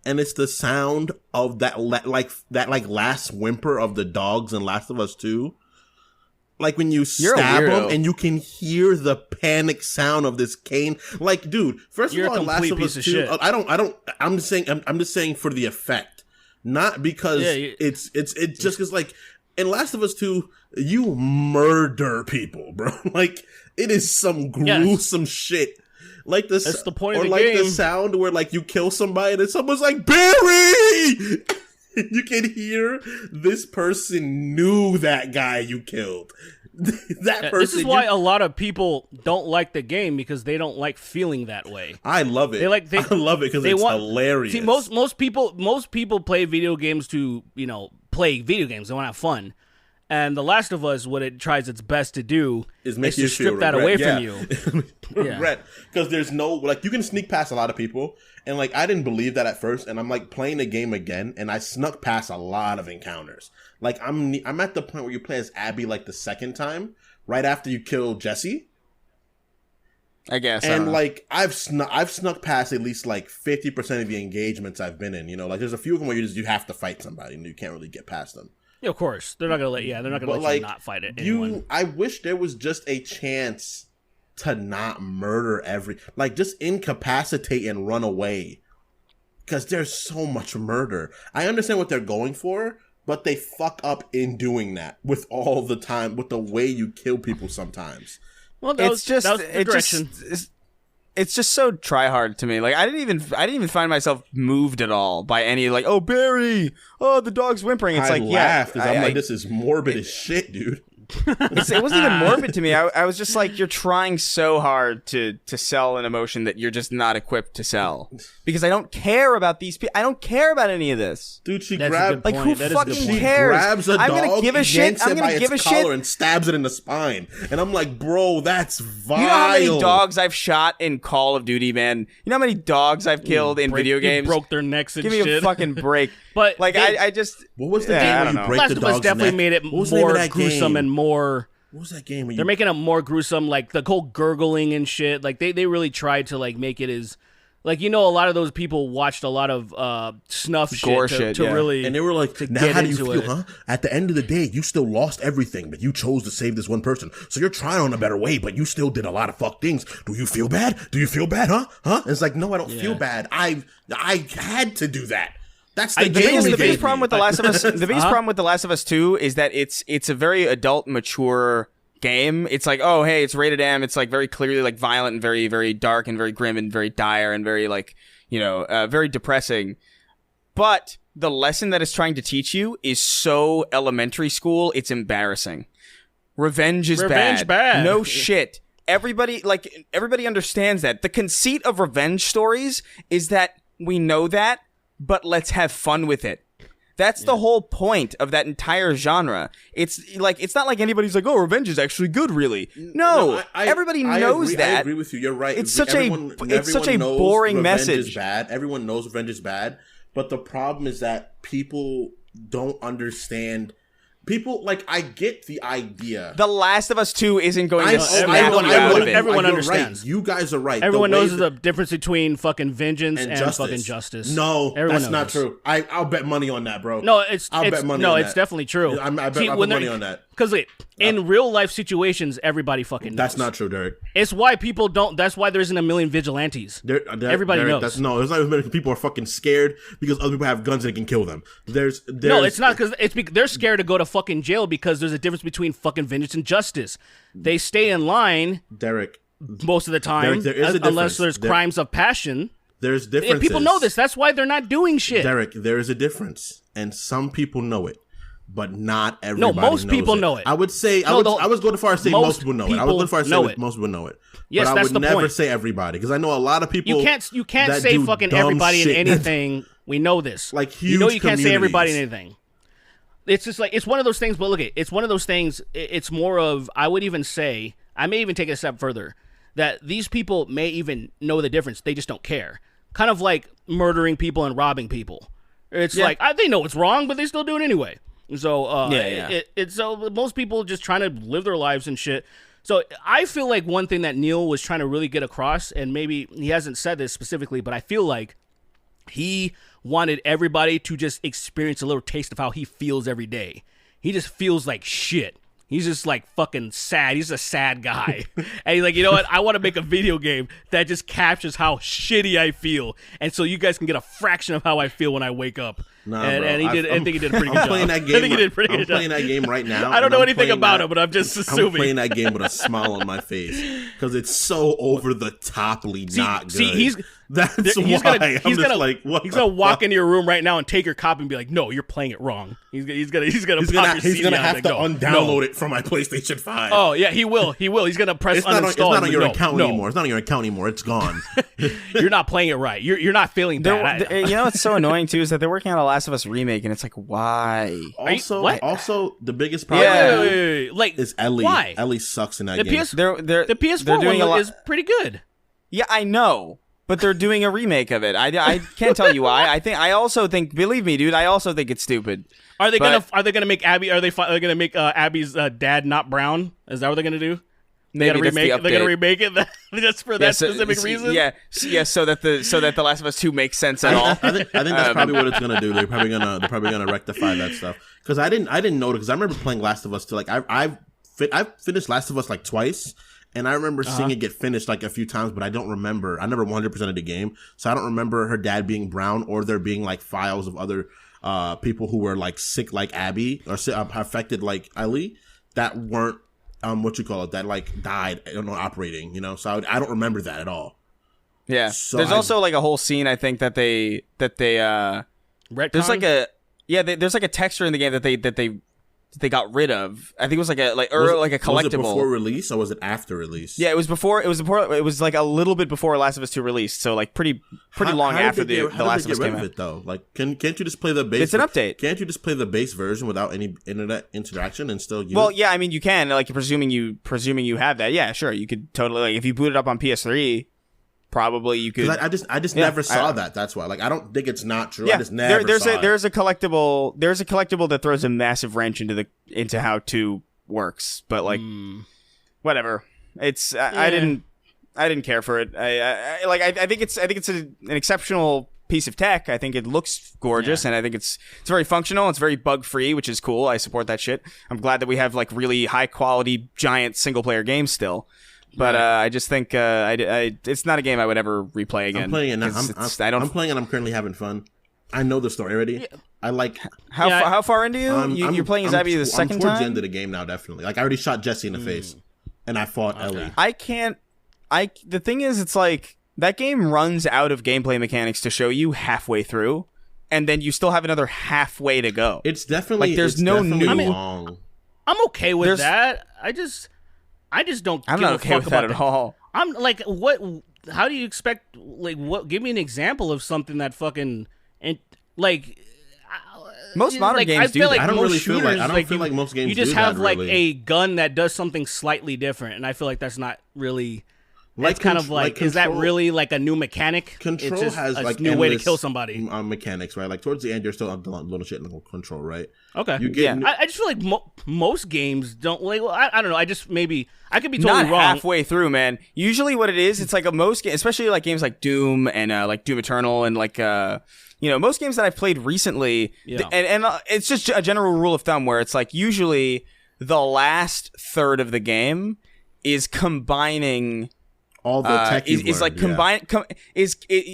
And it's the sound of that last whimper of the dogs in Last of Us 2. Like when you stab them and you can hear the panic sound of this cane. Like, dude, first of all, in Last of Us 2, I'm just saying for the effect. Not because it's just because like in Last of Us 2, you murder people, bro. Like it is some gruesome shit. Like this, that's the point or of the like game. the sound where like you kill somebody and then someone's like, Barry! You can hear this person knew that guy you killed. That person. This is why a lot of people don't like the game, because they don't like feeling that way. I love it. I love it because it's hilarious. See, most people play video games to play video games. They want to have fun. And The Last of Us, what it tries its best to do is make you to strip that away from you. Regret. Because there's no, like, you can sneak past a lot of people. And, like, I didn't believe that at first. And I'm, like, playing the game again. And I snuck past a lot of encounters. Like, I'm at the point where you play as Abby, like, the second time. Right after you kill Jesse. I guess. And, like, I've snuck past at least, like, 50% of the engagements I've been in. You know, like, there's a few of them where you have to fight somebody. And you can't really get past them. Yeah, of course. They're not gonna let you not fight it. I wish there was just a chance to not murder just incapacitate and run away. Because there's so much murder. I understand what they're going for, but they fuck up in doing that with all the time, with the way you kill people sometimes. Well, that was the direction. It's just so try hard to me. Like I didn't even find myself moved at all by any like, oh Barry, oh the dog's whimpering. It's I'm like, this is morbid as shit, dude. It wasn't even morbid to me. I was just like, you're trying so hard to sell an emotion that you're just not equipped to sell. Because I don't care about these people. I don't care about any of this. Dude, she grabbed like who fucking she cares? Grabs a dog, I'm gonna give a shit. I'm gonna give a shit and stabs it in the spine. And I'm like, bro, that's vile. You know how many dogs I've shot in Call of Duty, man? You know how many dogs I've killed in video games? Broke their necks and give shit. Give me a fucking break. But like I just what was the game where you break the dog's neck? Last of Us definitely made it more gruesome and more. What was that game? They're making it more gruesome, like the whole gurgling and shit. Like they really tried to like make it as, like, a lot of those people watched a lot of snuff gore shit to really, and they were like, now how do you feel, huh? At the end of the day, you still lost everything, but you chose to save this one person. So you're trying on a better way, but you still did a lot of fuck things. Do you feel bad? Do you feel bad, huh? And it's like, no, I don't feel bad. I had to do that. That's the game. The biggest problem with The Last of Us. The biggest problem with The Last of Us 2 is that it's a very adult, mature game. It's like, oh hey, it's rated M. It's like very clearly like violent and very, very dark and very grim and very dire and very like very depressing. But the lesson that it's trying to teach you is so elementary school. It's embarrassing. Revenge is bad. No shit. Everybody understands that. The conceit of revenge stories is that we know that, but let's have fun with it. That's the whole point of that entire genre. It's not like anybody's like, oh, revenge is actually good, really. No, everybody knows that. I agree with you. You're right. It's such a boring message. Is bad. Everyone knows revenge is bad, but the problem is that people don't understand. People, like, I get the idea. The Last of Us 2 isn't going to snap you out of it. Everyone understands. Right. You guys are right. Everyone knows the difference between fucking vengeance and fucking justice. No, that's not true. I'll bet money on that, bro. No, it's definitely true. I bet money on that. Because in real life situations, everybody fucking knows. That's not true, Derek. It's why people don't. That's why there isn't a million vigilantes. Everybody knows. It's not as many people are fucking scared because other people have guns and they can kill them. No, it's not because they're scared to go to fucking jail because there's a difference between fucking vengeance and justice. They stay in line, Derek, most of the time, unless there's crimes of passion. There's differences. People know this. That's why they're not doing shit. Derek, there is a difference, and some people know it. But not everybody. No, most people know it. I would say I was going as far as saying most people know it. I was going as far as saying most people know it. Yes, but that's I would never say everybody because I know a lot of people. You can't say fucking everybody in anything. We know this. Like huge you can't say everybody in anything. It's just like it's one of those things. But look, it's one of those things. It's more of I would even say I may even take it a step further that these people may even know the difference. They just don't care. Kind of like murdering people and robbing people. It's like they know it's wrong, but they still do it anyway. So so most people just trying to live their lives and shit. So I feel like one thing that Neil was trying to really get across, and maybe he hasn't said this specifically, but I feel like he wanted everybody to just experience a little taste of how he feels every day. He just feels like shit. He's just like fucking sad. He's a sad guy. And he's like, you know what? I want to make a video game that just captures how shitty I feel. And so you guys can get a fraction of how I feel when I wake up. Nah, and bro. I think he did a pretty good job. Playing that game, I think he did a pretty good job. I'm playing that game right now. I don't know anything about it, but I'm just assuming. I'm playing that game with a smile on my face because it's so over the toply not good. He's gonna walk into your room right now and take your copy and be like, "No, you're playing it wrong." He's gonna have to undownload it from my PlayStation 5. Oh yeah, he will. He's gonna press uninstall. It's not on your account anymore. It's not on your account anymore. It's gone. You're not playing it right. You're not feeling that. You know what's so annoying too is that they're working on a Last of Us remake, and it's like, why? Also, the biggest problem is Ellie. Why? Ellie sucks in that game. The PS4 one is pretty good. Yeah, I know. But they're doing a remake of it. I can't tell you why. I also think, believe me, dude, I also think it's stupid. Are they gonna make Abby? Are they gonna make Abby's dad not brown? Is that what they're gonna do? They're gonna remake it just for that specific reason. Yeah, so that the Last of Us 2 makes sense at all. I think that's probably what it's gonna do. They're probably gonna rectify that stuff. Because I didn't know, because I remember playing Last of Us to I've finished Last of Us like twice. And I remember seeing it get finished like a few times, but I don't remember. I never 100% of the game, so I don't remember her dad being brown or there being like files of other people who were like sick like Abby or affected like Ellie that weren't that like died operating. So I don't remember that at all. Yeah, so there's also like a whole scene I think that they retcon? There's like there's like a texture in the game that they got rid of. I think it was like a collectible. Was it before release or was it after release? Yeah, it was before. It was like a little bit before Last of Us 2 released. So like pretty long after the Last of Us came out. It though, like can't you just play the base? It's an update. Can't you just play the base version without any internet interaction and still use? Well, yeah, I mean you can. Like presuming you have that. Yeah, sure, you could totally. Like if you boot it up on PS3. Probably you could. I just never saw that. That's why. Like I don't think it's not true. Yeah, I just never there's saw it. There's a collectible. There's a collectible that throws a massive wrench into how 2 works. But like, whatever. It's I didn't care for it. I think it's an exceptional piece of tech. I think it looks gorgeous, and I think it's very functional. It's very bug free, which is cool. I support that shit. I'm glad that we have like really high quality giant single player games still. But I just think it's not a game I would ever replay again. I'm playing it now. I'm playing it. I'm currently having fun. I know the story already. Yeah. I like how far into you? You're playing as Abby the second time? I'm towards the end of the game now, definitely. Like I already shot Jesse in the face, and I fought Ellie. The thing is, it's like that game runs out of gameplay mechanics to show you halfway through, and then you still have another halfway to go. It's definitely like there's no new. I'm okay with that. I just don't. I'm not okay with that at all. I'm like, what? How do you expect? Like, what? Give me an example of something that fucking and like. Most modern like, games I feel do like I don't most really feel shooters, like I don't feel like most games you just do have that, like really. a gun that does something slightly different, and I feel like that's not really. Like It's kind of like is that really like a new mechanic? Control it's just has a like new way to endless, kill somebody. Mechanics, right? Like towards the end, you're still on little shit in Control, right? Okay, You get I just feel like most games don't like. Well, I don't know. I just maybe I could be totally not wrong. halfway through, man. Usually, what it is, it's like a most, especially like games like Doom and like Doom Eternal and like most games that I've played recently, and it's just a general rule of thumb where it's like usually the last third of the game is combining. all the tech is like combine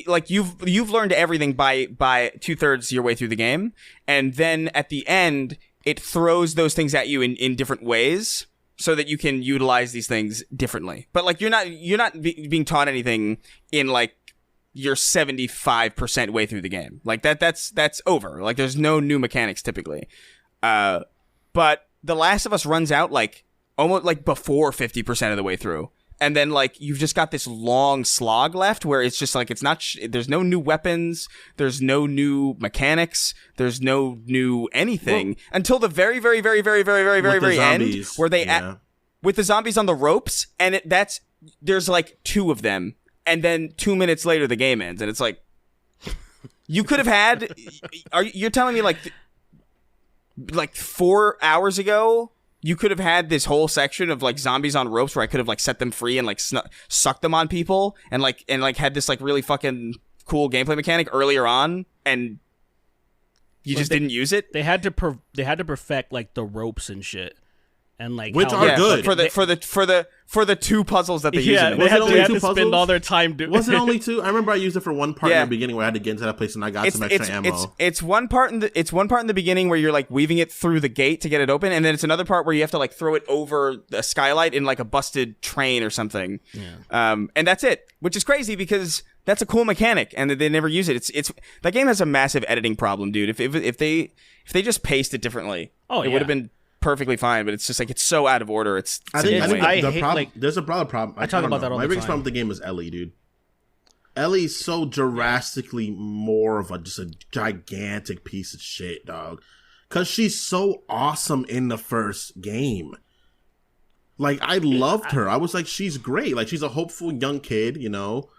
like you've learned everything by 2/3 your way through the game, and then at the end it throws those things at you in different ways so that you can utilize these things differently. But like you're not being taught anything in like your 75% way through the game. Like that's over. Like there's no new mechanics typically. But The Last of Us runs out like almost like before 50% of the way through. And then, like, you've just got this long slog left where it's just, like, it's not... there's no new weapons. There's no new mechanics. There's no new anything until the very, very, very, very, very, very, very, very end where they... with the zombies on the ropes, and there's, like, 2 of them. And then 2 minutes later, the game ends. And it's like... You could have had... You're telling me, like 4 hours ago... You could have had this whole section of like zombies on ropes where I could have like set them free and like sucked them on people and had this like really fucking cool gameplay mechanic earlier on, and you just didn't use it. They had to perfect like the ropes and shit, and like which are good for the 2 puzzles that they use. They had to spend all their time doing. Was it only 2? I remember I used it for one part in the beginning where I had to get into that place and I got some extra ammo. It's one part in the beginning where you're like weaving it through the gate to get it open, and then it's another part where you have to like throw it over a skylight in like a busted train or something. Yeah. And that's it, which is crazy because that's a cool mechanic and they never use it. It's that game has a massive editing problem, dude. If they just paced it differently, it would have been perfectly fine, but it's just like it's so out of order. I think the problem. There's a broader problem. I talk about that all the time. My biggest problem with the game is Ellie, dude. Ellie's so drastically more of just a gigantic piece of shit, dog. Because she's so awesome in the first game. Like I loved her. I was like, she's great. Like she's a hopeful young kid, you know.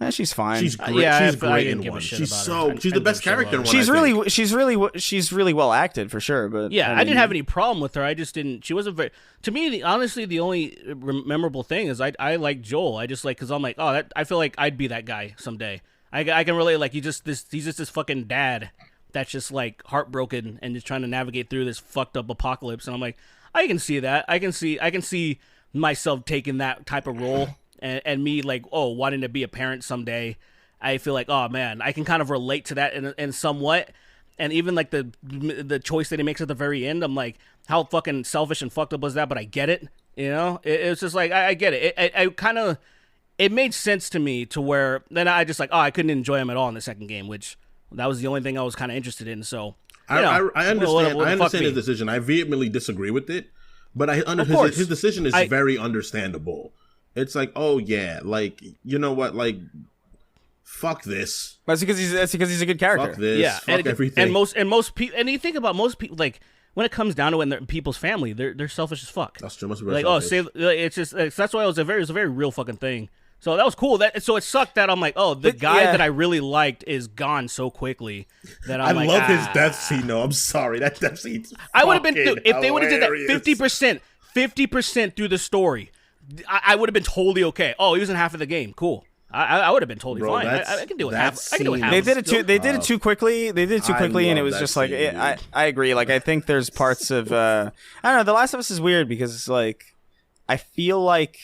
She's fine. She's great. She's great in one. She's the best character in one. She's really well acted for sure. But I didn't have any problem with her. I just didn't. She wasn't very. To me, honestly, the only memorable thing is I like Joel. I just like because I'm like, I feel like I'd be that guy someday. I can relate. Like he's just this fucking dad that's just like heartbroken and just trying to navigate through this fucked up apocalypse. And I'm like, I can see that. I can see myself taking that type of role. And me like wanting to be a parent someday. I feel like man, I can kind of relate to that in somewhat. And even like the choice that he makes at the very end, I'm like, how fucking selfish and fucked up was that? But I get it, you know. It's just like I get it. I kind of it made sense to me to where then I just like I couldn't enjoy him at all in the second game, which that was the only thing I was kind of interested in. So I understand. I understand his decision. I vehemently disagree with it, but his decision is very understandable. It's like, oh yeah, like you know what, like fuck this. That's because he's a good character. Fuck this. Fuck everything. And most people, and you think about most people, like when it comes down to it, in people's family, they're selfish as fuck. That's true. Like it's just that's why it was a very real fucking thing. So that was cool. So it sucked that I'm like, the guy that I really liked is gone so quickly that I'm like, I love his death scene. No, I'm sorry, that death scene. I would have been if they would have did that 50% through the story. I would have been totally okay. He was in half of the game. Cool. I would have been totally fine. I can do it half. I can do it half. They did it too quickly. And it was just like I agree. Like I think there's parts of I don't know. The Last of Us is weird because it's like I feel like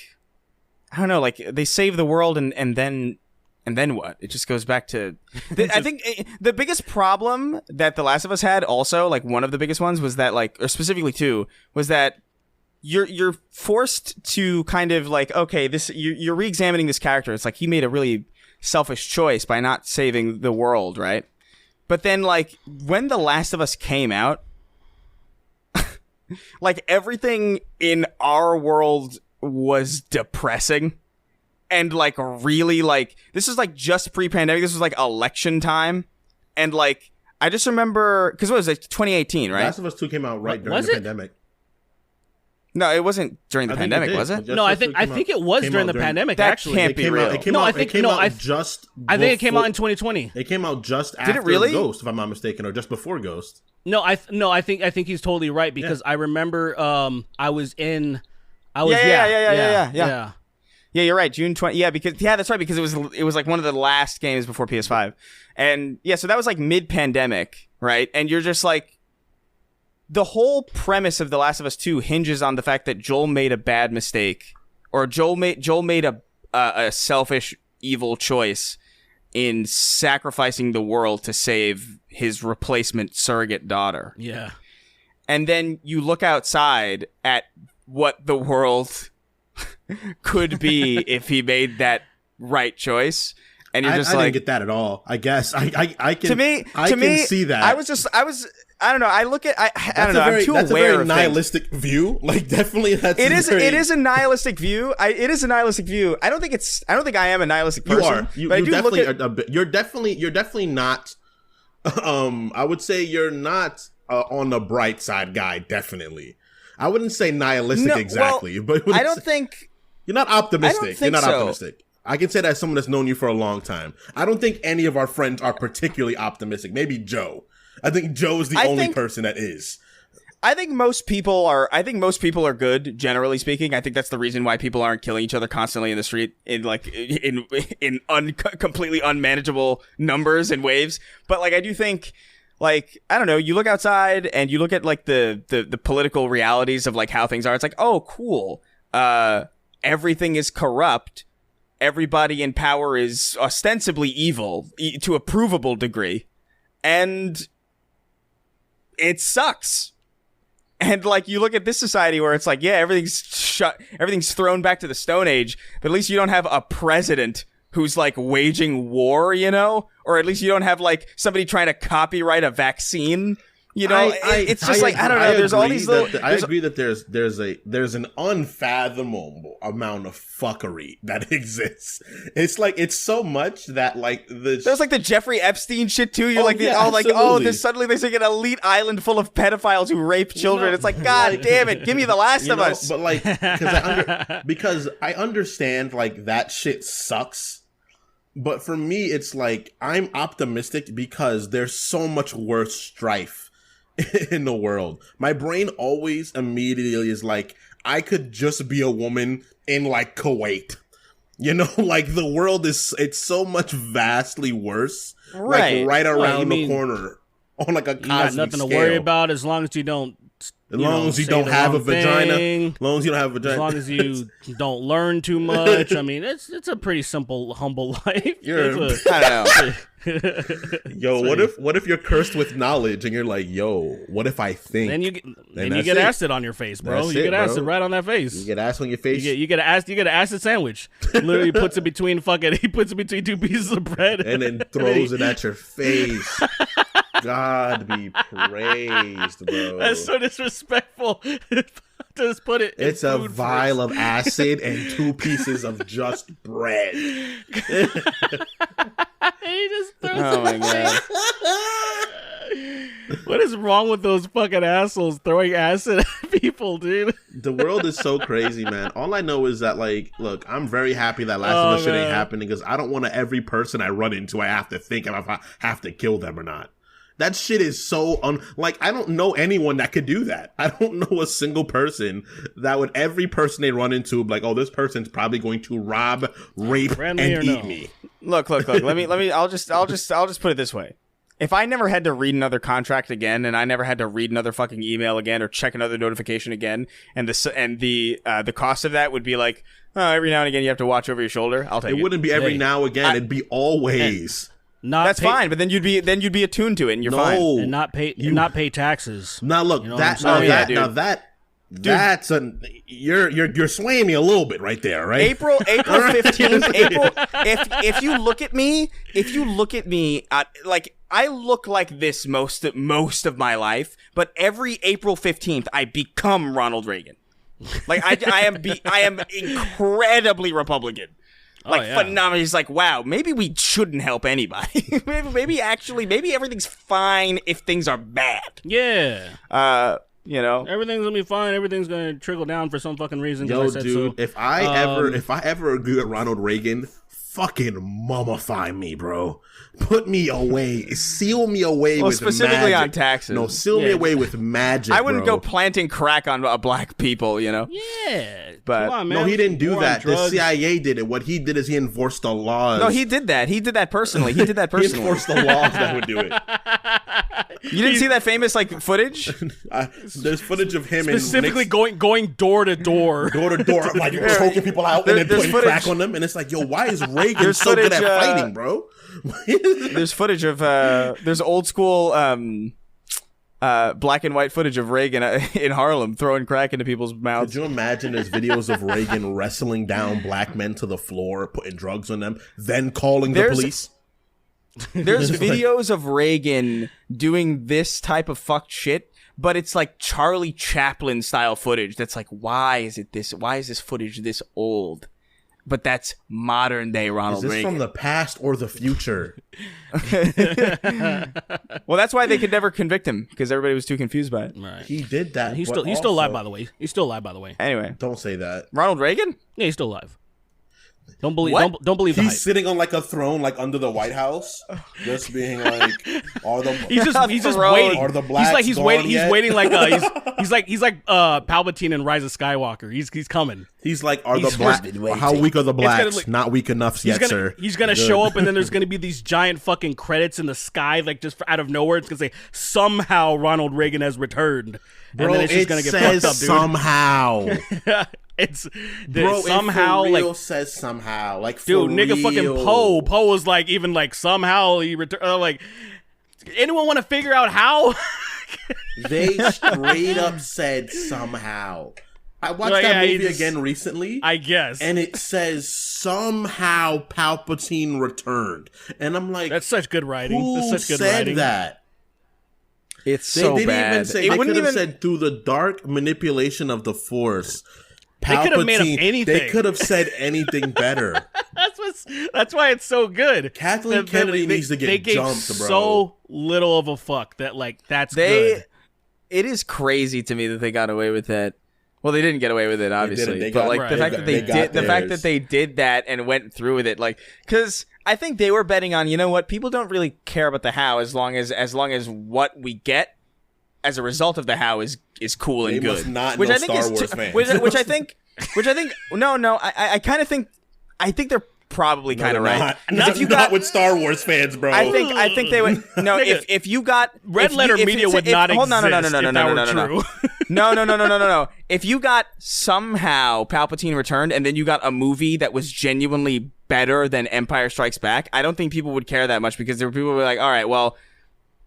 I don't know. Like they save the world and then what? It just goes back to. I think the biggest problem that The Last of Us had, also like one of the biggest ones, was that or specifically 2, was that. You're forced to kind of like, okay, you're re-examining this character. It's like he made a really selfish choice by not saving the world, right? But then like when The Last of Us came out, like everything in our world was depressing. And like really like this is like just pre-pandemic. This was like election time. And like I just remember because what was it, 2018, right? Last of Us 2 came out right during Was the it? pandemic. No, it wasn't during the pandemic, was it? No, I think it was during the pandemic. That actually, can't be real. I think it came out in 2020. It came out just after Ghost, if I'm not mistaken, or just before Ghost. No, I think he's totally right because I remember Yeah, you're right. June 20. Yeah, that's right because it was like one of the last games before PS5, and yeah, so that was like mid-pandemic, right? And you're just like, the whole premise of The Last of Us 2 hinges on the fact that Joel made a bad mistake, or Joel made a selfish, evil choice in sacrificing the world to save his replacement surrogate daughter. Yeah. And then you look outside at what the world could be if he made that right choice, and you're just I like, didn't get that at all. I guess I can. To me, see that. I don't know. I look at. I don't know. I'm too that's aware a very of nihilistic view. Like, definitely, it is a nihilistic view. It is a nihilistic view. I don't think I am a nihilistic person. You are. You definitely you're definitely not. I would say you're not on the bright side guy. Definitely. I wouldn't say nihilistic exactly, but I don't think you're not optimistic. You're not so. optimistic. I can say that as someone that's known you for a long time. I don't think any of our friends are particularly optimistic. Maybe Joe. I think Joe's the only person that is. I think most people are good, generally speaking. I think that's the reason why people aren't killing each other constantly in the street in completely unmanageable numbers and waves. But like, I do think, like, I don't know, you look outside and you look at like the political realities of like how things are. It's like, oh, cool. Everything is corrupt. Everybody in power is ostensibly evil to a provable degree. And it sucks. And like, you look at this society where it's like, yeah, everything's thrown back to the Stone Age, but at least you don't have a president who's like waging war, you know? Or at least you don't have like somebody trying to copyright a vaccine. You know, it's just like, I don't know. There's all these little. I agree that there's an unfathomable amount of fuckery that exists. It's like, it's so much that like there's like the Jeffrey Epstein shit too. You're suddenly there's like an elite island full of pedophiles who rape children. It's like, God damn it, give me The Last of Us. But like, because I understand like that shit sucks. But for me, it's like, I'm optimistic because there's so much worse strife in the world. My brain always immediately is like, I could just be a woman in like Kuwait. You know, like the world it's so much vastly worse. Right. Like right around the corner on like a cosmic scale. You got nothing to worry about as long as you don't. As long as you don't have a vagina. As long as you don't have a vagina. As long as you don't learn too much. I mean, it's a pretty simple, humble life. I don't know. Yo, what if you're cursed with knowledge and you're like, yo, what if I think? Then you get acid on your face, bro. You get acid right on that face. You get acid on your face. You get an acid sandwich. Literally puts it between two pieces of bread and then throws it at your face. God be praised, bro. That's so disrespectful. Just put it. It's a vial of acid and 2 pieces of just bread. He just throws it. My God. What is wrong with those fucking assholes throwing acid at people, dude? The world is so crazy, man. All I know is that, like, look, I'm very happy that Last of Us shit ain't happening because I don't want to every person I run into, I have to think if I have to kill them or not. That shit is so I don't know anyone that could do that. I don't know a single person that would, every person they run into, like, oh, this person's probably going to rob, rape, and eat me. Look. Let me. I'll just put it this way. If I never had to read another contract again, and I never had to read another fucking email again, or check another notification again, and the cost of that would be like, every now and again you have to watch over your shoulder. I'll take it. It wouldn't be every now and again. It'd be always. That's fine, but then you'd be attuned to it, and you're fine. And not pay taxes. Now look, that's you're swaying me a little bit right there, right? April 15th. If you look at me, like, I look like this most of my life, but every April 15th I become Ronald Reagan. Like, I am incredibly Republican. phenomenal. He's like, wow, maybe we shouldn't help anybody. maybe everything's fine if things are bad. Yeah. Everything's gonna be fine. Everything's gonna trickle down for some fucking reason. Yo, I said dude, so. if I ever agree with Ronald Reagan, fucking mummify me, bro. Put me away. Seal me away with specifically magic. on taxes. No, seal me away with magic, I wouldn't bro. go planting crack on black people, Yeah. But come on, man. No, he didn't do that. The drugs. CIA did it. What he did is he enforced the laws. No, he did that. He did that personally. He enforced the laws that would do it. You didn't see that famous footage? There's footage of him specifically going door to door, like choking people out and then putting crack on them. And it's like, yo, why is Reagan so good at fighting, bro? There's footage of there's old school black and white footage of Reagan in Harlem throwing crack into people's mouths. Could you imagine there's videos of Reagan wrestling down black men to the floor, putting drugs on them, then calling the police? There's videos of Reagan doing this type of fucked shit, but it's like Charlie Chaplin style footage. That's like, why is this footage this old? But that's modern day Ronald Reagan. Is this from the past or the future? Well, that's why they could never convict him, because everybody was too confused by it. Right. He did that. He's still alive, by the way. He's still alive, by the way. Anyway, don't say that. Ronald Reagan? Yeah, he's still alive. Don't believe the hype. He's sitting on like a throne, like under the White House, just being like, "Are the he's just waiting? Are the blacks he's gone waiting. yet? He's waiting like he's like Palpatine in Rise of Skywalker. He's coming. He's like, "Are the blacks? How weak are the blacks? Not weak enough yet, sir." He's gonna show up, and then there's gonna be these giant fucking credits in the sky, like just out of nowhere. It's gonna say somehow Ronald Reagan has returned, Bro, and then it's just gonna get fucked up, dude. Somehow. Somehow, it for real like says somehow, like for dude, nigga, real. fucking Poe was like even like somehow he returned. Like, anyone want to figure out how? They straight up said somehow. I watched that movie again recently, I guess, and it says somehow Palpatine returned, and I'm like, that's such good writing. Who That's such good said writing. that? It's so they didn't bad. Even say, they could have said through the dark manipulation of the Force. They could have made up anything. They could have said anything better. That's why it's so good. Kathleen Kennedy needs to get jumped, bro. So little of a fuck that that's good. It is crazy to me that they got away with that. Well, they didn't get away with it, obviously. The fact that they did that and went through with it, like, because I think they were betting on, you know what, people don't really care about the how as long as what we get as a result of the how is cool and they good. Must not which know I think Star is Wars fans. which I think I kind of think they're probably kind of right. Not with Star Wars fans, bro. I think they would. No, if you got Red Letter Media would not exist. No. If you got somehow Palpatine returned, and then you got a movie that was genuinely better than Empire Strikes Back, I don't think people would care that much, because there were people who were like, all right, well,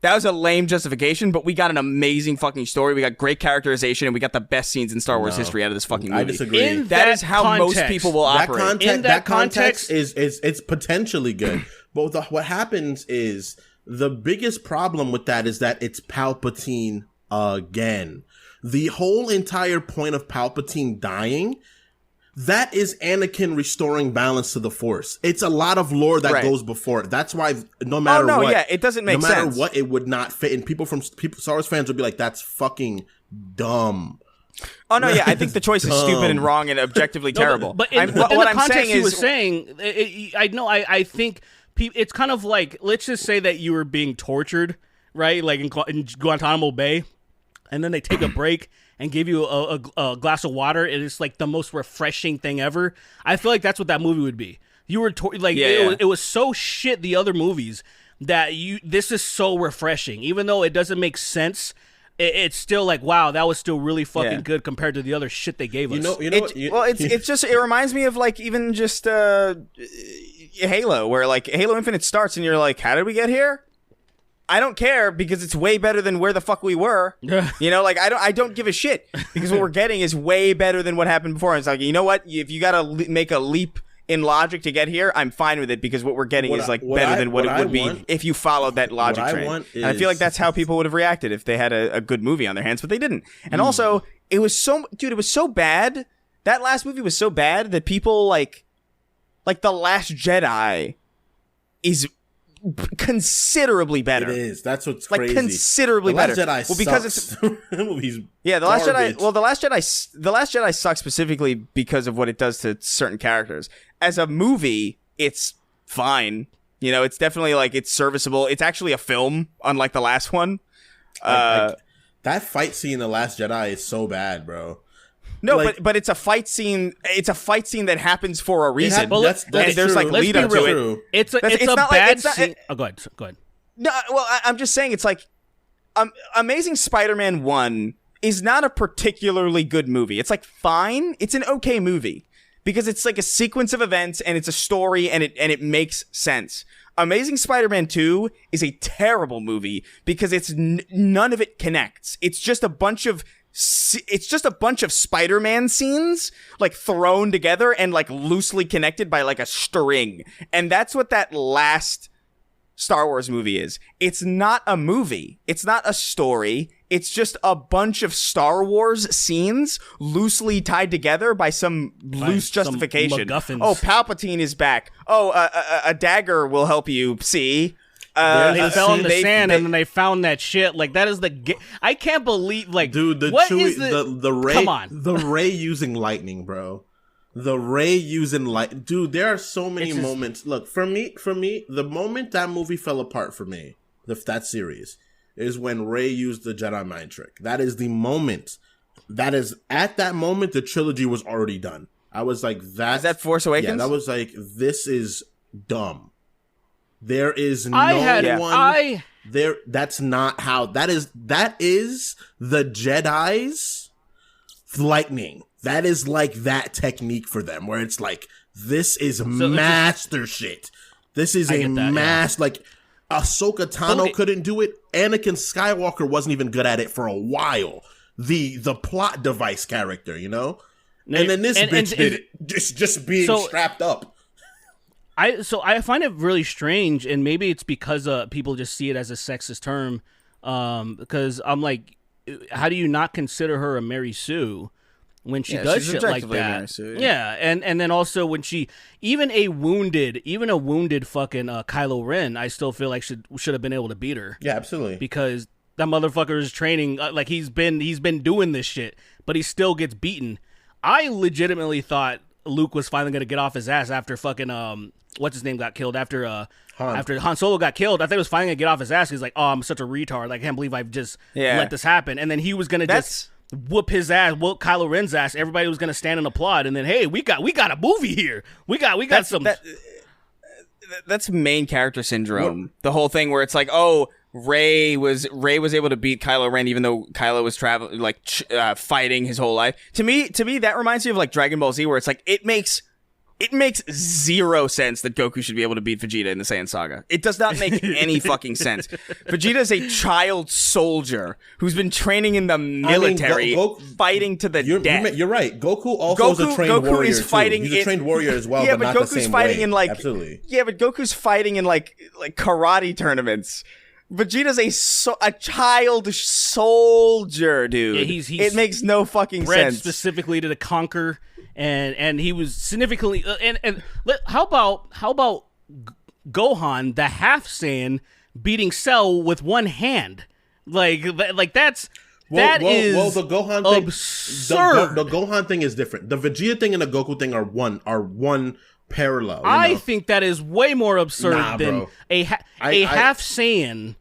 that was a lame justification, but we got an amazing fucking story. We got great characterization, and we got the best scenes in Star Wars history out of this fucking movie. I disagree. That is how most people will operate. That context is it's potentially good. But what happens is, the biggest problem with that is that it's Palpatine again. The whole entire point of Palpatine dying, that is Anakin restoring balance to the Force. It's a lot of lore that goes before it. That's why no matter what, it doesn't make sense. No matter what, it would not fit. And Star Wars fans would be like, "That's fucking dumb." Oh no, yeah, I think the choice is stupid and wrong and objectively terrible. But in the context he was saying, I think it's kind of like, let's just say that you were being tortured, right? Like in Guantanamo Bay, and then they take a break and give you a glass of water, and it's like the most refreshing thing ever. I feel like that's what that movie would be. You were it was so shit, the other movies, that this is so refreshing. Even though it doesn't make sense, it's still like, wow, that was still really fucking good compared to the other shit they gave us. It reminds me of like even just Halo, where like Halo Infinite starts and you're like, how did we get here? I don't care, because it's way better than where the fuck we were. You know, like I don't give a shit, because what we're getting is way better than what happened before. And it's like, you know what? If you got to make a leap in logic to get here, I'm fine with it, because what we're getting is like better than what it would be if you followed that logic train. And I feel like that's how people would have reacted if they had a good movie on their hands, but they didn't. And also, it was so bad. That last movie was so bad that people like like The Last Jedi is considerably better. It is. That's what's crazy. Like considerably better. The Last Jedi because sucks. it's movie's yeah. The Last garbage. Jedi. Well, The Last Jedi sucks specifically because of what it does to certain characters. As a movie, it's fine. You know, it's definitely like it's serviceable. It's actually a film, unlike the last one. That fight scene in The Last Jedi is so bad, bro. No, like, but it's a fight scene. It's a fight scene that happens for a reason. That's and there's true. like lead up to it. It's a bad scene. Oh, go ahead. No, well, I'm just saying it's like Amazing Spider-Man 1 is not a particularly good movie. It's like fine. It's an okay movie because it's like a sequence of events and it's a story and it makes sense. Amazing Spider-Man 2 is a terrible movie because it's none of it connects. It's just a bunch of Spider-Man scenes like thrown together and like loosely connected by like a string. And that's what that last Star Wars movie is. It's not a movie. It's not a story. It's just a bunch of Star Wars scenes loosely tied together by some loose justification. Oh, Palpatine is back. Oh, a dagger will help you see. They fell in the sand and then they found that shit. Like that is I can't believe like dude. The Rey. Come on, the Rey using lightning, bro. The Rey using light, dude. There are so many moments. Look, for me, the moment that movie fell apart for me, that series, is when Rey used the Jedi mind trick. That is the moment. That is at that moment the trilogy was already done. I was like, is that Force Awakens? Yeah, that was like, this is dumb. There is no there. That's not how. That is the Jedi's lightning. That is like that technique for them, where it's like, this is master shit. This is like Ahsoka Tano couldn't do it. Anakin Skywalker wasn't even good at it for a while. The plot device character, you know? And then this bitch did it. Just being strapped up. I find it really strange, and maybe it's because people just see it as a sexist term. Because I'm like, how do you not consider her a Mary Sue when she does shit like that? Yeah, and then also when she even a wounded fucking Kylo Ren, I still feel like should have been able to beat her. Yeah, absolutely. Because that motherfucker is training like he's been doing this shit, but he still gets beaten. I legitimately thought Luke was finally gonna get off his ass after fucking what's his name got killed after Han Solo got killed. I think he was finally gonna get off his ass. He's like, oh, I'm such a retard. Like, I can't believe I've just let this happen. And then he was gonna just whoop his ass, whoop Kylo Ren's ass. Everybody was gonna stand and applaud. And then, hey, we got a movie here. We got some. That's main character syndrome. The whole thing where it's like, oh, Rey was able to beat Kylo Ren even though Kylo was fighting his whole life. To me, that reminds me of like Dragon Ball Z, where it's like it makes zero sense that Goku should be able to beat Vegeta in the Saiyan Saga. It does not make any fucking sense. Vegeta is a child soldier who's been training in the military, fighting to the death. You're right. Goku also is a trained warrior. He's a trained warrior as well, but not Goku's the same fighting way. in like absolutely. Yeah, but Goku's fighting in like karate tournaments. Vegeta's a child soldier, dude. Yeah, it makes no fucking sense. Specifically to conquer, and he was significantly. How about Gohan, the half Saiyan, beating Cell with one hand? Like that's. That is the Gohan thing, absurd. The Gohan thing is different. The Vegeta thing and the Goku thing are one parallel. I think that is way more absurd than a half Saiyan.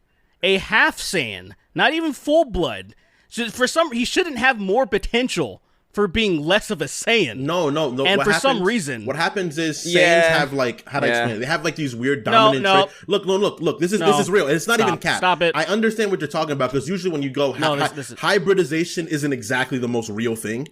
A half Saiyan, not even full blood. He shouldn't have more potential for being less of a Saiyan. No. And some reason, what happens is Saiyans have like, how do I explain it? They have like these weird dominant traits. Look. This is real. And it's not even cap. Stop it. I understand what you're talking about because usually when you go hybridization isn't exactly the most real thing.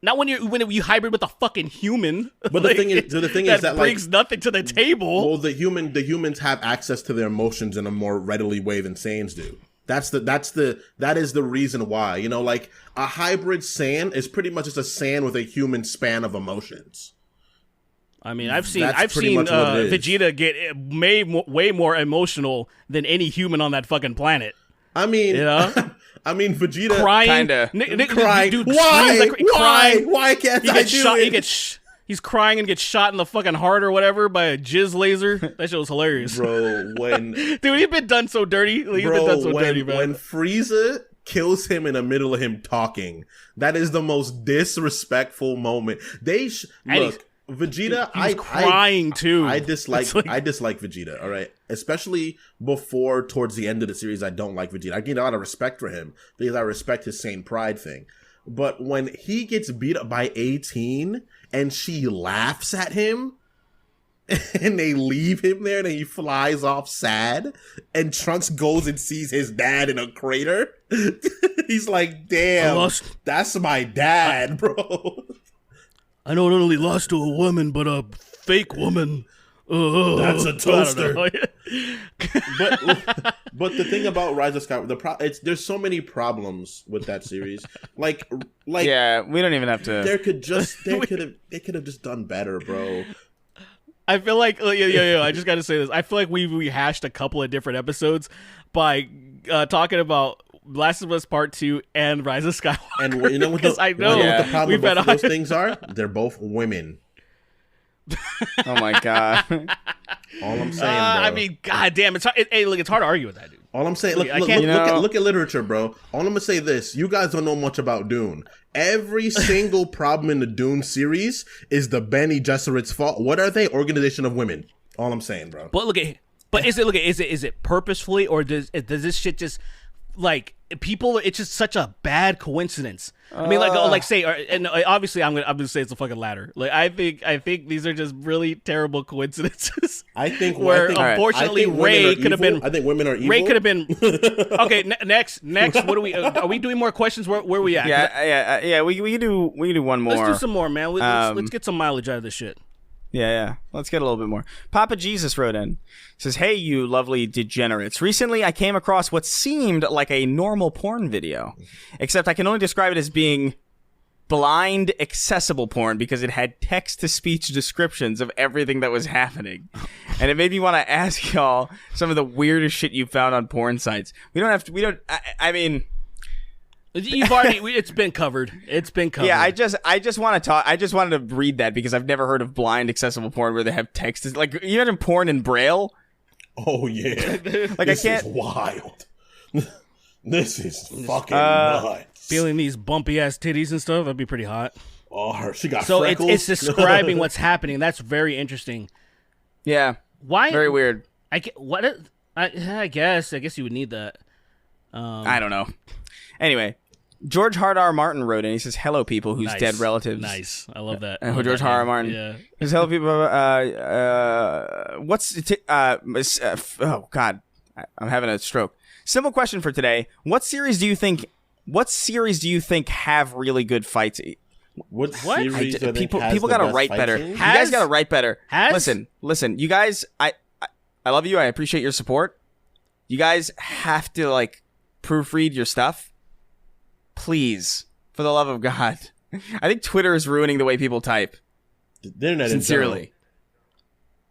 Not when you hybrid with a fucking human. But the thing is that brings nothing to the table. Well, the humans have access to their emotions in a more readily way than Saiyans do. That is the reason why. You know, like a hybrid Saiyan is pretty much just a Saiyan with a human span of emotions. I mean, I've seen Vegeta get way more emotional than any human on that fucking planet. I mean, you know? I mean, Vegeta crying, crying. Dude, why? Why can't I do it? He's he's crying and gets shot in the fucking heart or whatever by a jizz laser. That shit was hilarious, bro. When dude, he's been done so dirty. Like, he's been done so dirty, man. When Frieza kills him in the middle of him talking, that is the most disrespectful moment. Look. Vegeta, he's crying too. I dislike Vegeta. All right, especially towards the end of the series, I don't like Vegeta. I gain a lot of respect for him because I respect his sane pride thing. But when he gets beat up by 18 and she laughs at him, and they leave him there, and he flies off sad, and Trunks goes and sees his dad in a crater, he's like, "Damn, that's my dad, bro." I not only lost to a woman, but a fake woman. That's a toaster. but the thing about Rise of Skywalker, there's so many problems with that series. Like yeah, we don't even have to. They could have just done better, bro. I feel like I just got to say this. I feel like we rehashed a couple of different episodes by talking about Last of Us Part 2 and Rise of Skywalker. And you know what the problem with both of those things are? They're both women. Oh my god! All I'm saying, bro. I mean, goddamn, it's hard. It's hard to argue with that, dude. All I'm saying, look at literature, bro. All I'm gonna say this: you guys don't know much about Dune. Every single problem in the Dune series is the Bene Gesserit's fault. What are they? Organization of women. All I'm saying, bro. But is it purposefully, or does this shit just like people? It's just such a bad coincidence. I mean, and obviously, I'm gonna say it's a fucking ladder. Like, I think these are just really terrible coincidences. Unfortunately, Rey could have been. I think women are evil. Rey could have been. Okay, next, what do we? Are we doing more questions? Where we at? Yeah. We can do one more. Let's do some more, man. Let's get some mileage out of this shit. Yeah. Let's get a little bit more. Papa Jesus wrote in. He says, "Hey, you lovely degenerates. Recently, I came across what seemed like a normal porn video. Except I can only describe it as being blind accessible porn because it had text-to-speech descriptions of everything that was happening. And it made me want to ask y'all some of the weirdest shit you found on porn sites. I mean... You've already. It's been covered. It's been covered. Yeah, I just want to talk. I just wanted to read that because I've never heard of blind accessible porn where they have text. Like, you imagine porn in Braille? Oh yeah. Like, this I can't. Is wild. This is fucking nuts. Feeling these bumpy ass titties and stuff. That'd be pretty hot. Oh, she got so freckles. it's describing what's happening. That's very interesting. Yeah. Why? Very weird. I guess you would need that. I don't know. Anyway. George Hard R. Martin wrote in. He says, "Hello, people whose dead relatives." Nice, I love that. George Hard R. Martin. Yeah. He says, "Hello, people. Oh God, I'm having a stroke." Simple question for today: What series do you think have really good fights? What series people got to write better. You guys got to write better. Listen. You guys, I love you. I appreciate your support. You guys have to proofread your stuff. Please, for the love of God. I think Twitter is ruining the way people type. The internet, sincerely.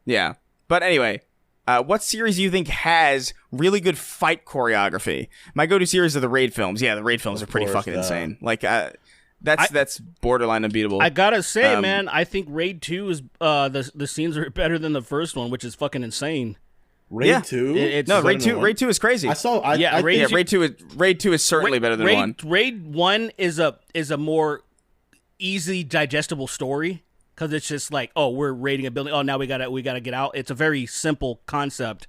Yeah. But anyway, what series do you think has really good fight choreography? My go-to series are the Raid films. Yeah, the Raid films are pretty fucking insane. That's borderline unbeatable. I gotta say, man, I think Raid 2 is the scenes are better than the first one, which is fucking insane. Raid 2? Raid 2 is crazy. Raid 2 is certainly better than 1. Raid 1 is a more easy digestible story because it's just like, oh, we're raiding a building. Oh, now we gotta get out. It's a very simple concept.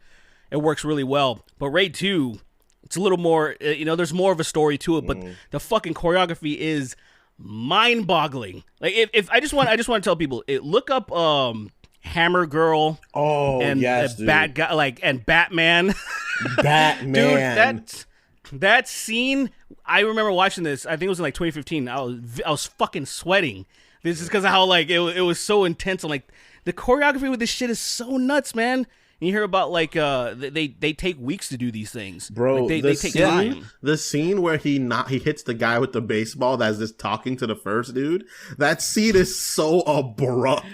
It works really well. But Raid 2, it's a little more, there's more of a story to it, but the fucking choreography is mind-boggling. Like if I just want to tell people, look up Hammer Girl. Oh, and yes, dude. Bat guy, and Batman. Batman. Dude, that scene. I remember watching this. I think it was in 2015. I was fucking sweating. This is because of how it was so intense, and the choreography with this shit is so nuts, man. And you hear about they take weeks to do these things, bro. They take time. The scene where he hits the guy with the baseball that's just talking to the first dude. That scene is so abrupt,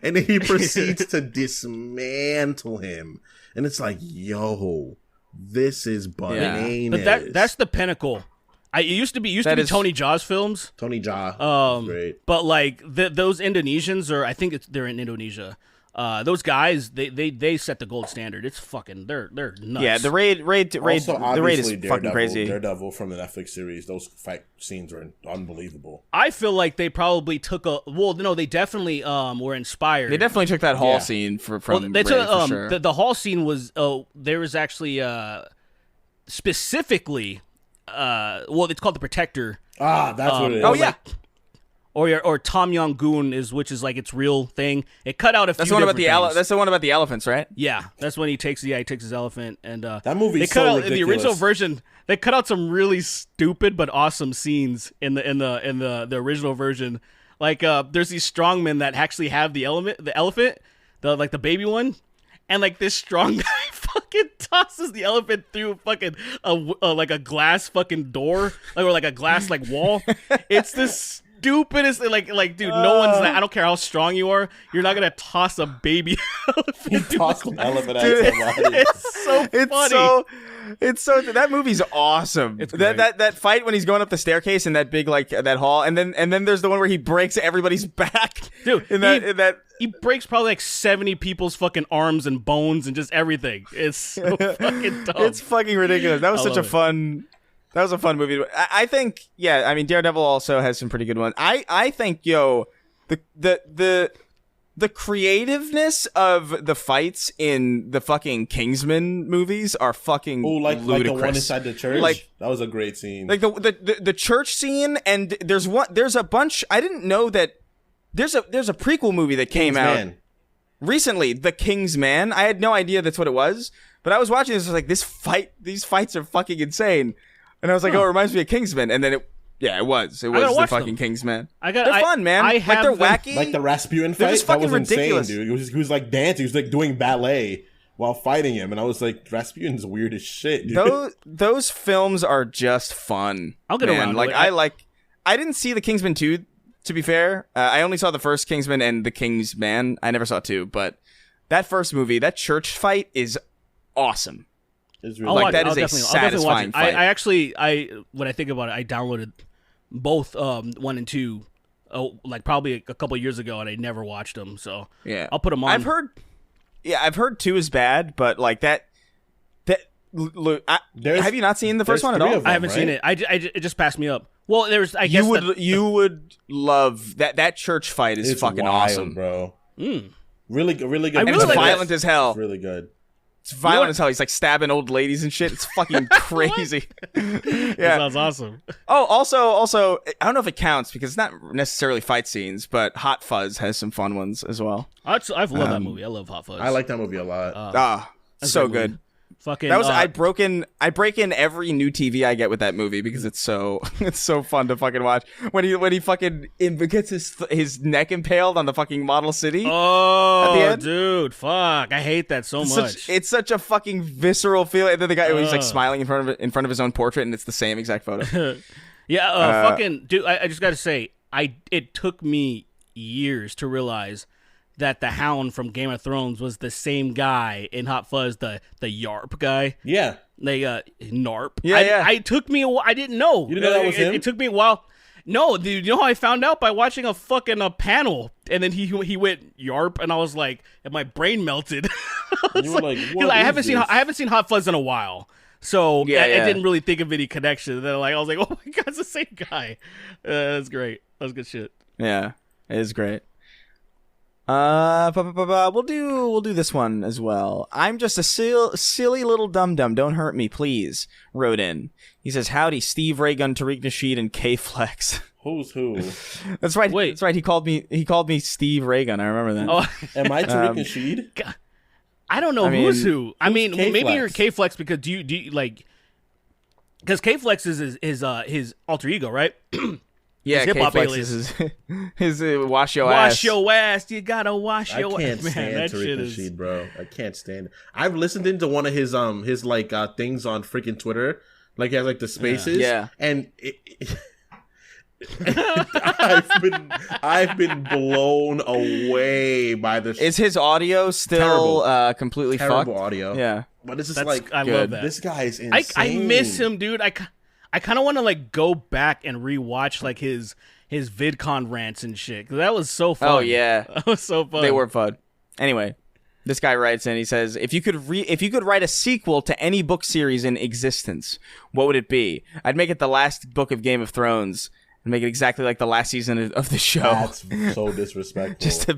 and then he proceeds to dismantle him, and it's like, yo, this is bananas. But that's the pinnacle. It used to be Tony Jaa's films. Tony Jaa, great. But like those Indonesians, or I think they're in Indonesia. Those guys, they set the gold standard. It's fucking they're nuts. Yeah, the raid is fucking crazy. Daredevil from the Netflix series. Those fight scenes are unbelievable. I feel like they probably took they definitely were inspired. They definitely took that hall scene from they took, for sure. The hall scene was there was actually specifically it's called The Protector. That's what it is. Oh yeah. Or Tom Yong-goon which is like its real thing. It cut out a few. That's the one about that's the one about the elephants, right? Yeah, that's when he takes his elephant, and that movie. In the original version, they cut out some really stupid but awesome scenes in the original version. Like there's these strongmen that actually have the elephant, the baby one, and like this strong guy fucking tosses the elephant through fucking like a glass fucking door, or like a glass like wall. It's this stupidest, like dude, no one's I don't care how strong you are, you're not gonna toss a baby elephant. You toss an elephant at somebody. It's so that movie's awesome. It's great. That fight when he's going up the staircase in that big like that hall, and then there's the one where he breaks everybody's back. Dude, he breaks probably like 70 people's fucking arms and bones and just everything. It's so fucking dumb. It's fucking ridiculous. That was such a fun. That was a fun movie. I think, I mean, Daredevil also has some pretty good ones. I think, the creativeness of the fights in the fucking Kingsman movies are fucking ludicrous. Like the one inside the church? Like, that was a great scene. Like the church scene, and there's a bunch. I didn't know that there's a prequel movie that came out recently, The King's Man. I had no idea that's what it was, but I was watching this. I was like, these fights are fucking insane. And I was like, it reminds me of Kingsman. And then it was the fucking Kingsman. They're fun, man. They're wacky. Like the Rasputin fight, just fucking that was ridiculous. insane, dude. He was like dancing. He was like doing ballet while fighting him. And I was like, Rasputin's weird as shit, dude. Those films are just fun. I'll get around to it. I didn't see the Kingsman 2, to be fair. I only saw the first Kingsman and the King's Man. I never saw 2, but that first movie, that church fight is awesome. It's really that is a satisfying fight. I actually, when I think about it, I downloaded both 1 and 2, like probably a couple years ago, and I never watched them. So yeah, I'll put them on. I've heard 2 is bad, but like that. Have you not seen the first one at all? I haven't seen it. It just passed me up. Well, there's. I guess you would love that. That church fight is fucking wild, awesome, bro. Really good. And it's violent as hell. It's really good. It's violent as hell. He's like stabbing old ladies and shit. It's fucking crazy. That sounds awesome. Oh, also, I don't know if it counts because it's not necessarily fight scenes, but Hot Fuzz has some fun ones as well. I've loved that movie. I love Hot Fuzz. I like that movie a lot. So good. Fucking. That was I break in every new TV I get with that movie because it's so fun to fucking watch. When he fucking gets his neck impaled on the fucking Model City. Oh, at the end. Dude, fuck! I hate that so much. It's such a fucking visceral feeling. And then the guy he's like smiling in front of his own portrait, and it's the same exact photo. Yeah, fucking dude. I just gotta say, it took me years to realize that the Hound from Game of Thrones was the same guy in Hot Fuzz, the Yarp guy. Yeah. Narp. Yeah, It took me a while. I didn't know. You didn't know that was him? It took me a while. No, dude, you know how I found out? By watching a fucking panel, and then he went Yarp, and I was like, and my brain melted. You were like, what I haven't seen Hot Fuzz in a while. So I didn't really think of any connection. Then I was like, oh my god, it's the same guy. That's great. That's good shit. Yeah, it is great. We'll do this one as well. I'm just a silly little dum-dum. Don't hurt me, please. Wrote in. He says, howdy, Steve Raygun, Tariq Nasheed, and K-Flex. Who's who? That's right. Wait. That's right. He called me Steve Raygun. I remember that. Oh, am I Tariq Nasheed? God, I don't know who's who. I mean, maybe you're K-Flex because do you like? Because K-Flex is his alter ego, right? Yeah, K-Flex is his wash your ass. Wash your ass. You gotta wash your ass. I can't stand Tariq Nasheed, bro. I can't stand it. I've listened into one of his like things on freaking Twitter. Like he has like the spaces. Yeah. And I've been blown away by this. Is his audio still completely terrible fucked? audio? Yeah. But it's just like I love that. This guy is insane. I miss him, dude. I kind of want to like go back and rewatch like his VidCon rants and shit. 'Cause that was so fun. Oh yeah, that was so fun. They were fun. Anyway, this guy writes in. He says, "If you could write a sequel to any book series in existence, what would it be? I'd make it the last book of Game of Thrones and make it exactly like the last season of the show." That's so disrespectful.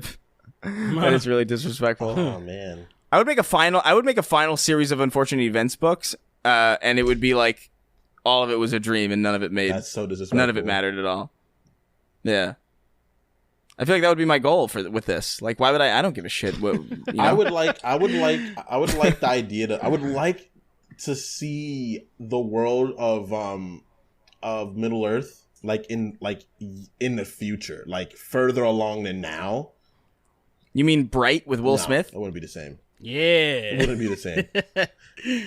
That is really disrespectful. Oh man. I would make a final series of Unfortunate Events books, and it would be like all of it was a dream and none of it made. That's so disrespectful. None of it mattered at all. Yeah. I feel like that would be my goal with this. Like, why would I don't give a shit. What, you know? I would like the idea I would like to see the world of Middle Earth like in the future, like further along than now. You mean Bright with Will Smith? It wouldn't be the same. Yeah, it wouldn't be the same.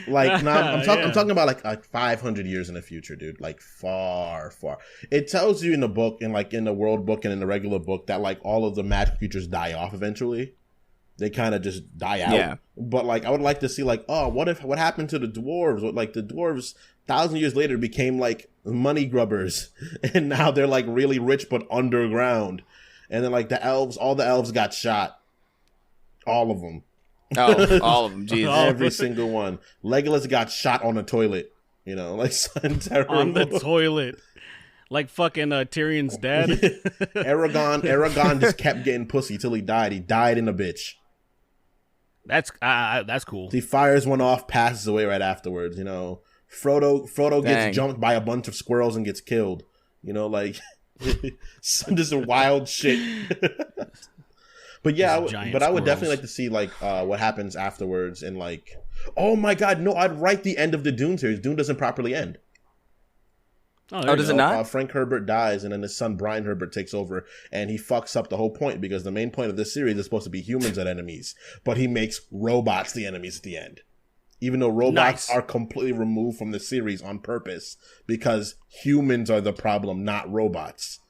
Like, no, I'm talking about like 500 years in the future, dude. Like far. It tells you in the book, and like in the world book and in the regular book, that like all of the magic creatures die off eventually. They kind of just die out. Yeah. But like, I would like to see like, oh, what happened to the dwarves? Like the dwarves, 1,000 years later became like money grubbers, and now they're like really rich but underground. And then like all the elves got shot. All of them. Oh, all of them. Jesus. Every single one. Legolas got shot on the toilet. You know, like something terrible. On the toilet. Like fucking Tyrion's dad. Aragon just kept getting pussy till he died. He died in a bitch. That's cool. He fires one off, passes away right afterwards. You know, Frodo gets jumped by a bunch of squirrels and gets killed. You know, like some just wild shit. But yeah, I would definitely like to see like what happens afterwards, and like, oh my god, no, I'd write the end of the Dune series. Dune doesn't properly end. Oh, does it not? Frank Herbert dies, and then his son Brian Herbert takes over, and he fucks up the whole point, because the main point of this series is supposed to be humans as enemies, but he makes robots the enemies at the end. Even though robots are completely removed from the series on purpose, because humans are the problem, not robots.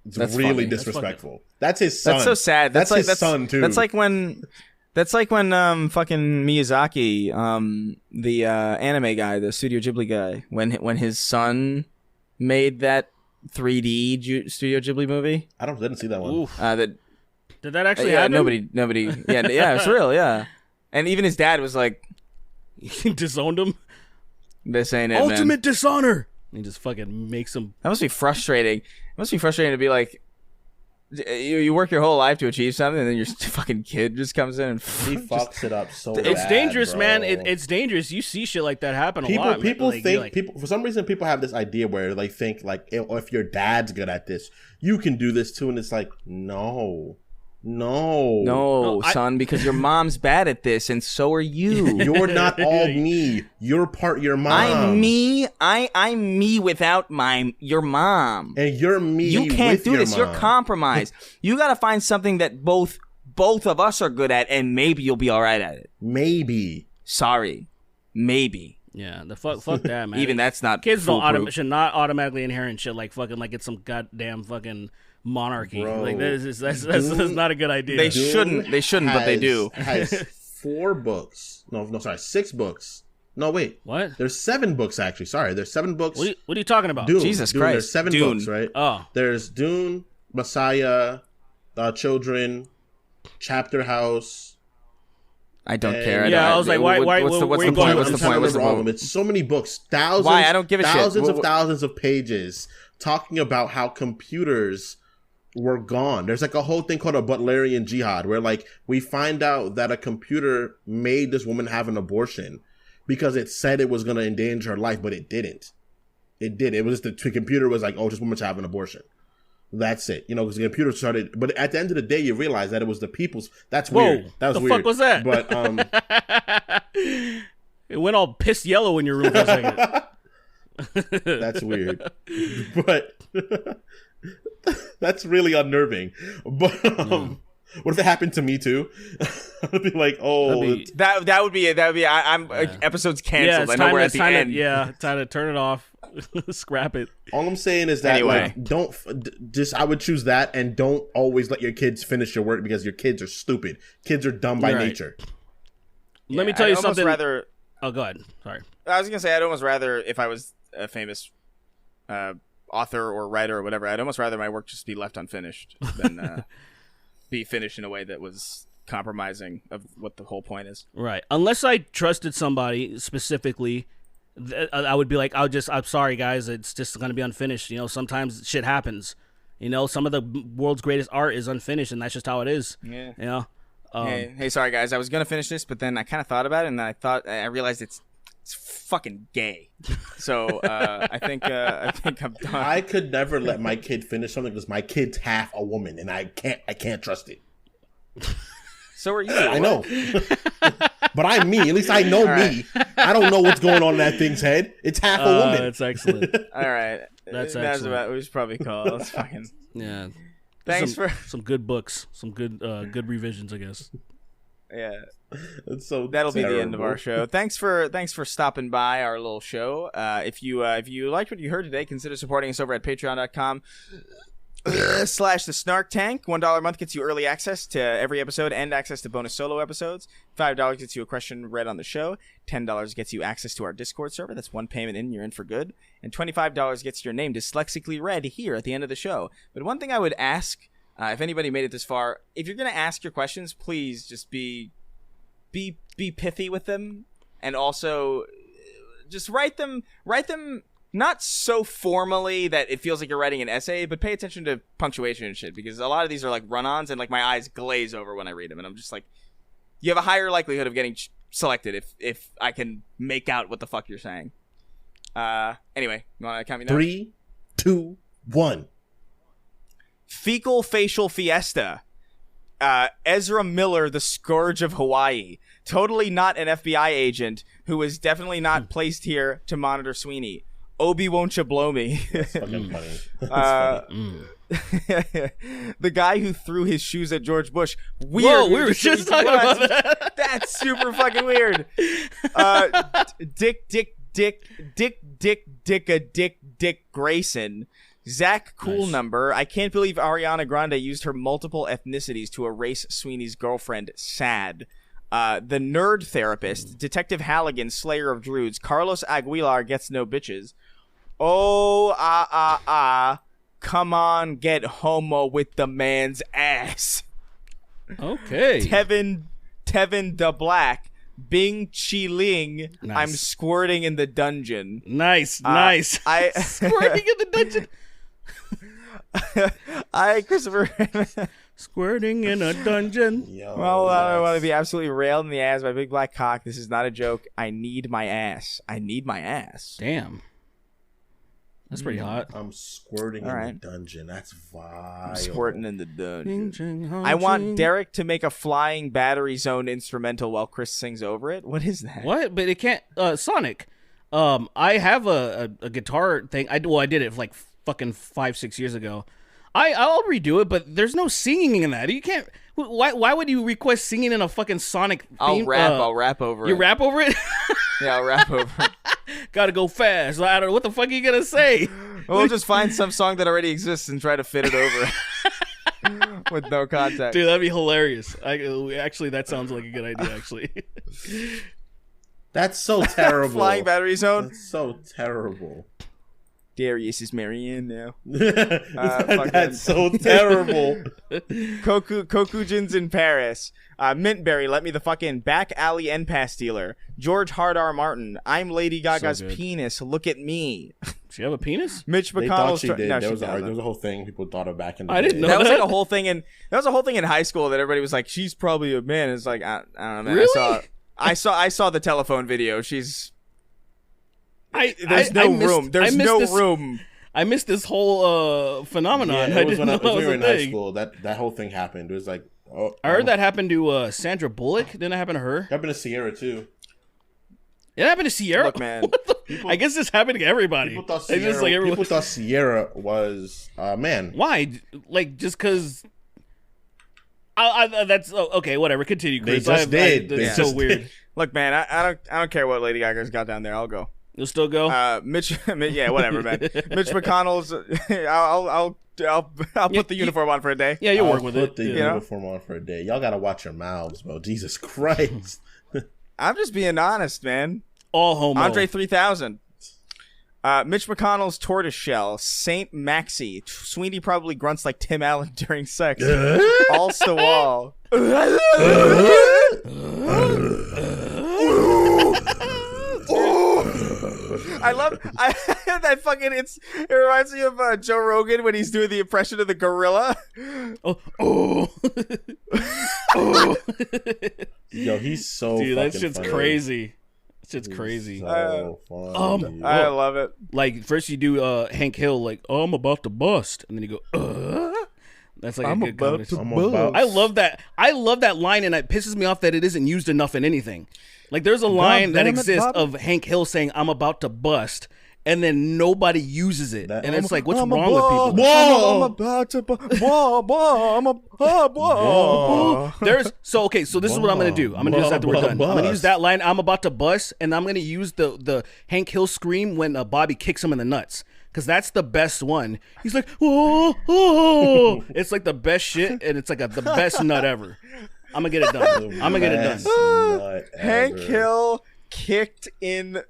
It's really funny. Disrespectful. That's his son. That's so sad. That's his son too. That's like when fucking Miyazaki, the anime guy, the Studio Ghibli guy, when his son made that 3D Studio Ghibli movie. I didn't see that one. Did that actually happen? Nobody. Yeah, it's real. Yeah, and even his dad was like, he disowned him. This ain't it, Ultimate man. dishonor. He just fucking makes him. That must be frustrating. It must be frustrating to be like, you work your whole life to achieve something, and then your fucking kid just comes in and he fucks it up so bad. It's dangerous, bro. Man. It's dangerous. You see shit like that happen a lot. People for some reason people have this idea where they think like, if your dad's good at this, you can do this too, and it's like, no, son, because your mom's bad at this, and so are you. You're not all me. You're part your mom. I'm me. I'm me without your mom. And you're me. You can't do this. Mom. You're compromised. You got to find something that both of us are good at, and maybe you'll be all right at it. Maybe. Sorry. Maybe. Yeah, the fuck that, man. Even that's not. Kids should not automatically inherit shit like fucking like it's some goddamn fucking monarchy. Bro, like that's not a good idea. They shouldn't, but they do. Has 6 books. No, wait. What? There's 7 books actually. Sorry, there's 7 books. What are you talking about? Dune. Jesus Dune. Christ. There's 7 Dune. books, right? Oh. There's Dune, Messiah, Children, Chapter House. I don't care. I was like, why? What's the point? What's the point? It's so many books, thousands. Why? I don't give a thousands shit. of thousands of pages talking about how computers were gone. There's like a whole thing called a Butlerian jihad, where like we find out that a computer made this woman have an abortion because it said it was going to endanger her life, but it didn't. It did. It was just the computer was like, oh, this woman should have an abortion. That's it. You know, because the computer started. But at the end of the day, you realize that it was the people's. That's weird. That was the weird. Fuck was that? But it went all pissed yellow in your room for a second. That's weird. But that's really unnerving. But what if it happened to me too? I'd be like, oh, that would be. Episode's canceled. I know we're at the end. Time to turn it off. Scrap it. All I'm saying is that I would choose that, and don't always let your kids finish your work, because your kids are stupid. Kids are dumb by nature. Let me tell you something. Oh, go ahead. Sorry. I was gonna say I'd almost rather, if I was a famous author or writer or whatever, I'd almost rather my work just be left unfinished than be finished in a way that was compromising of what the whole point is. Right. Unless I trusted somebody specifically, I would be like, I'm sorry, guys, it's just going to be unfinished. You know, sometimes shit happens. You know, some of the world's greatest art is unfinished, and that's just how it is. Yeah. You know? Hey, sorry, guys, I was going to finish this, but then I kind of thought about it, and I realized it's fucking gay. So I think I'm done. I could never let my kid finish something because my kid's half a woman, and I can't trust it. So are you. I know. But I'm me. At least I know me. I don't know what's going on in that thing's head. It's half a woman. That's excellent. All right. That's about what we should probably call. It's fucking. Yeah. Thanks for some good books, some good revisions, I guess. Yeah. It's so that'll terrible. be the end of our show. Thanks for stopping by our little show. If you liked what you heard today, consider supporting us over at patreon.com. /the Snark Tank. $1 a month gets you early access to every episode and access to bonus solo episodes. $5 gets you a question read on the show. $10 gets you access to our Discord server. That's one payment in, you're in for good. And $25 gets your name dyslexically read here at the end of the show. But one thing I would ask, if anybody made it this far, if you're going to ask your questions, please just be pithy with them, and also just write them not so formally that it feels like you're writing an essay, but pay attention to punctuation and shit, because a lot of these are like run-ons and like my eyes glaze over when I read them, and I'm just like, you have a higher likelihood of getting selected if I can make out what the fuck you're saying. Anyway, you want to count me down? 3, 2, 1. Fecal facial fiesta. Ezra Miller, the Scourge of Hawaii. Totally not an FBI agent who was definitely not placed here to monitor Sweeney. Obi, won't you blow me? That's fucking funny. That's funny. The guy who threw his shoes at George Bush. Weird. Whoa, we were just talking about that. That's super fucking weird. Dick Grayson. Zach Cool Nice. Number. I can't believe Ariana Grande used her multiple ethnicities to erase Sweeney's girlfriend. Sad. The Nerd Therapist. Detective Halligan, Slayer of Druids. Carlos Aguilar gets no bitches. Come on, get homo with the man's ass. Okay. Tevin the Black. Bing Chi Ling. Nice. I'm squirting in the dungeon. Nice. Squirting in the dungeon. Christopher. Squirting in a dungeon. Yo, Well, I want to be absolutely railed in the ass by Big Black Cock. This is not a joke. I need my ass. Damn. That's pretty hot. I'm squirting All in right. the dungeon. That's vile. I'm squirting in the dungeon. Ching, I want ching. Derek to make a Flying Battery Zone instrumental while Chris sings over it. What is that? What? But it can't. Sonic. I have a guitar thing. I did it like fucking 5-6 years ago. I'll redo it, but there's no singing in that. You can't. Why would you request singing in a fucking Sonic theme? I'll rap over it. You rap over it? Yeah, I'll rap over it. Gotta go fast. I don't know. What the fuck are you gonna say? We'll just find some song that already exists and try to fit it over with no context. Dude, that'd be hilarious. Actually, that sounds like a good idea, actually. That's so terrible. Flying Battery Zone. That's so terrible. Darius is Marianne now. That's so terrible. Kokujin's in Paris. Mintberry, let me the fucking back alley end pass dealer. George Hard R. Martin. I'm Lady Gaga's good. penis. Look at me. She have a penis? Mitch They thought McConnell's. she did. No, There she was doesn't. a whole thing people thought of back in the I day. didn't know That was like that? a whole thing in high school that everybody was like, she's probably a man. It's like I don't know, man. Really? I saw the telephone video. She's There's no room. There's no room. I missed this whole phenomenon. Yeah, I it was didn't know when that we was were a in high thing. school. That whole thing happened. It was like, I heard that happened to Sandra Bullock. Didn't it happen to her? happened to Sierra too. It happened to Sierra. Look, man. What the- I guess this happened to everybody. People thought It's just like everyone. people thought Sierra was a man. Why? Like just because? That's okay. Whatever. Continue, They Chris. just did. That's They so just weird. did. Look, man. I don't care what Lady Gaga's got down there. I'll go. You'll still go. Yeah, whatever, man. Mitch McConnell's. I'll put the uniform on for a day. Yeah, you'll I'll work with put it. the Yeah. uniform on for a day. Y'all gotta watch your mouths, bro. Jesus Christ. I'm just being honest, man. All homo. Andre 3000. Mitch McConnell's tortoiseshell. Saint Maxi. Sweeney probably grunts like Tim Allen during sex. All's the wall. I love that fucking. It reminds me of Joe Rogan when he's doing the impression of the gorilla. Oh. Yo, he's so dude, that fucking shit's funny. crazy. That shit's crazy. So funny, I love it. Like first you do Hank Hill like, oh, I'm about to bust, and then you go, That's like I'm a good about to combination. bust. I love that. I love that line, and it pisses me off that it isn't used enough in anything. Like there's a line that exists of Hank Hill saying, "I'm about to bust," and then nobody uses it, and it's like, what's wrong with people? I'm about to bust. There's so this is what I'm gonna do. I'm gonna do this after we're done. I'm gonna use that line, "I'm about to bust," and I'm gonna use the Hank Hill scream when Bobby kicks him in the nuts. Because that's the best one. He's like, oh. It's like the best shit, and it's like the best nut ever. I'm going to get it done. Hank Hill kicked in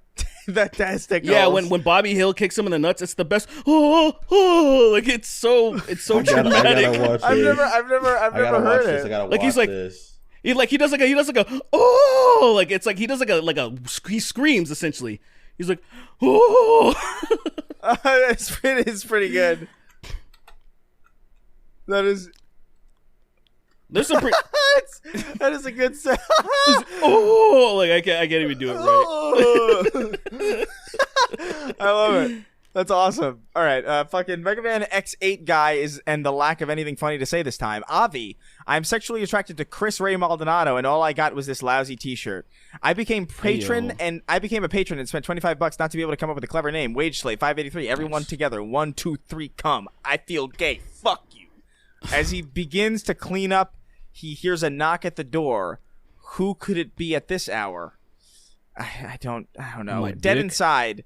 the testicles. Yeah, when Bobby Hill kicks him in the nuts, it's the best. Like it's so dramatic. I've never heard it. I gotta like watch he's like this. he does like a oh, like it's like he does like a he screams essentially. He's like, oh. It's pretty good. There's some pretty. That is a good sound. Oh, like I can't even do it right. I love it. That's awesome. All right, fucking Mega Man X8 guy and the lack of anything funny to say this time. Avi, I'm sexually attracted to Chris Ray Maldonado, and all I got was this lousy T-shirt. I became a patron and spent $25 not to be able to come up with a clever name. Wage Slave 583. Everyone together. 1, 2, 3, come. I feel gay. Fuck you. As he begins to clean up, he hears a knock at the door. Who could it be at this hour? I don't know. Dead inside.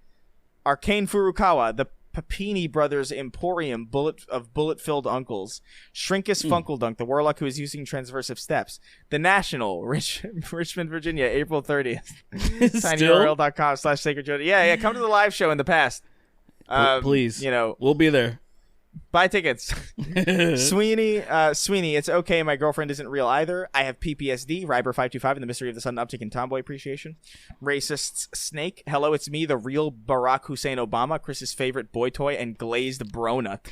Arcane Furukawa, the Papini Brothers Emporium bullet-filled uncles. Shrinkus Funkledunk, the warlock who is using transversive steps. The National, Richmond, Virginia, April 30th. tinyurl.com/sacredjodi. Yeah, come to the live show in the past. Please. We'll be there. Buy tickets. Sweeney, it's okay. My girlfriend isn't real either. I have PPSD. Ryber525 and the mystery of the sudden uptick in tomboy appreciation. Racists Snake. Hello, it's me, the real Barack Hussein Obama, Chris's favorite boy toy, and glazed bronut.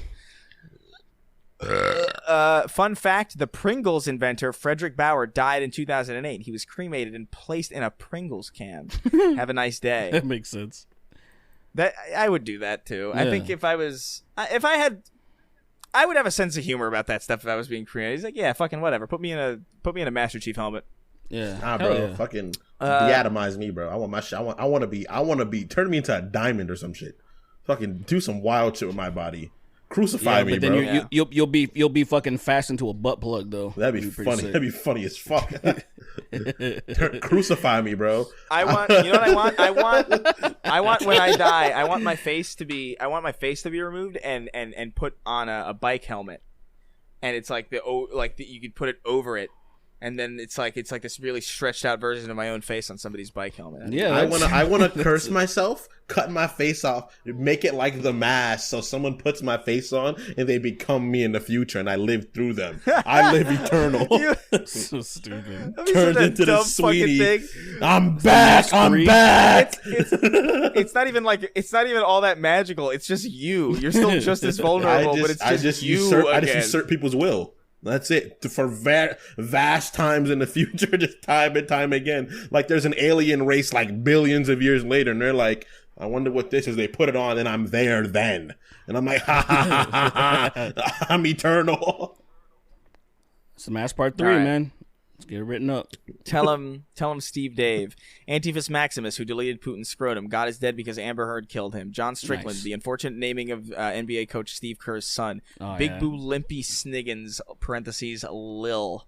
Fun fact, the Pringles inventor, Frederick Bauer, died in 2008. He was cremated and placed in a Pringles can. Have a nice day. That makes sense. That I would do that too. Yeah. I think I would have a sense of humor about that stuff if I was being cremated. He's like, yeah, fucking whatever. Put me in a Master Chief helmet. Yeah, bro, fucking deatomize me, bro. I want my shit. I want to be. Turn me into a diamond or some shit. Fucking do some wild shit with my body. Crucify me, but then bro. You'll be fucking fastened to a butt plug though. That'd be funny. That'd be funny as fuck. Crucify me, bro. You know what I want? I want when I die. I want my face to be removed and put on a bike helmet, and it's like you could put it over it. And then it's like this really stretched out version of my own face on somebody's bike helmet. Yeah, I wanna curse myself, cut my face off, make it like The Mask, so someone puts my face on and they become me in the future, and I live through them. I live eternal. So stupid. Turned into the Sweeney. I'm back. I'm back. It's not even all that magical. It's just you. You're still just as vulnerable, but it's just you. I just usurp people's will. That's it. For vast times in the future, just time and time again. Like there's an alien race like billions of years later, and they're like, I wonder what this is. They put it on, and I'm there then. And I'm like, ha ha ha ha ha. I'm eternal. Smash Part 3, man. Let's get it written up. Tell him Steve Dave. Antiphus Maximus, who deleted Putin's scrotum. God is dead because Amber Heard killed him. John Strickland, the unfortunate naming of NBA coach Steve Kerr's son. Big Boo Limpy Sniggins, parentheses, Lil.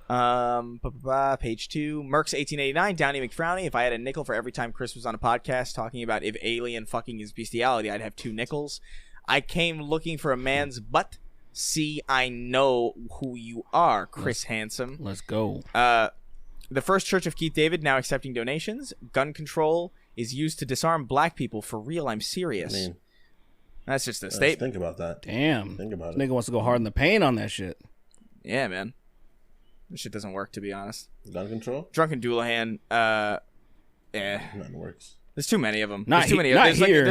Page 2. Mercs 1889, Downey McFrowny. If I had a nickel for every time Chris was on a podcast talking about if alien fucking is bestiality, I'd have 2 nickels. I came looking for a man's butt. See, I know who you are, Chris Handsome. Let's go. The First Church of Keith David now accepting donations. Gun control is used to disarm black people. For real, I'm serious. I mean, that's just a statement. Think about that. Damn. Think about This nigga wants to go hard in the paint on that shit. Yeah, man. This shit doesn't work, to be honest. Gun control? Drunken Doulahan. Nothing works. There's too many of them. Not There's too many. There's here.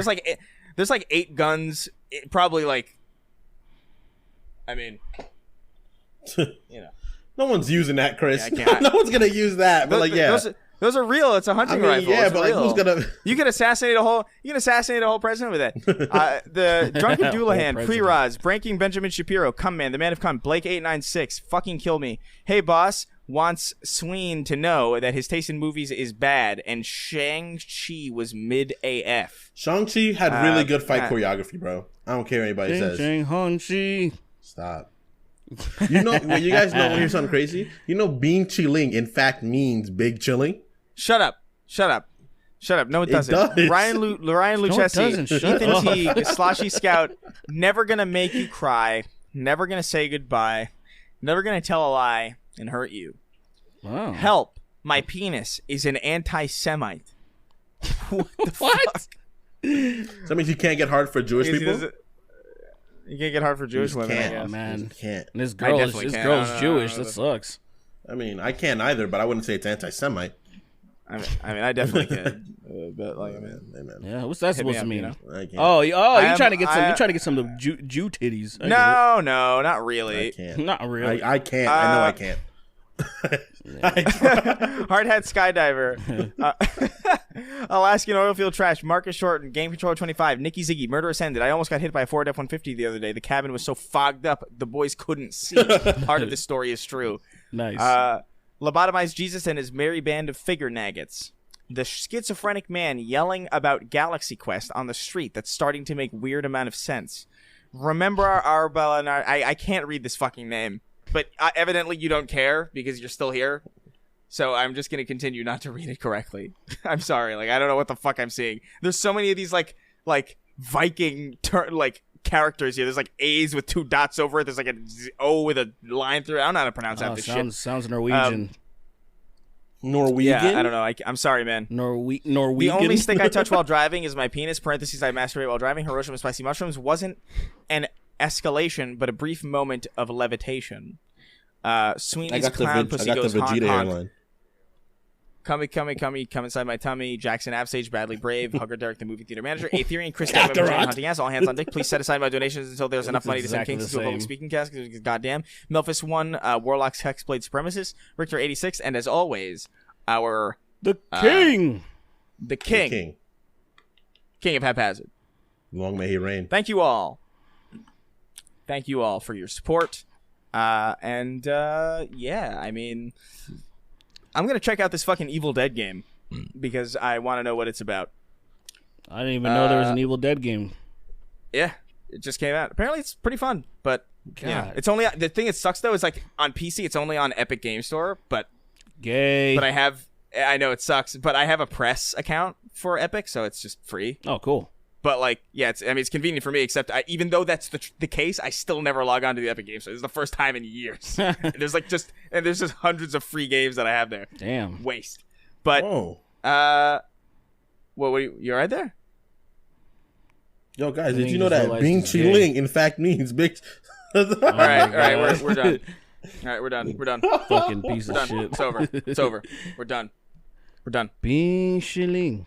There's like 8 guns. Probably like. I mean, No one's using that, Chris. Yeah, I can't. No one's gonna use that. But those are real. It's a hunting rifle. Yeah, it's but real. who's gonna? You can assassinate a whole president with it. The Drunken Doulahan, Pre-Roz, Breaking Benjamin Shapiro, Come Man, The Man of Come, Blake896, Fucking Kill Me. Hey Boss wants Sween to know that his taste in movies is bad, and Shang-Chi was mid AF. Shang-Chi had really good fight choreography, bro. I don't care what anybody says. Shang-Chi. Stop. You guys know when you hear something crazy? Being chilling in fact means big chilling. Shut up. No, it doesn't. Does. Ryan Lucchesi, Ethan Teague, Sloshy Scout, never gonna make you cry, never gonna say goodbye, never gonna tell a lie and hurt you. Wow. Help, my penis is an anti-Semite. What the fuck? So that means you can't get hard for Jewish people? You can't get hard for Jewish women, I guess. Man. You can't. And this girl's Jewish. That sucks. I mean, I can't either, but I wouldn't say it's anti-Semite. I mean, I definitely can. But like, Amen. Yeah, what's that supposed to mean? I can't. Oh, you're trying to get some. You're trying to get some of the Jew titties. No, not really. I can't. Not really. I can't. I know I can't. Hard hat skydiver. Alaskan oilfield trash. Marcus Shorten. Game Controller 25. Nikki Ziggy. Murderous Ended. I almost got hit by a Ford F-150 the other day. The cabin was so fogged up the boys couldn't see. Part of the story is true. Nice. Lobotomized Jesus and his merry band of figure naggots. The schizophrenic man yelling about Galaxy Quest on the street that's starting to make weird amount of sense. Remember our I can't read this fucking name. But evidently you don't care because you're still here. So I'm just going to continue not to read it correctly. I'm sorry. Like, I don't know what the fuck I'm seeing. There's so many of these, like Viking, characters here. There's, like, A's with 2 dots over it. There's, like, a O with a line through it. I don't know how to pronounce half this shit. Sounds Norwegian. Norwegian? Yeah, I don't know. I'm sorry, man. Norwegian? The only stick I touch while driving is my penis. Parentheses, I masturbate while driving. Hiroshima spicy mushrooms wasn't an escalation, but a brief moment of levitation. Sweeney's clown pussy goes honk honk. Come inside my tummy. Jackson Absage, Badly Brave, Hugger Derek, the movie theater manager, Aetherian, Chris hunting ass, all hands on deck. Please set aside my donations until there's enough money to send Kings to a public speaking cast. Goddamn. Melphis 1, Warlock's Hexblade Supremacist, Richter 86, and as always, the King of Haphazard. Long may he reign. Thank you all for your support. Yeah, I mean, I'm gonna check out this fucking Evil Dead game because I want to know what it's about. I didn't even know there was an Evil Dead game. Yeah, it just came out. Apparently, it's pretty fun, but yeah, it's only the thing that sucks though is like on PC, it's only on Epic Game Store, but gay. But I know it sucks, but I have a press account for Epic, so it's just free. Oh, cool. But like, yeah, it's convenient for me. Except even though that's the case, I still never log on to the Epic Game Store. This is the first time in years. There's just hundreds of free games that I have there. Damn, waste. But you right there? Yo, guys, did you know that Bing Chi Ling in fact means big? all right, we're done. All right, we're done. Fucking piece of shit. It's over. We're done. Bing Chi Ling.